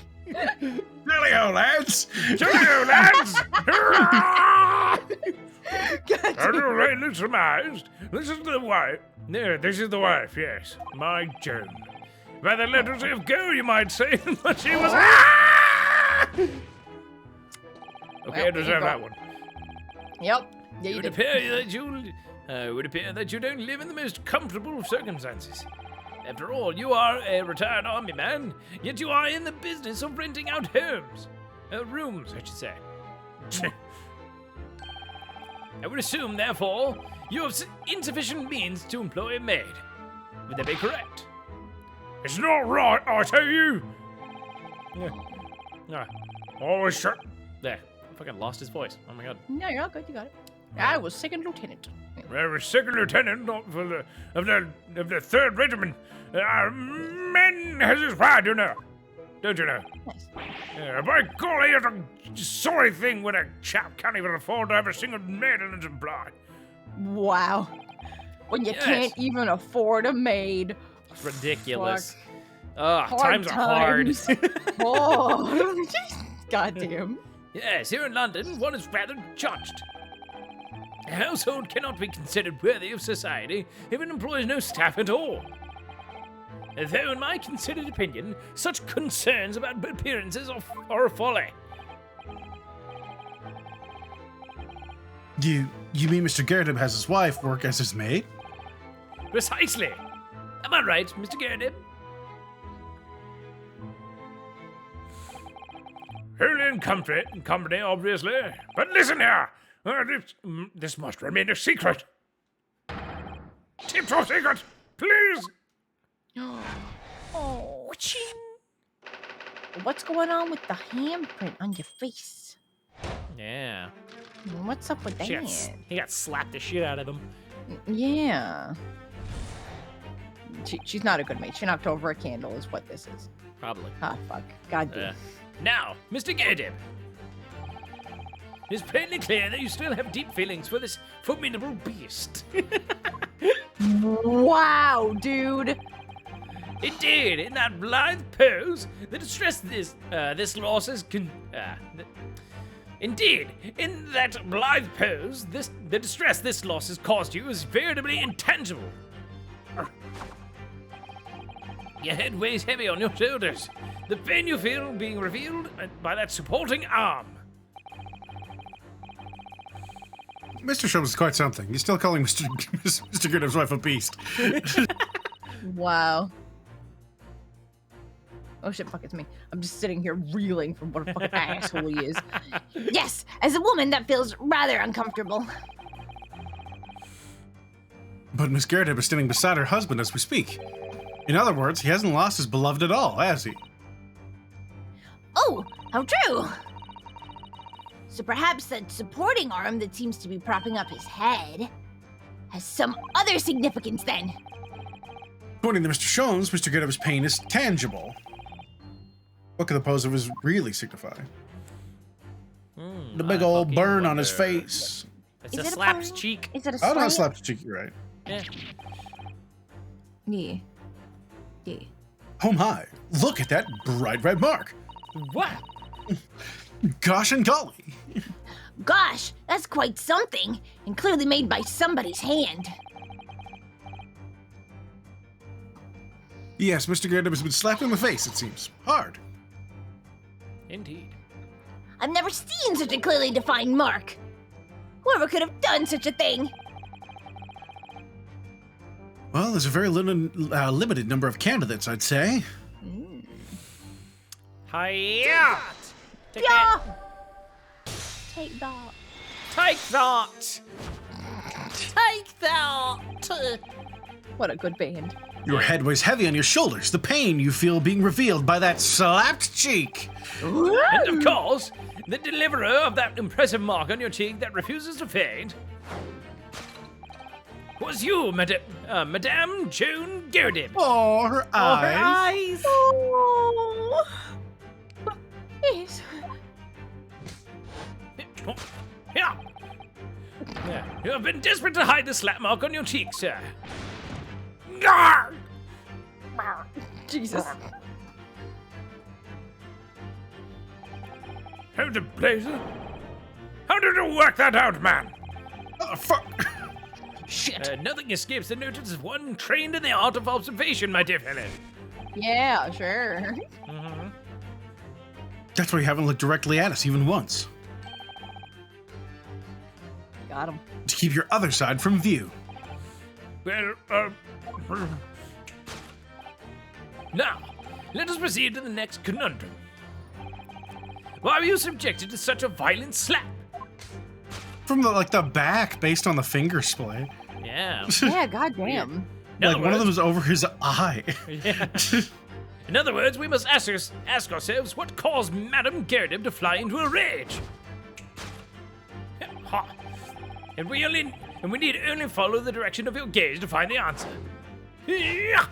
Speaker 3: Jolly-o, lads!
Speaker 1: Cheerio, lads! Hurrah!
Speaker 5: God
Speaker 1: Are you
Speaker 5: damn.
Speaker 1: rightly surmised? This is the wife. There, this is the wife, yes. My Joan. By the letters of go, you might say, but she was. Okay,
Speaker 5: Well,
Speaker 1: I
Speaker 5: there you
Speaker 1: deserve
Speaker 5: go.
Speaker 1: that one.
Speaker 5: Yep. Yeah,
Speaker 1: It
Speaker 5: you
Speaker 1: would
Speaker 5: did.
Speaker 1: appear that you don't live in the most comfortable of circumstances. After all, you are a retired army man, yet you are in the business of renting out homes. Rooms, I should say. I would assume, therefore, you have insufficient means to employ a maid. Would that be correct? It's not right, I tell you! Yeah. Always shut. There. I fucking lost his voice. Oh my god.
Speaker 5: No, you're all good. You got it. I was second lieutenant.
Speaker 1: I was second lieutenant of the 3rd Regiment. Man has his pride, you know. Don't you know?
Speaker 5: Nice.
Speaker 1: By golly, it's a sorry thing when a chap can't even afford to have a single maid in his employ.
Speaker 5: Wow. When you
Speaker 1: Yes.
Speaker 5: can't even afford a maid.
Speaker 1: It's ridiculous.
Speaker 5: Hard
Speaker 1: Times are hard.
Speaker 5: times. Oh. Goddamn.
Speaker 1: Yes, here in London, one is rather judged. A household cannot be considered worthy of society if it employs no staff at all. Though, in my considered opinion, such concerns about appearances are a folly.
Speaker 3: You mean Mr. Garrett has his wife work as his maid?
Speaker 1: Precisely. Am I right, Mr. Garrett? Only in company, obviously. But listen here. This must remain a secret. Tip-top secret, please.
Speaker 5: Oh. What's going on with the handprint on your face?
Speaker 1: Yeah.
Speaker 5: What's up with that?
Speaker 1: He got slapped the shit out of him.
Speaker 5: Yeah. She's not a good mate. She knocked over a candle is what this is.
Speaker 1: Probably.
Speaker 5: Ah, fuck. God damn.
Speaker 1: Now, Mr. Garrett. It's plainly clear that you still have deep feelings for this formidable beast.
Speaker 5: Wow, dude.
Speaker 1: Indeed, in that blithe pose, the distress Indeed, in that blithe pose, the distress this loss has caused you is veritably intangible. Your head weighs heavy on your shoulders. The pain you feel being revealed by that supporting arm.
Speaker 3: Mr. Shum is quite something. You're still calling Mr. Garrett's wife a beast.
Speaker 5: Wow. Oh shit, fuck, it's me. I'm just sitting here reeling from what a fucking asshole he is.
Speaker 2: Yes, as a woman, that feels rather uncomfortable.
Speaker 3: But Miss Garrett is standing beside her husband as we speak. In other words, he hasn't lost his beloved at all, has he?
Speaker 2: Oh, how true! So perhaps that supporting arm that seems to be propping up his head has some other significance then.
Speaker 3: According to Mr. Shones, Mr. Garrett's pain is tangible. What could the pose of his really signify? The big
Speaker 1: I
Speaker 3: old
Speaker 1: fucking
Speaker 3: burn on his
Speaker 1: wonder.
Speaker 3: face.
Speaker 1: It's
Speaker 2: Is
Speaker 1: a
Speaker 2: it a
Speaker 1: slaps
Speaker 2: burn?
Speaker 1: cheek.
Speaker 2: Is it a
Speaker 3: Oh, no,
Speaker 2: slam?
Speaker 3: slap the cheek, you're right.
Speaker 1: Yeah.
Speaker 2: Yeah. Yeah.
Speaker 3: Oh my, look at that bright red mark.
Speaker 1: What?
Speaker 3: Gosh and golly.
Speaker 2: Gosh, that's quite something, and clearly made by somebody's hand.
Speaker 3: Yes, Mr. Garrett has been slapped in the face, it seems. Hard.
Speaker 1: Indeed.
Speaker 2: I've never seen such a clearly defined mark. Whoever could have done such a thing?
Speaker 3: Well, there's a very limited number of candidates, I'd say.
Speaker 1: Hiya! Take
Speaker 2: Yeah.
Speaker 1: that.
Speaker 2: Take that.
Speaker 1: Take that. Take that.
Speaker 5: What a good band.
Speaker 3: Your head weighs heavy on your shoulders, the pain you feel being revealed by that slapped cheek.
Speaker 1: And of course, the deliverer of that impressive mark on your cheek that refuses to fade was you, Madame June Girdib.
Speaker 3: Oh, her eyes.
Speaker 2: Oh. Yes.
Speaker 1: Yeah. You have been desperate to hide the slap mark on your cheek, sir. Garr!
Speaker 5: Jesus.
Speaker 1: How the blazer? How did you work that out, man?
Speaker 3: Fuck.
Speaker 1: Shit. Nothing escapes the notice of one trained in the art of observation, my dear fellow.
Speaker 5: Yeah, sure.
Speaker 1: Mm-hmm.
Speaker 3: That's why you haven't looked directly at us even once.
Speaker 5: Got him.
Speaker 3: To keep your other side from view.
Speaker 1: Well, now, let us proceed to the next conundrum. Why were you subjected to such a violent slap?
Speaker 3: From the back, based on the finger splay.
Speaker 1: Yeah.
Speaker 5: Yeah, goddamn.
Speaker 3: Like one of them is over his eye.
Speaker 1: Yeah. In other words, we must ask ourselves what caused Madame Girdib to fly into a rage. Ha. And we need only follow the direction of your gaze to find the answer. Yeah.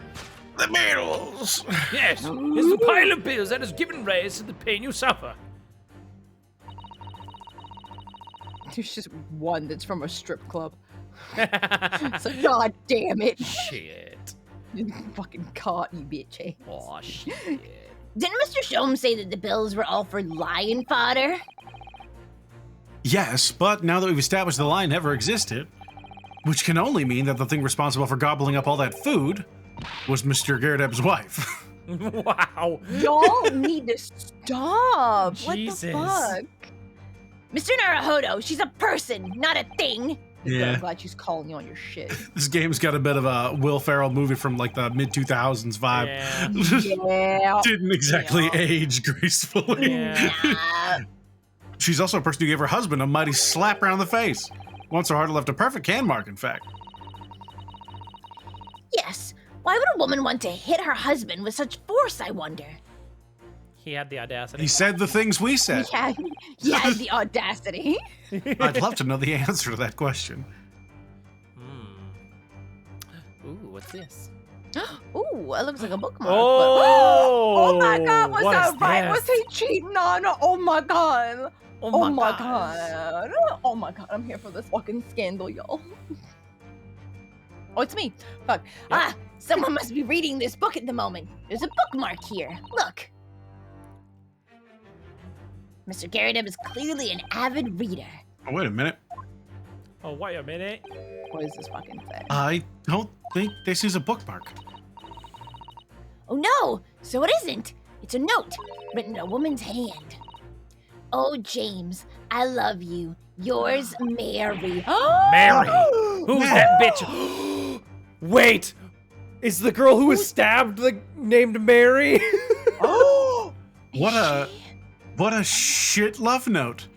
Speaker 3: The bills.
Speaker 1: Yes, it's the pile of bills that has given rise to the pain you suffer.
Speaker 5: There's just one that's from a strip club. So god damn it.
Speaker 1: Shit.
Speaker 5: Fucking caught, you bitch.
Speaker 1: Oh, shit.
Speaker 2: Didn't Mr. Shom say that the bills were all for lion fodder?
Speaker 3: Yes, but now that we've established the lie never existed, which can only mean that the thing responsible for gobbling up all that food was Mr. Girdeb's wife.
Speaker 1: Wow.
Speaker 5: Y'all need to stop.
Speaker 1: Jesus.
Speaker 5: What the fuck?
Speaker 2: Mr. Naruhodo, she's a person, not a thing.
Speaker 3: Yeah.
Speaker 5: I'm glad she's calling you on your shit.
Speaker 3: This game's got a bit of a Will Ferrell movie from like the mid-2000s vibe.
Speaker 1: Yeah.
Speaker 5: Yeah.
Speaker 3: Didn't exactly age gracefully.
Speaker 1: Yeah.
Speaker 3: She's also a person who gave her husband a mighty slap around the face. Once her heart left a perfect can mark, in fact.
Speaker 2: Yes. Why would a woman want to hit her husband with such force, I wonder?
Speaker 1: He had the audacity.
Speaker 3: He said the things we said.
Speaker 5: Yeah, he had the audacity.
Speaker 3: I'd love to know the answer to that question.
Speaker 1: Ooh, what's this?
Speaker 2: Ooh, it looks like a bookmark.
Speaker 5: Oh my god, was
Speaker 1: what
Speaker 5: that
Speaker 1: is
Speaker 5: right?
Speaker 1: this?
Speaker 5: Was he cheating on her? Oh my god.
Speaker 1: Oh my
Speaker 5: god. Oh my god, I'm here for this fucking scandal, y'all. Oh, it's me. Fuck.
Speaker 2: Ah, someone must be reading this book at the moment. There's a bookmark here. Look. Mr. Garrett is clearly an avid reader.
Speaker 3: Oh, wait a minute.
Speaker 1: Oh, wait a minute.
Speaker 5: What is this fucking thing?
Speaker 3: I don't think this is a bookmark.
Speaker 2: Oh no, so it isn't. It's a note written in a woman's hand. Oh, James, I love you. Yours, Mary.
Speaker 1: Mary! Who's that bitch? Wait! Is the girl who was stabbed named Mary?
Speaker 5: Oh!
Speaker 3: What a shit love note.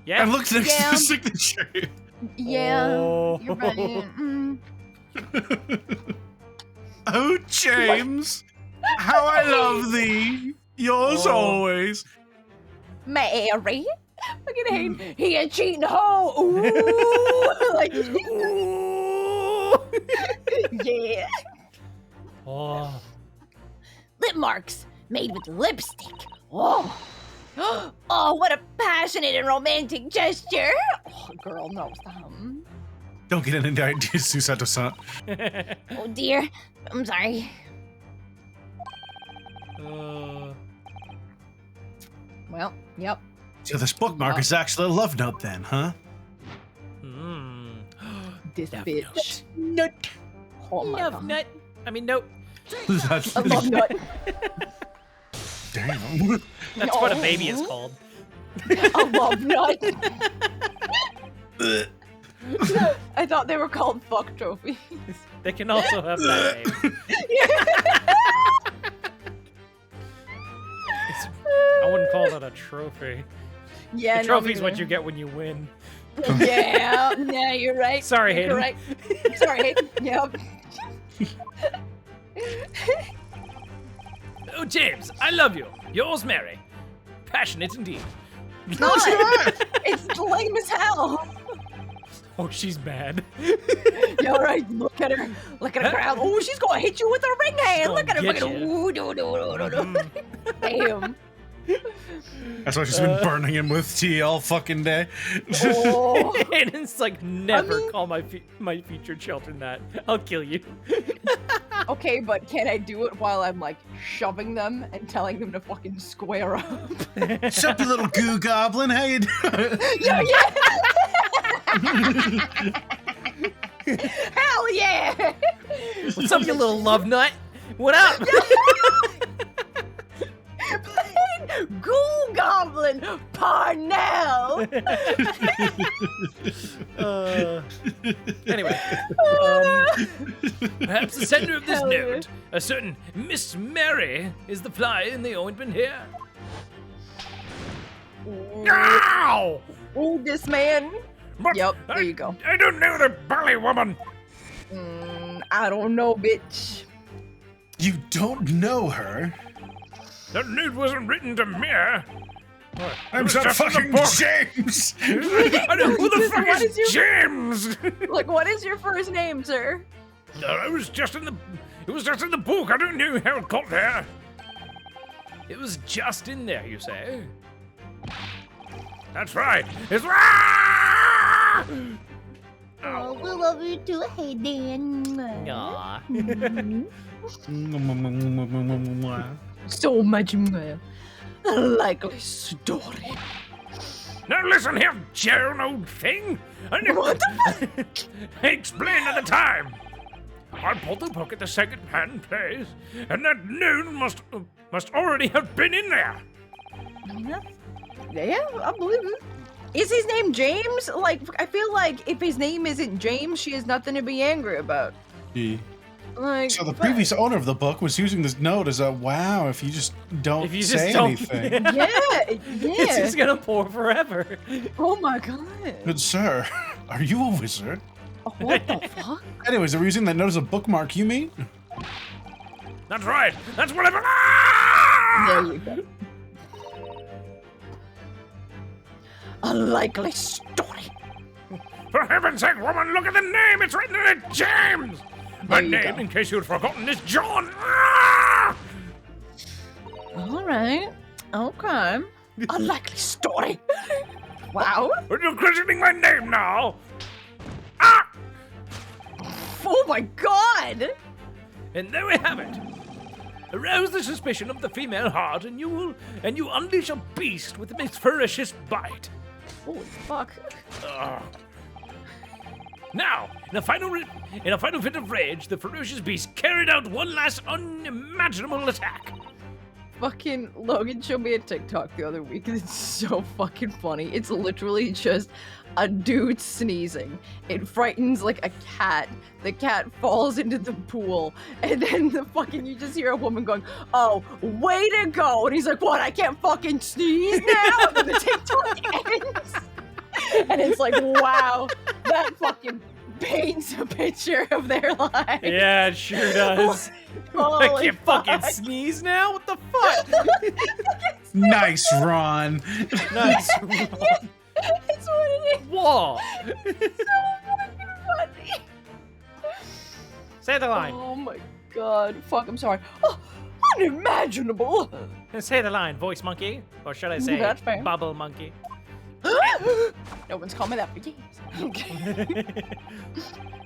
Speaker 1: Yeah.
Speaker 3: And look next
Speaker 5: Yeah.
Speaker 3: to the signature.
Speaker 5: Yeah,
Speaker 1: Oh.
Speaker 5: you're right.
Speaker 3: Oh, James, how I love thee. Yours always.
Speaker 5: Mary. Look at him. He a cheating hoe. Ooh. Like,
Speaker 1: Ooh.
Speaker 5: yeah.
Speaker 1: Oh.
Speaker 4: Lip marks made with lipstick. Oh. Oh, what a passionate and romantic gesture.
Speaker 5: Oh, girl, no, stop.
Speaker 3: Don't get any ideas, Susato-san.
Speaker 4: Oh dear. I'm sorry.
Speaker 5: Well, yep.
Speaker 3: So this bookmark is actually a love note then, huh?
Speaker 5: This
Speaker 1: Love
Speaker 5: bitch.
Speaker 1: Nut.
Speaker 5: Oh my
Speaker 1: Love
Speaker 5: god.
Speaker 1: nut. I mean, no.
Speaker 3: That's,
Speaker 5: I love nut.
Speaker 3: damn.
Speaker 1: That's what a baby is called.
Speaker 5: I love nut. I thought they were called fuck trophies.
Speaker 1: They can also have that name. I wouldn't call that a trophy.
Speaker 5: Yeah,
Speaker 1: The trophy's what you get when you win.
Speaker 5: Yeah, yeah, you're right.
Speaker 1: Sorry,
Speaker 5: You're
Speaker 1: Hayden.
Speaker 5: right. Sorry, Hayden. Yep.
Speaker 1: Oh, James, I love you. Yours, Mary. Passionate indeed.
Speaker 5: No, it's lame as hell.
Speaker 1: Oh, she's mad.
Speaker 5: Yeah, right. Look at her. Look at her crowd. Oh, she's gonna hit you with her ring hand. Look at her. Look at her.
Speaker 1: Get you.
Speaker 5: Ooh, do, do, do, do. Damn.
Speaker 3: That's why she's been burning him with tea all fucking day.
Speaker 5: Oh.
Speaker 1: Hayden's like, never
Speaker 5: mean-
Speaker 1: call my featured children that. I'll kill you.
Speaker 5: Okay, but can I do it while I'm like shoving them and telling them to fucking square up?
Speaker 3: What's up, you little goo goblin? How you doing?
Speaker 5: Yeah, yeah. Hell yeah.
Speaker 1: What's up, you little love nut? What up?
Speaker 5: Ghoul Goblin Parnell.
Speaker 1: Anyway, perhaps the sender of this
Speaker 5: Hell yeah.
Speaker 1: note, a certain Miss Mary, is the fly in the ointment here. Ow!
Speaker 5: Oh, this man.
Speaker 1: But
Speaker 5: Yep, there you go.
Speaker 1: I don't know the burly woman.
Speaker 5: I don't know, bitch.
Speaker 3: You don't know her?
Speaker 1: The note wasn't written to me.
Speaker 3: I'm
Speaker 1: was
Speaker 3: so
Speaker 1: just in the
Speaker 3: fucking
Speaker 1: book.
Speaker 3: James!
Speaker 1: I don't, who the
Speaker 5: Jesus,
Speaker 1: fuck
Speaker 5: what
Speaker 1: is
Speaker 5: is
Speaker 1: James?
Speaker 5: Like, what is your first name, sir?
Speaker 1: It was just in the book. I don't know how it got there. It was just in there, you say? That's right. It's
Speaker 2: Oh, we love you too, Hayden.
Speaker 1: Aw.
Speaker 5: So much more. A likely story.
Speaker 1: Now listen here, Joan, old thing.
Speaker 5: What
Speaker 1: I explained at the time. I bought the book at the second-hand place, and that note must already have been in there.
Speaker 5: Yeah, I believe it. Is his name James? Like, I feel like if his name isn't James, she has nothing to be angry about. Like,
Speaker 3: So the previous owner of the book was using this note as a wow, if you just don't
Speaker 1: If you just
Speaker 3: say
Speaker 1: don't-
Speaker 3: anything.
Speaker 5: yeah,
Speaker 1: It's
Speaker 5: yeah.
Speaker 1: just gonna pour forever.
Speaker 5: Oh my god.
Speaker 3: Good sir, are you a wizard?
Speaker 5: What the fuck?
Speaker 3: Anyways, are we using that note as a bookmark, you mean?
Speaker 1: That's right. That's what
Speaker 5: There you go. A likely story.
Speaker 1: For heaven's sake, woman, look at the name. It's written in it, James. My
Speaker 5: There you
Speaker 1: name,
Speaker 5: go.
Speaker 1: in case you'd forgotten, is John. Ah!
Speaker 5: All right. Okay. A likely story. Wow.
Speaker 1: But you're questioning my name now. Ah!
Speaker 5: Oh my god.
Speaker 1: And there we have it. Arouse the suspicion of the female heart, and you unleash a beast with its ferocious bite.
Speaker 5: Holy fuck.
Speaker 1: Ugh. Now, in a final fit of rage, the ferocious beast carried out one last unimaginable attack.
Speaker 5: Fucking Logan showed me a TikTok the other week and it's so fucking funny. It's literally just a dude sneezing. It frightens like a cat. The cat falls into the pool and then you just hear a woman going, "Oh, way to go." And he's like, "What? I can't fucking sneeze now?" And then the TikTok ends. And it's like, wow, that fucking paints a picture of their life.
Speaker 1: Yeah, it sure does. I
Speaker 5: Holy
Speaker 1: can't fucking sneeze now. What the fuck?
Speaker 3: Nice, Ron.
Speaker 1: Nice.
Speaker 5: That's what it is.
Speaker 1: Whoa.
Speaker 5: It's so fucking funny.
Speaker 1: Say the line.
Speaker 5: Oh my god. Fuck, I'm sorry. Oh, unimaginable.
Speaker 1: Say the line, voice monkey. Or should I say
Speaker 5: That's fair.
Speaker 1: bubble monkey?
Speaker 5: No one's called me that for years. Okay.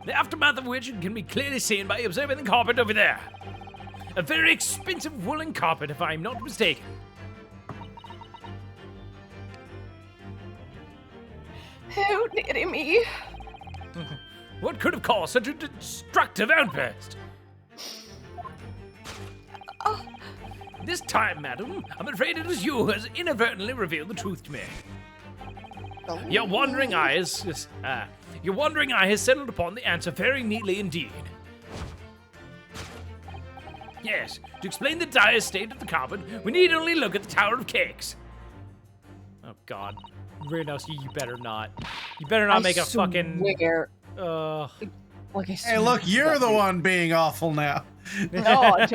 Speaker 1: The aftermath of which can be clearly seen by observing the carpet over there. A very expensive woolen carpet, if I'm not mistaken.
Speaker 5: How dare me?
Speaker 1: What could have caused such a destructive outburst? This time, madam, I'm afraid it is you who has inadvertently revealed the truth to me. Your wandering eye has settled upon the answer very neatly indeed. Yes, to explain the dire state of the carpet, we need only look at the Tower of Cakes. Oh God, Rhinos, you better not. You better not make a fucking.
Speaker 5: Swear.
Speaker 3: Hey, look, you're the one being awful now.
Speaker 5: No,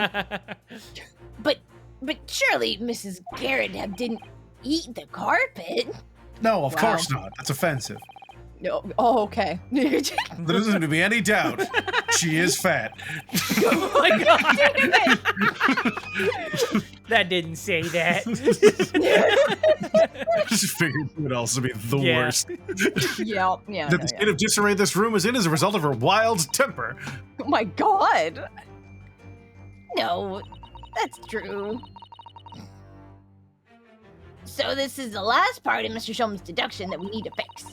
Speaker 4: But surely Mrs. Garrett didn't eat the carpet.
Speaker 3: No, of
Speaker 5: Wow.
Speaker 3: course not. That's offensive.
Speaker 5: no. Oh, okay.
Speaker 3: There doesn't seem to be any doubt. She is fat.
Speaker 1: Oh my God. That didn't say that.
Speaker 3: Just figured it would also be the
Speaker 1: Yeah.
Speaker 3: worst.
Speaker 5: Yeah.
Speaker 3: That the state of disarray this room is in as a result of her wild temper.
Speaker 5: Oh my god.
Speaker 4: No, that's true. So this is the last part in Mr. Shulman's deduction that we need to fix.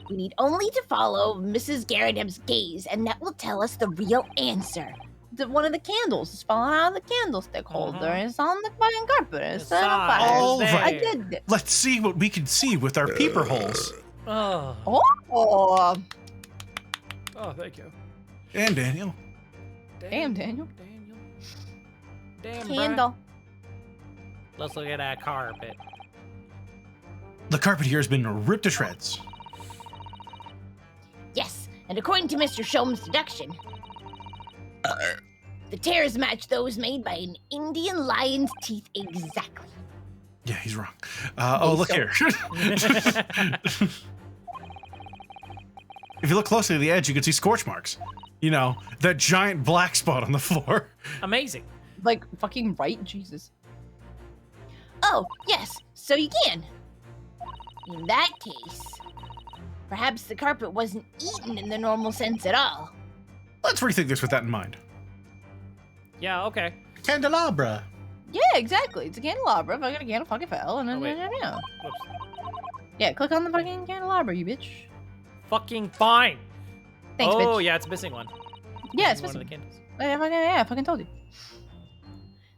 Speaker 4: We need only to follow Mrs. Garrett's gaze, and that will tell us the real answer.
Speaker 5: One of the candles is falling out of the candlestick holder. It's on the fucking carpet. It's on the
Speaker 1: sign
Speaker 5: fire.
Speaker 1: is
Speaker 3: All
Speaker 1: there.
Speaker 3: right.
Speaker 5: I did it.
Speaker 3: Let's see what we can see with our peeper holes.
Speaker 1: Oh,
Speaker 5: Oh,
Speaker 1: thank you.
Speaker 3: And Daniel.
Speaker 5: damn, Daniel.
Speaker 1: Damn, bruh.
Speaker 5: Candle.
Speaker 1: Let's look at that carpet.
Speaker 3: The carpet here has been ripped to shreds.
Speaker 4: Yes, and according to Mr. Shulman's deduction, the tears match those made by an Indian lion's teeth exactly.
Speaker 3: Yeah, he's wrong. Oh, look here. If you look closely at the edge, you can see scorch marks. You know, that giant black spot on the floor.
Speaker 1: Amazing.
Speaker 5: Like, fucking right? Jesus.
Speaker 4: Oh, yes, so you can. In that case, perhaps the carpet wasn't eaten in the normal sense at all.
Speaker 3: Let's rethink this with that in mind.
Speaker 1: Yeah, okay.
Speaker 3: Candelabra.
Speaker 5: Yeah, exactly. It's a candelabra. If I got a candle, fucking fell. And then,
Speaker 1: Oh, wait.
Speaker 5: yeah.
Speaker 1: Whoops.
Speaker 5: Yeah, click on the fucking candelabra, you bitch.
Speaker 1: Fucking fine.
Speaker 5: Thanks,
Speaker 1: oh,
Speaker 5: bitch.
Speaker 1: yeah, it's missing one.
Speaker 5: Yeah, it's
Speaker 1: Missing one
Speaker 5: missing.
Speaker 1: of the candles.
Speaker 5: Yeah, I fucking told you.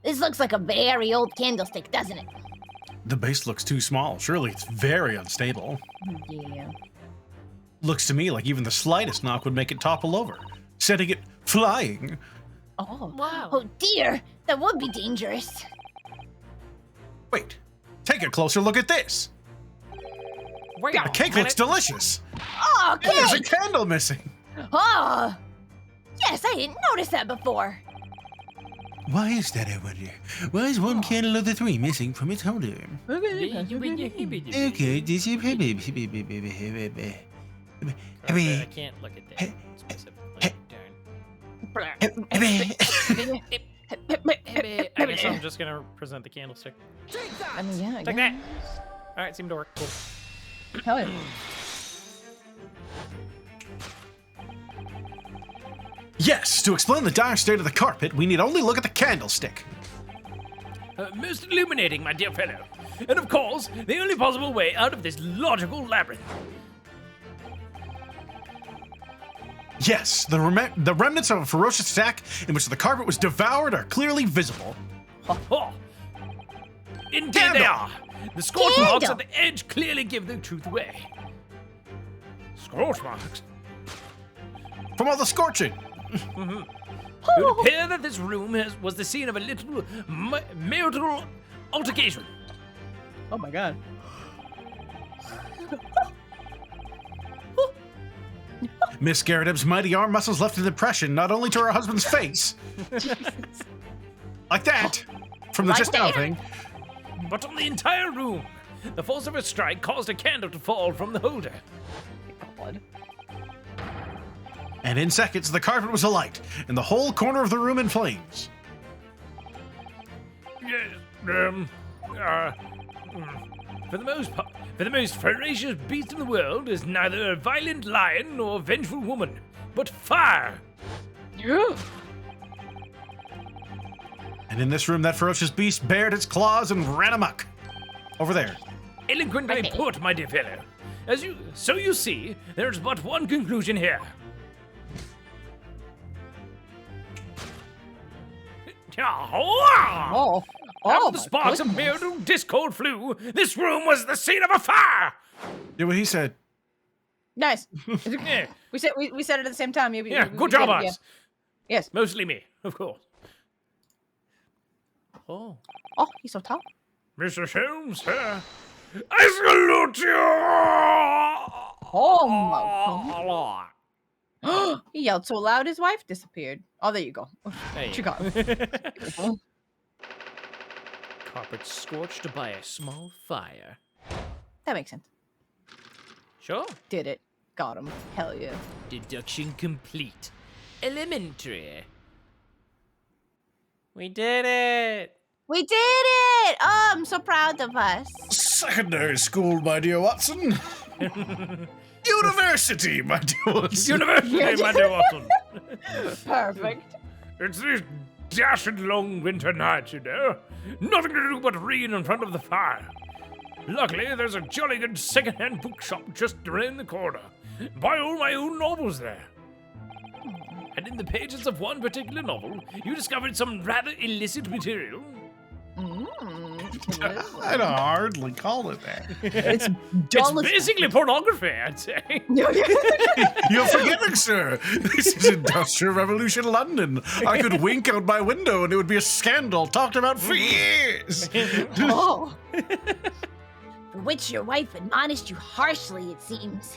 Speaker 4: This looks like a very old candlestick, doesn't it?
Speaker 3: The base looks too small. Surely it's very unstable.
Speaker 5: Yeah.
Speaker 3: Looks to me like even the slightest knock would make it topple over, setting it flying.
Speaker 5: Oh.
Speaker 1: Wow.
Speaker 4: Oh dear, that would be dangerous.
Speaker 3: Wait, take a closer look at this.
Speaker 1: Wait,
Speaker 3: The cake looks delicious.
Speaker 4: Oh,
Speaker 3: And there's a
Speaker 4: cake!
Speaker 3: candle missing.
Speaker 4: Oh! Yes, I didn't notice that before.
Speaker 3: Why is that, I wonder? Why is one candle of the three missing from its holder? Okay, this is...
Speaker 1: I can't look at that specifically. Darn. I guess I'm just gonna present the candlestick.
Speaker 5: I mean, yeah.
Speaker 1: Take that. All right, seemed to work. Cool.
Speaker 5: Hell yeah.
Speaker 3: Yes, to explain the dire state of the carpet, we need only look at the candlestick.
Speaker 1: Most illuminating, my dear fellow. And of course, the only possible way out of this logical labyrinth.
Speaker 3: Yes, the remnants of a ferocious attack in which the carpet was devoured are clearly visible.
Speaker 1: Oh. Indeed they
Speaker 3: Candle.
Speaker 1: are. The scorch marks
Speaker 4: Candle.
Speaker 1: at the edge clearly give the truth away. Scorch marks?
Speaker 3: From all the scorching.
Speaker 1: It would appear that this room was the scene of a little marital altercation.
Speaker 5: Oh my god.
Speaker 3: Miss Garrett's mighty arm muscles left an impression not only to her husband's face, like that, from the
Speaker 2: Like
Speaker 3: just now
Speaker 2: that?
Speaker 3: thing,
Speaker 1: but on the entire room. The force of a strike caused a candle to fall from the holder.
Speaker 5: God.
Speaker 3: and in seconds the carpet was alight, and the whole corner of the room in flames.
Speaker 1: Yes, for the most ferocious beast in the world is neither a violent lion nor a vengeful woman, but fire.
Speaker 3: And in this room, that ferocious beast bared its claws and ran amok. Over there.
Speaker 1: Eloquently
Speaker 2: Okay.
Speaker 1: put, my dear fellow. So you see, there's but one conclusion here.
Speaker 5: Oh.
Speaker 1: After
Speaker 5: Oh,
Speaker 1: the
Speaker 5: my
Speaker 1: sparks of
Speaker 5: goodness.
Speaker 1: marital discord flew, this room was the scene of a fire.
Speaker 3: Yeah, what he said.
Speaker 5: Nice.
Speaker 1: Yeah,
Speaker 5: We said it at the same time.
Speaker 1: yeah, good job,
Speaker 5: us.
Speaker 1: us.
Speaker 5: Yes.
Speaker 1: Mostly me, of course. Oh,
Speaker 5: Oh, he's so tall.
Speaker 1: Mr. Holmes, sir, I salute you.
Speaker 5: Oh my. He yelled so loud his wife disappeared. Oh, there you go.
Speaker 1: Hey.
Speaker 5: She got him.
Speaker 1: Carpet scorched by a small fire.
Speaker 5: That makes sense.
Speaker 1: Sure.
Speaker 5: Did it. Got him. Hell yeah.
Speaker 1: Deduction complete. Elementary. We did it.
Speaker 2: We did it! Oh, I'm so proud of us.
Speaker 3: Secondary school, my dear Watson. University, my dear Watson.
Speaker 1: University, my dear Watson.
Speaker 5: Perfect.
Speaker 1: It's these dashed long winter nights, you know. Nothing to do but read in front of the fire. Luckily, there's a jolly good second-hand bookshop just around the corner. Buy all my own novels there. And in the pages of one particular novel, you discovered some rather illicit material.
Speaker 3: I'd hardly call it that.
Speaker 5: It's
Speaker 1: It's
Speaker 5: dull as
Speaker 1: basically pornography, I'd say.
Speaker 3: You're forgetting, sir. This is Industrial Revolution London. I could wink out my window and it would be a scandal talked about for years.
Speaker 5: Oh.
Speaker 2: For which your wife admonished you harshly, it seems.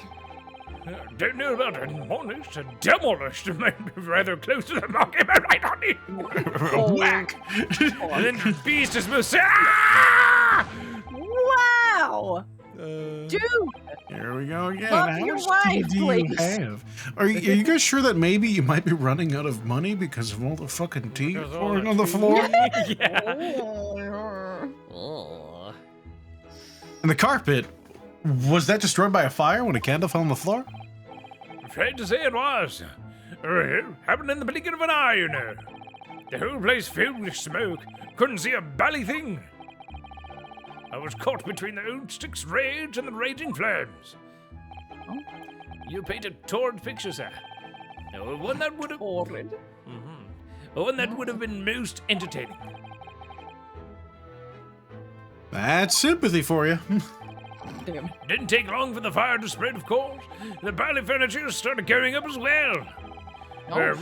Speaker 1: Don't know about admonished, demolished, might be rather close to the mark, am I right, honey?
Speaker 3: Whack.
Speaker 1: And then the beast is most. Ah!
Speaker 5: Wow. Dude.
Speaker 3: Here we go again.
Speaker 5: Love
Speaker 3: How
Speaker 5: your
Speaker 3: much
Speaker 5: wife,
Speaker 3: tea do you
Speaker 5: please.
Speaker 3: have? Are you guys sure that maybe you might be running out of money because of all the fucking tea
Speaker 1: Because all
Speaker 3: pouring
Speaker 1: the
Speaker 3: on the
Speaker 1: tea.
Speaker 3: floor?
Speaker 1: Yeah.
Speaker 5: Oh.
Speaker 3: And the carpet, was that destroyed by a fire when a candle fell on the floor?
Speaker 1: Afraid to say it was. Happened in the blink of an eye, you know. The whole place filled with smoke. Couldn't see a bally thing. I was caught between the old stick's rage and the raging flames.
Speaker 5: Oh.
Speaker 1: You painted a torrid picture, sir. One that would have.
Speaker 5: Horrid.
Speaker 1: One that would have been most entertaining.
Speaker 3: That's sympathy for you.
Speaker 5: Damn.
Speaker 1: Didn't take long for the fire to spread, of course. The bally furniture started going up as well.
Speaker 5: Oh,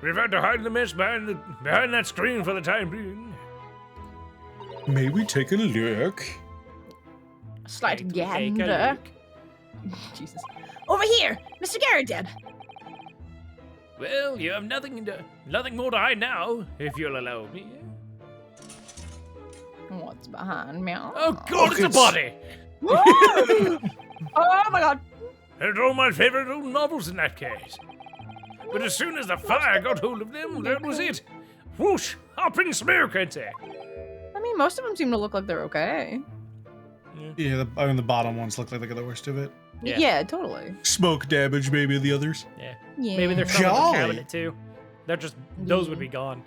Speaker 1: We've had to hide the mess behind that screen for the time being.
Speaker 3: May we take a look?
Speaker 5: Slight
Speaker 1: Take a
Speaker 5: gander.
Speaker 1: look.
Speaker 5: Jesus.
Speaker 2: Over here, Mr. Garrideb.
Speaker 1: Well, you have nothing more to hide now, if you'll allow me.
Speaker 5: What's behind me?
Speaker 1: Oh God, it's a body!
Speaker 5: Oh my god.
Speaker 1: They're all my favorite old novels in that case. But as soon as the fire got hold of them, that was it. Whoosh! Up in smoke, I'd say.
Speaker 5: I mean, most of them seem to look like they're okay.
Speaker 3: Yeah, the bottom ones look like they got the worst of it.
Speaker 1: Yeah.
Speaker 5: Yeah, totally.
Speaker 3: Smoke damage, maybe the others.
Speaker 1: Yeah.
Speaker 5: Yeah.
Speaker 1: Maybe they're from the
Speaker 3: Golly.
Speaker 1: cabinet too. They're just those would be gone.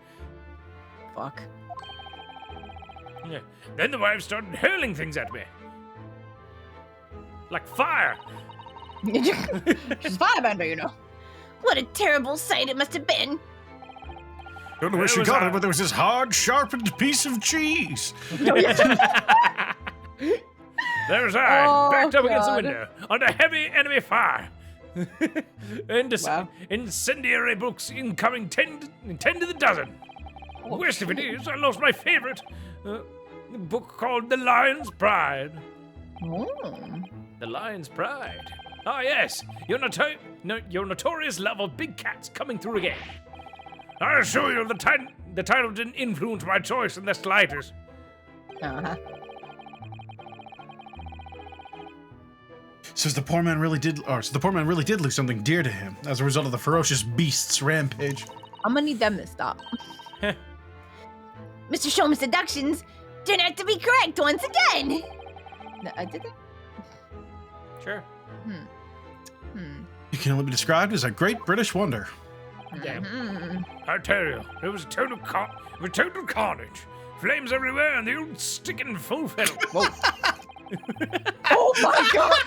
Speaker 5: Fuck.
Speaker 1: Yeah. Then the wife started hurling things at me. Like fire.
Speaker 5: She's a firebender, you know.
Speaker 2: What a terrible sight it must have been.
Speaker 3: Don't know where
Speaker 1: Where
Speaker 3: she
Speaker 1: was
Speaker 3: got
Speaker 1: I?
Speaker 3: it, but there was this hard, sharpened piece of cheese.
Speaker 1: There's I,
Speaker 5: Oh,
Speaker 1: backed up against the
Speaker 5: God.
Speaker 1: window, under heavy enemy fire.
Speaker 5: Wow.
Speaker 1: Incendiary books incoming 10 to the dozen. Worst of it is, I lost my favorite book called The Lion's Pride.
Speaker 5: Oh.
Speaker 1: The Lion's Pride. Ah, yes, you're not type. your notorious love of big cats coming through again. I assure you, the title didn't influence my choice in the slightest.
Speaker 5: Uh-huh.
Speaker 3: So the poor man really did lose something dear to him as a result of the ferocious beast's rampage.
Speaker 5: I'm gonna need them to stop.
Speaker 4: Mr. Sholm's deductions turn out to be correct once again.
Speaker 5: No, I didn't.
Speaker 1: Sure.
Speaker 3: It can only be described as a great British wonder.
Speaker 1: Damn. I tell you, it was total carnage. Flames everywhere and the old stick in full fettle. Whoa.
Speaker 5: Oh my god!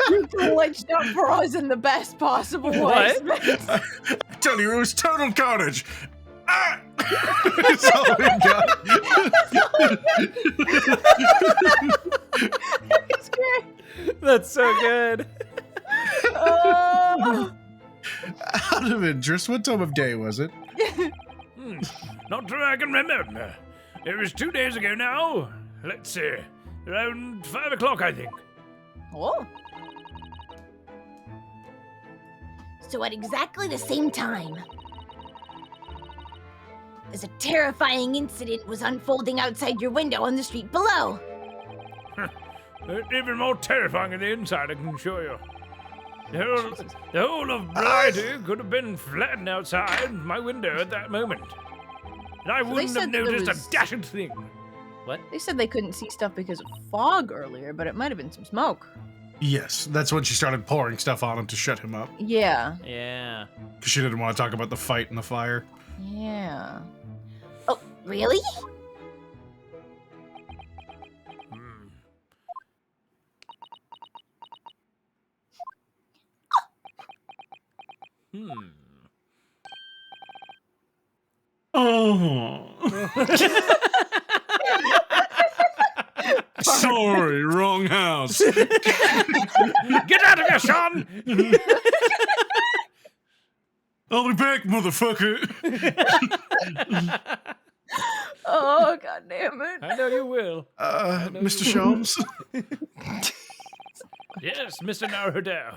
Speaker 5: You glitched up for us in the best possible way.
Speaker 1: What?
Speaker 5: Smith.
Speaker 3: I tell you, it was total carnage. Ah! That's all we got.
Speaker 5: It's great.
Speaker 1: That's so good.
Speaker 5: Oh.
Speaker 3: Out of interest, what time of day was it?
Speaker 1: Not sure I can remember. It was 2 days ago now. Let's see. Around 5 o'clock, I think.
Speaker 5: Oh.
Speaker 4: So at exactly the same time, as a terrifying incident was unfolding outside your window on the street below.
Speaker 1: Even more terrifying on the inside, I can assure you. The whole of Blighty could have been flattened outside my window at that moment. And I wouldn't have
Speaker 5: said there
Speaker 1: noticed
Speaker 5: was-
Speaker 1: a dashing thing. What?
Speaker 5: They said they couldn't see stuff because of fog earlier, but it might have been some smoke.
Speaker 3: Yes, that's when she started pouring stuff on him to shut him up.
Speaker 5: Yeah.
Speaker 1: Yeah.
Speaker 3: Because she didn't want to talk about the fight and the fire.
Speaker 5: Yeah.
Speaker 4: Oh, really?
Speaker 3: Oh. Sorry, wrong house.
Speaker 1: Get out of here, Sean!
Speaker 3: I'll be back, motherfucker.
Speaker 5: Oh, god damn it.
Speaker 1: I know you will.
Speaker 3: Mr. Sholmes?
Speaker 1: Yes, Mr. Naruto.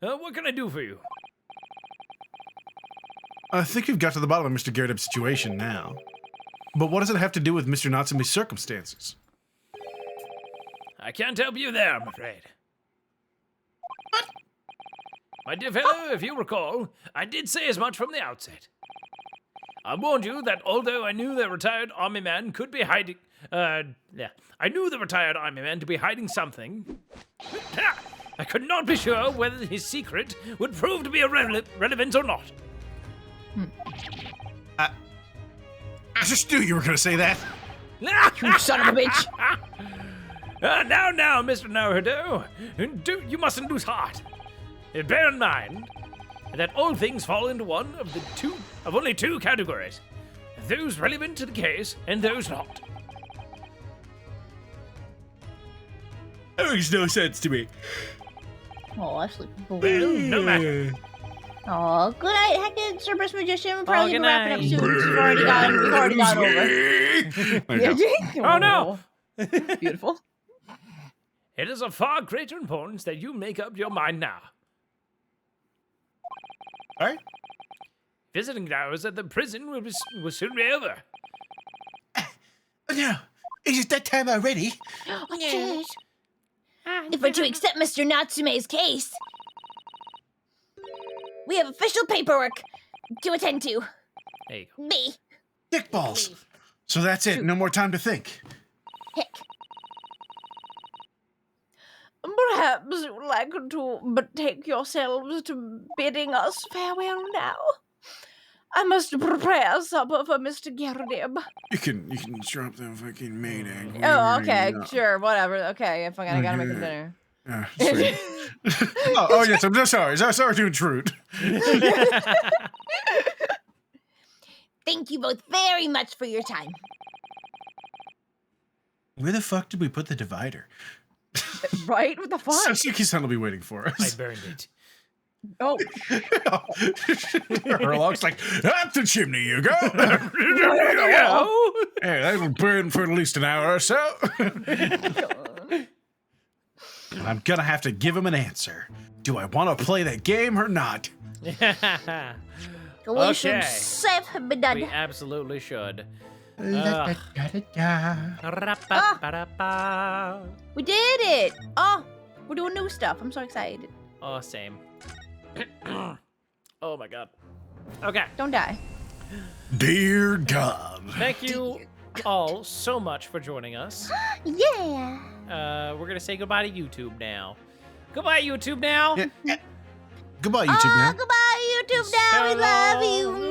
Speaker 1: What can I do for you?
Speaker 3: I think we've got to the bottom of Mr. Garrett's situation now. But what does it have to do with Mr. Natsume's circumstances?
Speaker 1: I can't help you there, I'm afraid. What? My dear fellow, if you recall, I did say as much from the outset. I warned you that although I knew the retired army man could be hiding... I knew the retired army man to be hiding something. I could not be sure whether his secret would prove to be relevant or not.
Speaker 3: I just knew you were going to say that.
Speaker 5: You son of a bitch.
Speaker 1: Now, Mr. Naruto, you mustn't lose heart. Bear in mind that all things fall into one of only two categories: those relevant to the case and those not.
Speaker 3: That makes no sense to me.
Speaker 5: Oh, Ashley.
Speaker 1: Well, no matter.
Speaker 2: Oh, good night, Heckin' Cerberus Magician. We'll probably
Speaker 1: good
Speaker 2: wrap it up
Speaker 1: night.
Speaker 2: soon. We've already gone over.
Speaker 1: Oh no!
Speaker 5: Beautiful.
Speaker 1: It is of far greater importance that you make up your mind now.
Speaker 3: All right.
Speaker 1: Visiting hours at the prison will soon be over.
Speaker 3: No, is it that time already?
Speaker 2: Oh, jeez.
Speaker 4: If we're to accept Mr. Natsume's case, we have official paperwork to attend to.
Speaker 1: There you go.
Speaker 4: Me.
Speaker 3: Dick balls. So that's it. No more time to think.
Speaker 4: Heck.
Speaker 5: Perhaps you would like to betake yourselves to bidding us farewell now. I must prepare supper for Mr. Garrett.
Speaker 3: You can drop that fucking maid egg.
Speaker 5: Oh, okay, sure, whatever. Okay, if I gotta make him dinner.
Speaker 3: Sweet. oh, yes, I'm so sorry. Sorry to intrude.
Speaker 4: Thank you both very much for your time.
Speaker 3: Where the fuck did we put the divider?
Speaker 5: Right? What the fuck?
Speaker 3: Sasuke-san will be waiting for
Speaker 1: I
Speaker 3: us.
Speaker 1: burned it.
Speaker 5: Oh,
Speaker 3: Herlock's like, up the chimney you go. Hey, that'll burn for at least an hour or so. And I'm gonna have to give him an answer. Do I want to play that game or not?
Speaker 2: We
Speaker 1: Okay.
Speaker 2: should save him be done.
Speaker 1: We absolutely should.
Speaker 2: We did it! Oh, we're doing new stuff. I'm so excited.
Speaker 1: Oh, same. Oh my god. Okay.
Speaker 2: Don't die.
Speaker 3: Dear God.
Speaker 1: Thank you all so much for joining us.
Speaker 2: Yeah.
Speaker 1: We're gonna say goodbye to YouTube now. Goodbye, YouTube now.
Speaker 3: Goodbye, YouTube man.
Speaker 2: Goodbye, YouTube now. We love you.